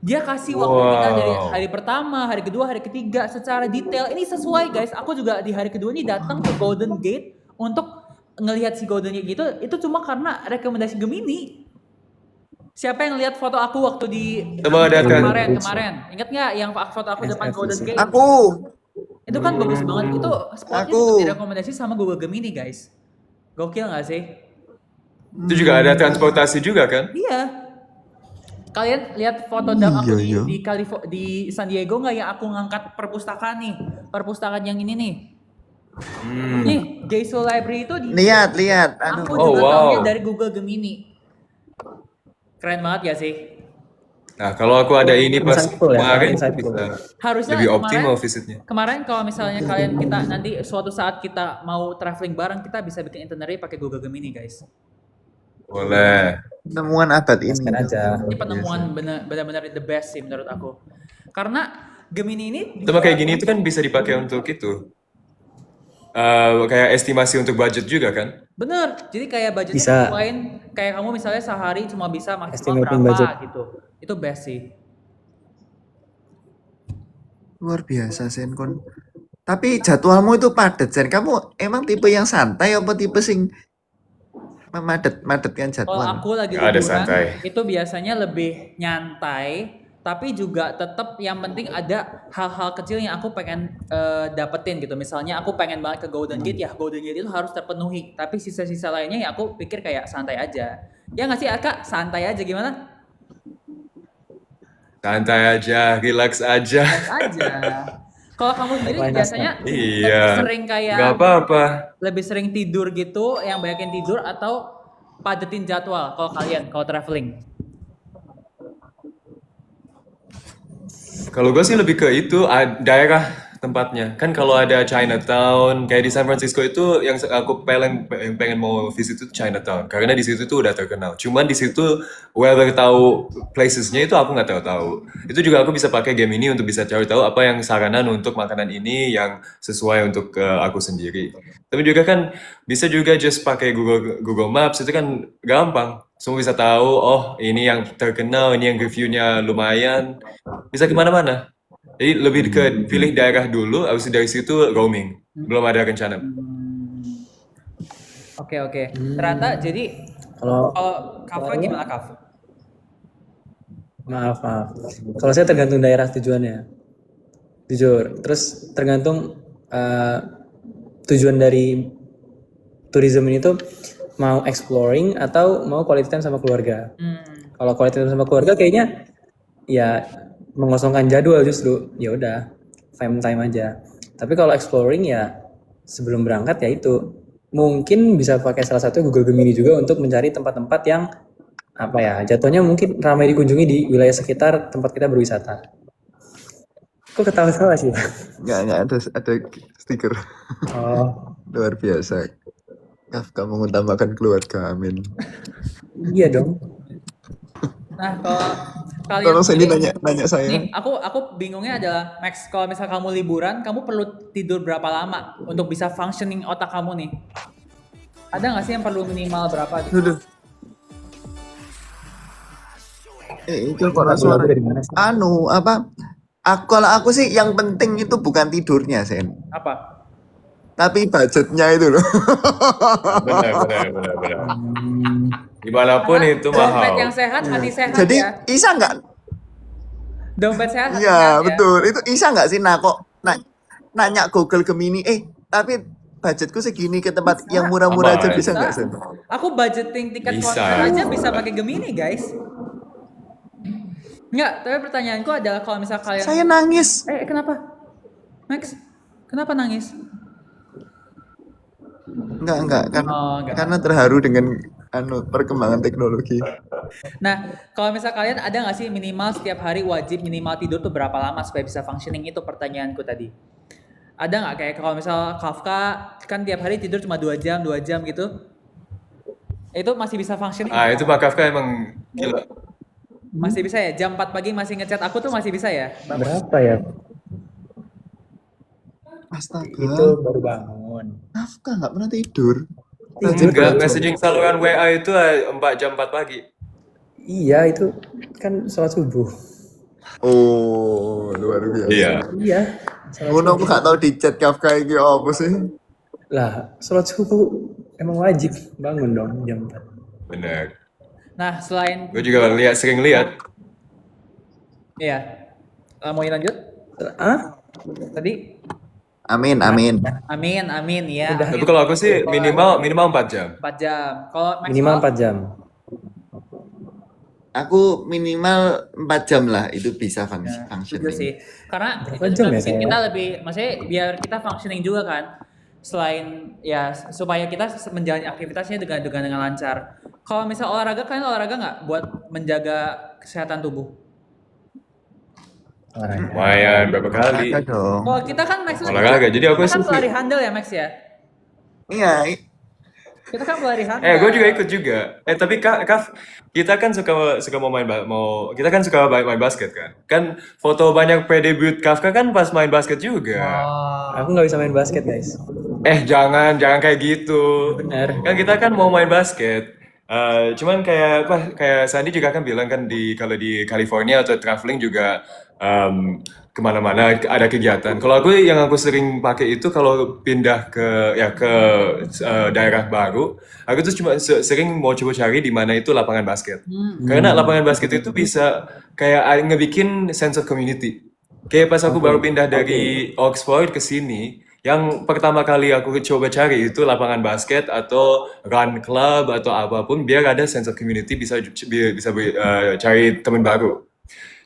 dia kasih waktu kita dari hari pertama, hari kedua, hari ketiga secara detail. Ini sesuai guys. Aku juga di hari kedua ini datang ke Golden Gate untuk ngelihat si Golden Gate gitu. Itu cuma karena rekomendasi Gemini. Siapa yang lihat foto aku waktu di Coba lihatkan. kemarin? Ingat nggak yang foto aku depan Golden Gate? Aku. Itu kan bagus banget. Itu spotnya Aku. juga direkomendasi sama Google Gemini guys. Gokil nggak sih? Itu juga ada transportasi juga kan? Iya. Kalian lihat foto dam aku Iya, iya. di San Diego nggak yang aku ngangkat perpustakaan nih? Perpustakaan yang ini nih. Nih, Geisel Library itu Lihat. aku Aduh. Oh, juga wow. taunya dari Google Gemini. Keren banget ya sih? Nah, kalau aku ada ini pas Insightful ya, kemarin insightful. bisa Harusnya lebih optimal visitnya. Kemarin kalau misalnya kita nanti suatu saat kita mau traveling bareng, kita bisa bikin itinerary pakai Google Gemini, guys. Boleh. Temuan abad ini. Maskan aja. Ini penemuan benar-benar the best sih menurut aku. Karena Gemini ini Sama kayak gini itu kan bisa dipakai untuk itu. Kayak estimasi untuk budget juga kan? bener. Jadi kayak budgetnya Bisa. sesuaiin, kayak kamu misalnya sehari cuma bisa maksimal Estimating berapa budget. gitu. Itu best sih. Luar biasa, Sen kon. Tapi jadwalmu itu padat, Sen. Kamu emang tipe yang santai apa tipe sing Memadatkan Kalau jadwal. aku lagi Nggak ada liburan, santai. itu biasanya lebih nyantai, tapi juga tetap yang penting ada hal-hal kecil yang aku pengen dapetin gitu. Misalnya aku pengen banget ke Golden Gate, ya Golden Gate itu harus terpenuhi. Tapi sisa-sisa lainnya ya aku pikir kayak santai aja. Ya nggak sih Kak? Santai aja gimana? Santai aja, relax aja. Aja. Kalau kamu sendiri Finance, biasanya lebih Iya, sering kayak nggak apa-apa. lebih sering tidur gitu, yang banyakin tidur atau padetin jadwal kalau kalian kalau traveling? Kalau gue sih lebih ke itu daerah tempatnya. Kan kalau ada Chinatown, kayak di San Francisco itu yang aku pengen mau visit itu Chinatown. Karena di situ tuh udah terkenal. Cuman di situ whether tahu placesnya itu aku nggak tahu. Itu juga aku bisa pakai game ini untuk bisa cari tahu apa yang saranan untuk makanan ini yang sesuai untuk aku sendiri. Tapi juga kan bisa juga just pakai Google Maps itu kan gampang. Semua bisa tahu, oh ini yang terkenal, ini yang reviewnya lumayan. Bisa kemana-mana. Jadi lebih ke pilih daerah dulu, habis itu dari situ roaming. Belum ada rencana. Oke. Ternyata jadi Kalau kalau Kafka gimana Kaf? maaf. Kalau saya tergantung daerah tujuannya. Jujur. Terus tergantung tujuan dari tourism ini tuh mau exploring atau mau quality time sama keluarga. Kalau quality time sama keluarga kayaknya ya mengosongkan jadwal justru. Ya udah, fam time aja. Tapi kalau exploring ya sebelum berangkat ya itu mungkin bisa pakai salah satu Google Gemini juga untuk mencari tempat-tempat yang apa ya jatuhnya mungkin ramai dikunjungi di wilayah sekitar tempat kita berwisata. Kok ketawa-tawa sih? Nggak ada stiker. Oh, Luar biasa. Kafka mengutamakan keluarga, amin. iya dong. Nah, kalau kalian Tolong Sandy sendiri- nanya saya. nih, aku bingungnya adalah Max, kalau misal kamu liburan, kamu perlu tidur berapa lama untuk bisa functioning otak kamu nih? Ada nggak sih yang perlu minimal berapa gitu? Aduh. Itu kok Lagu-lagu suara. dari mana sih? Kalau aku sih yang penting itu bukan tidurnya, Sen. Apa? Tapi budgetnya itu loh. Benar. Dimanapun itu Dompet mahal. yang sehat, hati sehat Jadi ya. Isa nggak? Dompet sehat, hati Iya, sehat ya. betul. Itu Isa nggak sih? Nah, kok nanya Google Gemini, tapi budgetku segini ke tempat yang murah-murah aja Aman. bisa nggak, Sen? Aku budgeting tiket Bisa. konser aja bisa pakai Gemini, guys. Enggak, tapi pertanyaanku adalah kalau misal kalian Saya nangis. kenapa? Max, kenapa nangis? Enggak, Enggak. karena terharu dengan perkembangan teknologi. Nah, kalau misal kalian ada nggak sih minimal setiap hari wajib minimal tidur tuh berapa lama supaya bisa functioning, itu pertanyaanku tadi. Ada nggak kayak kalau misal Kafka kan tiap hari tidur cuma 2 jam gitu. Itu masih bisa functioning? Itu Pak Kafka emang gila. Masih bisa ya? Jam 4 pagi masih ngechat aku tuh masih bisa ya? Berapa ya? Astaga, Itu baru bangun. Kafka nggak pernah tidur. Enggak, messaging saluran WA itu 4 jam 4 pagi. Iya, itu kan sholat subuh. Oh, luar biasa. Iya. Iya. Sholat Ngono aku nggak tahu di chat Kafka iki apa sih? Lah, sholat subuh emang wajib bangun dong jam 4. Benar. Nah, selain Gue juga sering lihat. iya. Mau lanjut? Ah? Tadi Amin. amin ya. Tapi kalau aku sih minimal 4 jam. 4 jam. Kalau Max Minimal 4 jam. Aku minimal 4 jam lah itu bisa setuju functioning. sih. Karena Berapa itu jam juga ya, bikin saya? kita lebih, maksudnya biar kita functioning juga kan. Selain ya supaya kita menjalani aktivitasnya dengan lancar. Kalau misal olahraga, kalian olahraga nggak buat menjaga kesehatan tubuh? Olahraga. Lumayan berapa kali. Olahraga dong. Kalau kita kan Max Olahraga, jadi aku kita kan sih- pelari handle ya Max ya. Iya, Kita kan pelari handle. Gue juga ikut juga. Tapi Kaf, kita kan suka kita kan suka main basket kan. Kan foto banyak pre-debut Kafka kan pas main basket juga. Oh. Aku nggak bisa main basket, guys. Jangan kayak gitu. Bener. Kan kita kan mau main basket. Cuman kayak Sandy juga kan bilang kan kalau di California atau traveling juga kemana-mana ada kegiatan. Kalau yang aku sering pakai itu kalau pindah ke daerah baru, aku tuh cuma sering mau coba cari di mana itu lapangan basket. Karena lapangan basket itu bisa kayak ngebikin sense of community. Kayak pas aku baru pindah dari Oxford ke sini, yang pertama kali aku coba cari itu lapangan basket atau run club atau apapun biar ada sense of community bisa cari teman baru.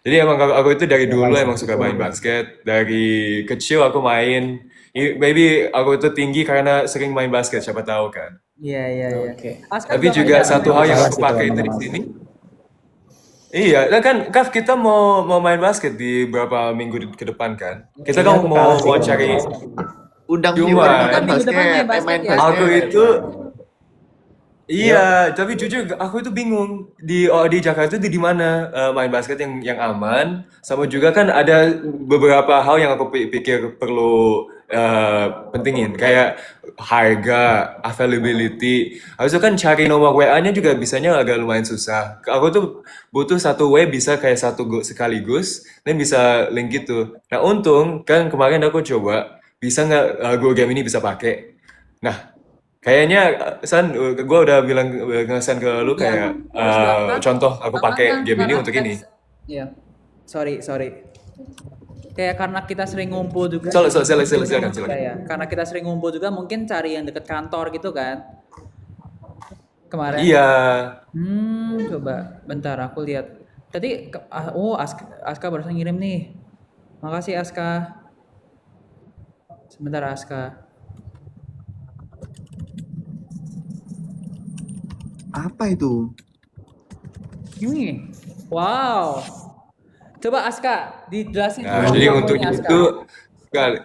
Jadi emang aku itu dari dulu emang suka main basket. Dari kecil aku main. Maybe aku itu tinggi karena sering main basket, siapa tahu kan. Iya. Aska Tapi juga main satu hal yang Salah aku sih pakai itu di teman-teman. sini. Iya, nah kan Kaf kita mau main basket di beberapa minggu ke depan kan. Kita kan Aku kalah sih mau kalau cari. Undang Cuma, viewer Kita minggu depan main basket main ya. Aku basket. itu iya, tapi jujur aku itu bingung di Jakarta itu di mana main basket yang aman, sama juga kan ada beberapa hal yang aku pikir perlu pentingin kayak harga, availability. Habis itu kan cari nomor WA-nya juga bisanya agak lumayan susah. Aku tuh butuh satu W bisa kayak sekaligus dan bisa link gitu. Nah untung kan kemarin aku coba bisa nggak Google Game ini bisa pakai. Nah kayaknya San, gue udah bilang nge-send ke lu kayak Terus bahkan contoh aku pakai game ini karena untuk ini. Iya. Sorry. Kayak karena kita sering ngumpul juga. Silakan. Ya. Karena kita sering ngumpul juga mungkin cari yang deket kantor gitu kan. Kemarin. Iya. Coba bentar aku lihat. Tadi Aska barusan ngirim nih. Makasih Aska. Sebentar Aska. Apa itu? Ini. Wow. Coba Aska dijelasin. Nah, jadi profilnya untuk Aska. itu sekali.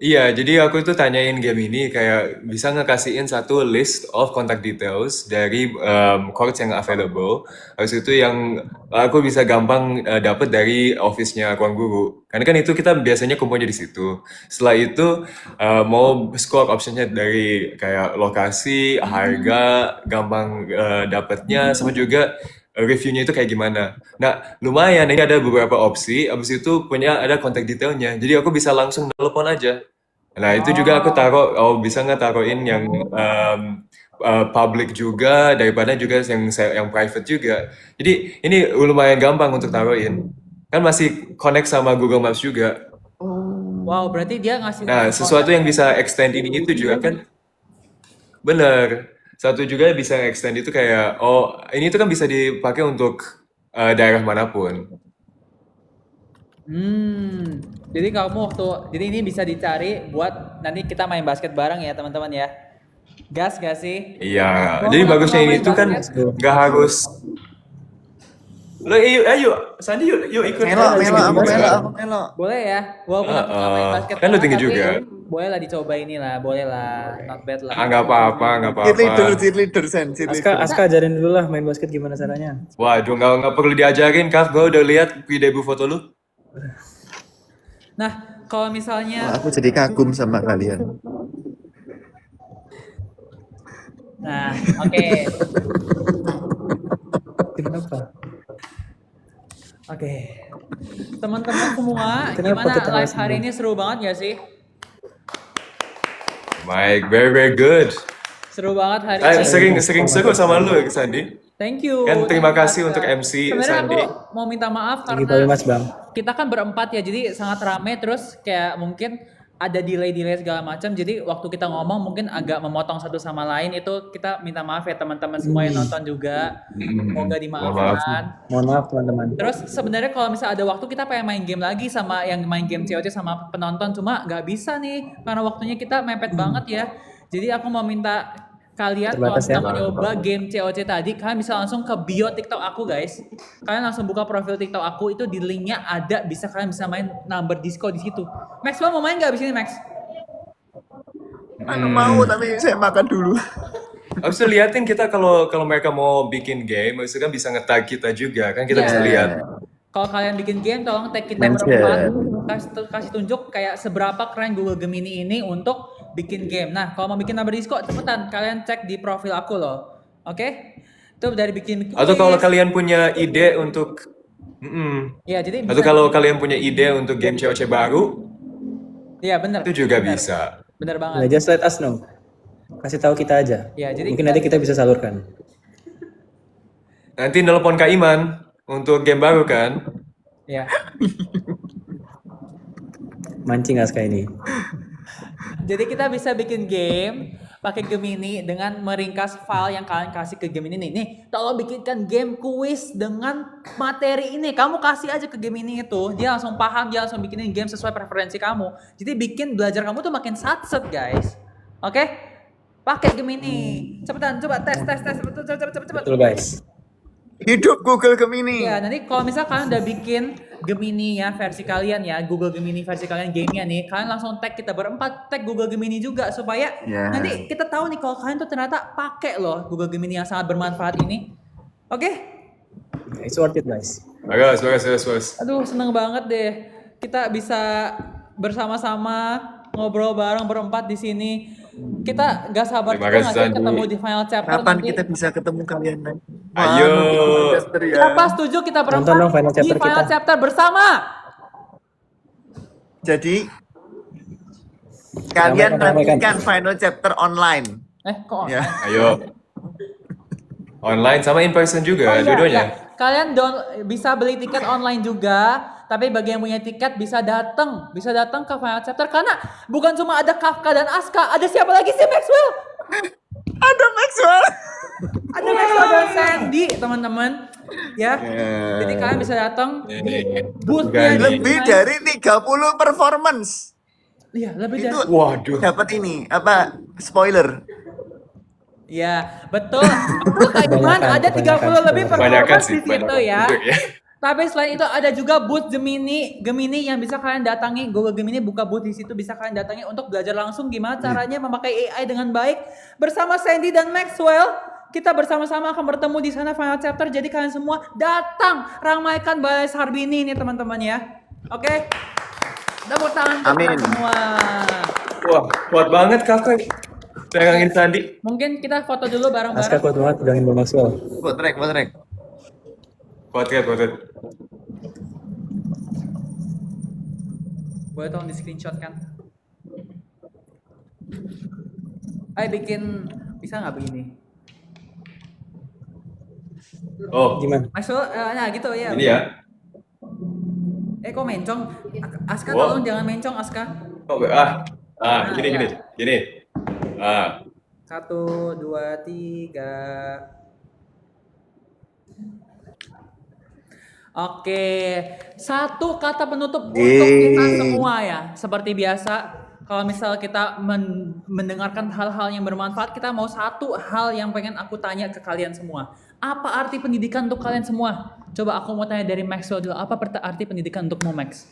Iya, jadi aku itu tanyain game ini kayak bisa ngekasihin satu list of contact details dari courts yang available. Habis itu yang aku bisa gampang dapat dari office-nya Ruang Guru. Karena kan itu kita biasanya kumpulnya di situ. Setelah itu mau score optionnya dari kayak lokasi, harga, gampang dapatnya, sama juga reviewnya itu kayak gimana. Nah, lumayan ini ada beberapa opsi. Habis itu punya ada contact detailnya. Jadi aku bisa langsung telepon aja. Nah, itu juga aku bisa nggak taruhin yang public juga daripada juga yang private juga. Jadi ini lumayan gampang untuk taruhin. Kan masih connect sama Google Maps juga. Wow, berarti dia ngasih Nah, sesuatu yang bisa extend ini itu juga kan bener. Satu juga bisa extend itu kayak ini tuh kan bisa dipakai untuk daerah manapun. Jadi jadi ini bisa dicari buat nanti kita main basket bareng ya teman-teman ya. Gas gak sih? Iya, Mau jadi nggak bagusnya mau ini main tuh kan basket? nggak harus. Lo ayo, Sandi yuk ikut. Aku melo. Boleh ya. Walaupun aku nggak main basket Kan lu tinggi banget, juga. tapi boleh lah dicoba inilah, boleh lah. Not bad lah. Nggak apa-apa. Cheerleader, Sen. Aska ajarin dulu lah main basket gimana caranya. Waduh, nggak perlu diajarin, Kaf. Gue udah lihat pre-debut foto lu. Nah, kalau misalnya Aku jadi kagum sama kalian. Nah, oke. Kenapa? Oke. Teman-teman semua, Kenapa gimana ketawa live hari semua? ini seru banget gak sih? Mike, very good. Seru banget hari ini. Sering seru sama lu, Sandi. Thank you. Kan terima Thank you, kasih Aska. untuk MC, Sebenarnya Sandi. aku mau minta maaf Thank you karena very much, Bang. kita kan berempat ya, jadi sangat rame terus kayak mungkin ada delay segala macam. Jadi waktu kita ngomong mungkin agak memotong satu sama lain, itu kita minta maaf ya teman-teman semua yang nonton juga. Semoga dimaafkan. Mohon maaf teman-teman. Terus sebenarnya kalau misalnya ada waktu kita pengen main game lagi sama yang main game COC sama penonton, cuma nggak bisa nih karena waktunya kita mepet banget ya. Jadi aku mau minta kalian kalau Terbatas ya. kita mau nyoba game COC tadi, kalian bisa langsung ke bio TikTok aku guys. Kalian langsung buka profil TikTok aku, itu di linknya ada, kalian bisa main number disco di situ. Max, lo mau main nggak abis ini Max? Aku mau tapi saya makan dulu. Habis itu liatin kita kalau mereka mau bikin game, maksudnya kan bisa nge-tag kita juga, kan kita Iya. bisa lihat. Kalau kalian bikin game, tolong tag kita Mention. berempat, kasih tunjuk kayak seberapa keren Google Gemini ini untuk bikin game. Nah, kalau mau bikin number disco, cepetan kalian cek di profil aku loh. Oke? Itu dari bikin Atau kalau quiz. kalian punya ide untuk Ya, jadi Atau bisa. kalau kalian punya ide untuk game cewek baru, Iya, bener. itu juga Bener. bisa. Bener Ya, banget. just let us know. Kasih tahu kita aja. Ya, jadi Mungkin nanti kita bisa salurkan. Nanti nelpon Kak Iman untuk game baru kan? ya. Mancing Aska ini. Jadi kita bisa bikin game pakai Gemini dengan meringkas file yang kalian kasih ke Gemini nih. Nih, tolong bikinkan game kuis dengan materi ini. Kamu kasih aja ke Gemini itu, dia langsung paham, dia langsung bikinin game sesuai preferensi kamu. Jadi bikin belajar kamu tuh makin satset, guys. Oke? Pakai Gemini. Cepetan, coba tes. Cepet. Betul guys. Hidup Google Gemini. Ya, nanti kalau misal kalian udah bikin Gemini ya versi kalian ya, Google Gemini versi kalian gamenya nih, kalian langsung tag kita berempat, tag Google Gemini juga supaya Ya. nanti kita tahu nih kalau kalian tuh ternyata pakai loh Google Gemini yang sangat bermanfaat ini. Oke? It's worth it guys. Bagus. Aduh, seneng banget deh. Kita bisa bersama-sama ngobrol bareng berempat di sini. Kita gak sabar Terima juga kasih, nggak sih Sandi. ketemu di final chapter Kapan nanti. kita bisa ketemu kalian lagi? Ayo. Manchester ya. Siapa setuju kita berempat Tonton dong final di chapter final kita. chapter bersama? Jadi kalian Ramaikan. nantikan final chapter online. Kok Ya. Ayo. Online sama in person juga, Oh, iya, dua-duanya. iya. Kalian bisa beli tiket online juga, tapi bagi yang punya tiket bisa datang ke final chapter karena bukan cuma ada Kafka dan Aska, ada siapa lagi sih Maxwell? Ada Maxwell. Ada Maxwell dan Sandy, teman-teman. Ya. Ya. Jadi kalian bisa datang Gani. boothnya di Lebih dari 30 performance. Iya, lebih Itu dari. Waduh. dapat ini apa spoiler. Ya, betul. Betul Kak Iman, ada 30 lebih Kebanyakan performance sih. di situ ya. Bener ya. Tapi selain itu ada juga booth Gemini yang bisa kalian datangi. Google Gemini buka booth di situ, bisa kalian datangi untuk belajar langsung gimana caranya memakai AI dengan baik. Bersama Sandy dan Maxwell, kita bersama-sama akan bertemu di sana final chapter. Jadi kalian semua datang ramaikan Balai Sarbini ini teman-teman ya. Oke. Tepuk tangan untuk Amin. kita semua. Wah, kuat banget Kakak. Pegangin Sandi. Mungkin kita foto dulu Aska bareng-bareng. kuat banget pegangin Bang Maxwell. Buat track. Kuat. Boleh tolong di screenshot kan? Ayo bikin, bisa nggak begini? Oh, Gimana? Maxwell, nah gitu ya. ini ya. Kok mencong? Aska Wow. tolong jangan mencong Aska. Oh, gini. Ah, 1, 2, 3. Oke, satu kata penutup untuk kita semua ya. Seperti biasa, kalau misal kita mendengarkan hal-hal yang bermanfaat, kita mau satu hal yang pengen aku tanya ke kalian semua. Apa arti pendidikan untuk kalian semua? Coba aku mau tanya dari Maxwell dulu. Apa arti pendidikan untukmu, Max?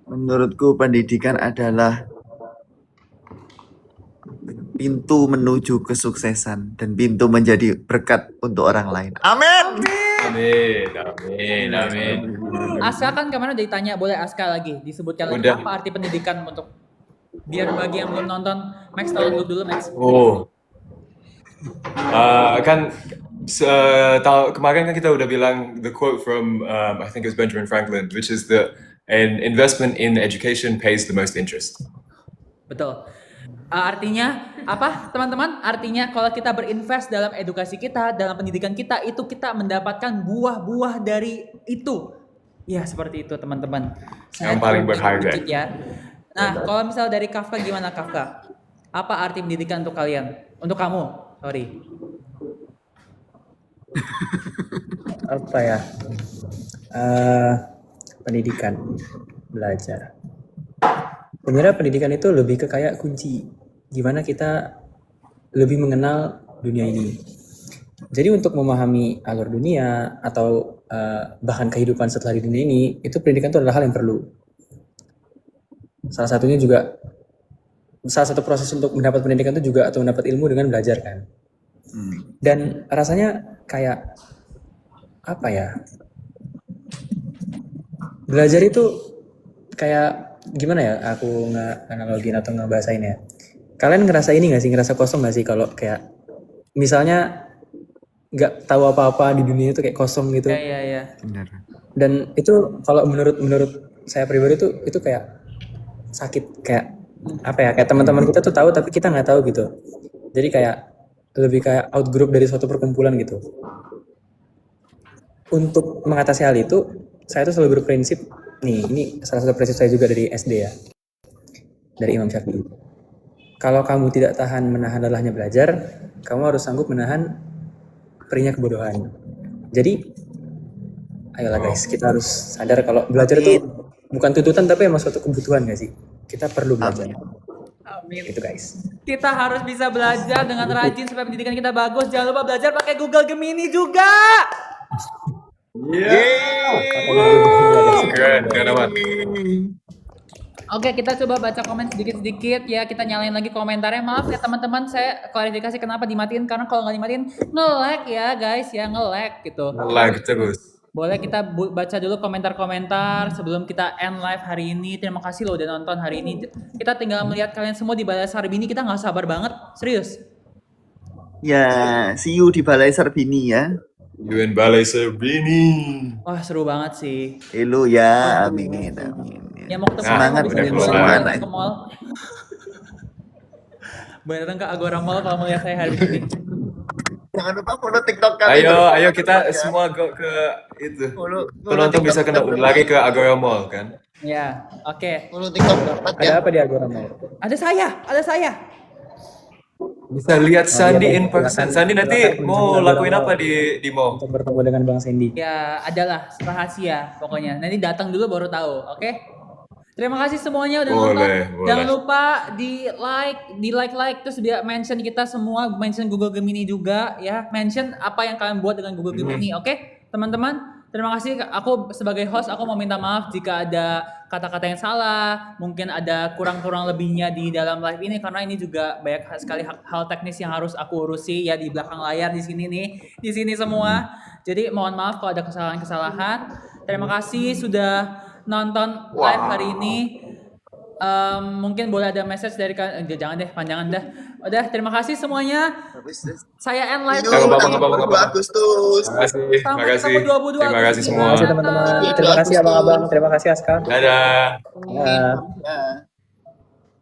Menurutku pendidikan adalah pintu menuju kesuksesan dan pintu menjadi berkat untuk orang lain. Amin. Amin. Aska kan kemarin udah ditanya, boleh Aska lagi disebutkan lagi Udah. apa arti pendidikan untuk biar bagi yang belum nonton. Max tolong dulu Max. Oh. Kemarin kan kita udah bilang the quote from I think it was Benjamin Franklin, which is an investment in education pays the most interest. Betul. Artinya apa teman-teman? Artinya kalau kita berinvest dalam edukasi kita, dalam pendidikan kita, itu kita mendapatkan buah-buah dari itu. Ya seperti itu teman-teman. Yang paling berharga. Sedikit ya. Nah kalau misal dari Kafka gimana Kafka? Apa arti pendidikan untuk kalian? Untuk kamu, sorry. Apa ya? Pendidikan, belajar. Sebenarnya pendidikan itu lebih ke kayak kunci. Gimana kita lebih mengenal dunia ini. Jadi untuk memahami alur dunia atau bahkan kehidupan setelah di dunia ini, itu pendidikan itu adalah hal yang perlu. Salah satu proses untuk mendapat pendidikan itu juga atau mendapat ilmu dengan belajar kan. Dan rasanya kayak apa ya? Belajar itu kayak gimana ya? Aku nganalogin atau ngebahasain ya. Kalian ngerasa ini nggak sih? Ngerasa kosong nggak sih kalau kayak misalnya nggak tahu apa-apa di dunia itu kayak kosong gitu? Ya. Benar. Dan itu kalau menurut saya pribadi itu kayak sakit, kayak apa ya, kayak teman-teman kita tuh tahu tapi kita nggak tahu gitu. Jadi kayak lebih kayak outgroup dari suatu perkumpulan gitu. Untuk mengatasi hal itu, saya tuh selalu berprinsip, nih ini salah satu prinsip saya juga dari SD ya, dari Imam Syafi'i. Kalau kamu tidak tahan menahan lelahnya belajar, kamu harus sanggup menahan perihnya kebodohan. Jadi, ayolah guys, kita harus sadar kalau belajar itu bukan tuntutan tapi emang suatu kebutuhan gak sih? Kita perlu belajar. Amin. Itu guys. Kita harus bisa belajar dengan rajin supaya pendidikan kita bagus. Jangan lupa belajar pakai Google Gemini juga. Keren amat. Oke, kita coba baca komen sedikit-sedikit ya. Kita nyalain lagi komentarnya. Maaf ya teman-teman, saya klarifikasi kenapa dimatiin, karena kalau nggak dimatiin nge-lag ya guys ya, nge-lag gitu. Like terus. Boleh kita baca dulu komentar-komentar sebelum kita end live hari ini. Terima kasih loh udah nonton hari ini. Kita tinggal melihat kalian semua di Balai Sarbini. Kita nggak sabar banget, serius. Ya, see you di Balai Sarbini ya. UN Balai Sarbini. Wah seru banget sih. Hello ya, amin, amin. Ya mau ketemu Semangat bisa udah boleh keluar. datang ke mall. Boleh datang ke Agora Mall kalau melihat saya hari ini. Jangan lupa follow TikTok kami. Ayo kita semua go ke itu. Penonton bisa kena lari ke Agora Mall kan? Ya, oke. Follow TikTok dapat Ada ya. apa di Agora Mall? Ada saya. Bisa lihat Sandi in person. silakan. Sandi nanti Silakan mau kunjungi lakuin Agora apa di mall? Untuk bertemu dengan Bang Sandy. Ya, adalah rahasia pokoknya. Nanti datang dulu baru tahu, oke? Terima kasih semuanya udah nonton. Boleh. Jangan lupa di like terus dia mention kita semua, mention Google Gemini juga ya. Mention apa yang kalian buat dengan Google Gemini, oke? Teman-teman, terima kasih. Aku sebagai host aku mau minta maaf jika ada kata-kata yang salah, mungkin ada kurang-kurang lebihnya di dalam live ini karena ini juga banyak sekali hal teknis yang harus aku urusi ya di belakang layar di sini nih, di sini semua. Jadi mohon maaf kalau ada kesalahan-kesalahan. Terima kasih sudah nonton live hari ini. Mungkin boleh ada message dari jangan deh, panjangan dah. Udah, terima kasih semuanya. Saya end live. Bang. Agustus. Terima kasih. Sampai ketemu 22 Terima kasih Agustus. semua. Terima kasih teman-teman. Terima kasih abang-abang. Terima kasih Aska. Dadah. Ya. Ya.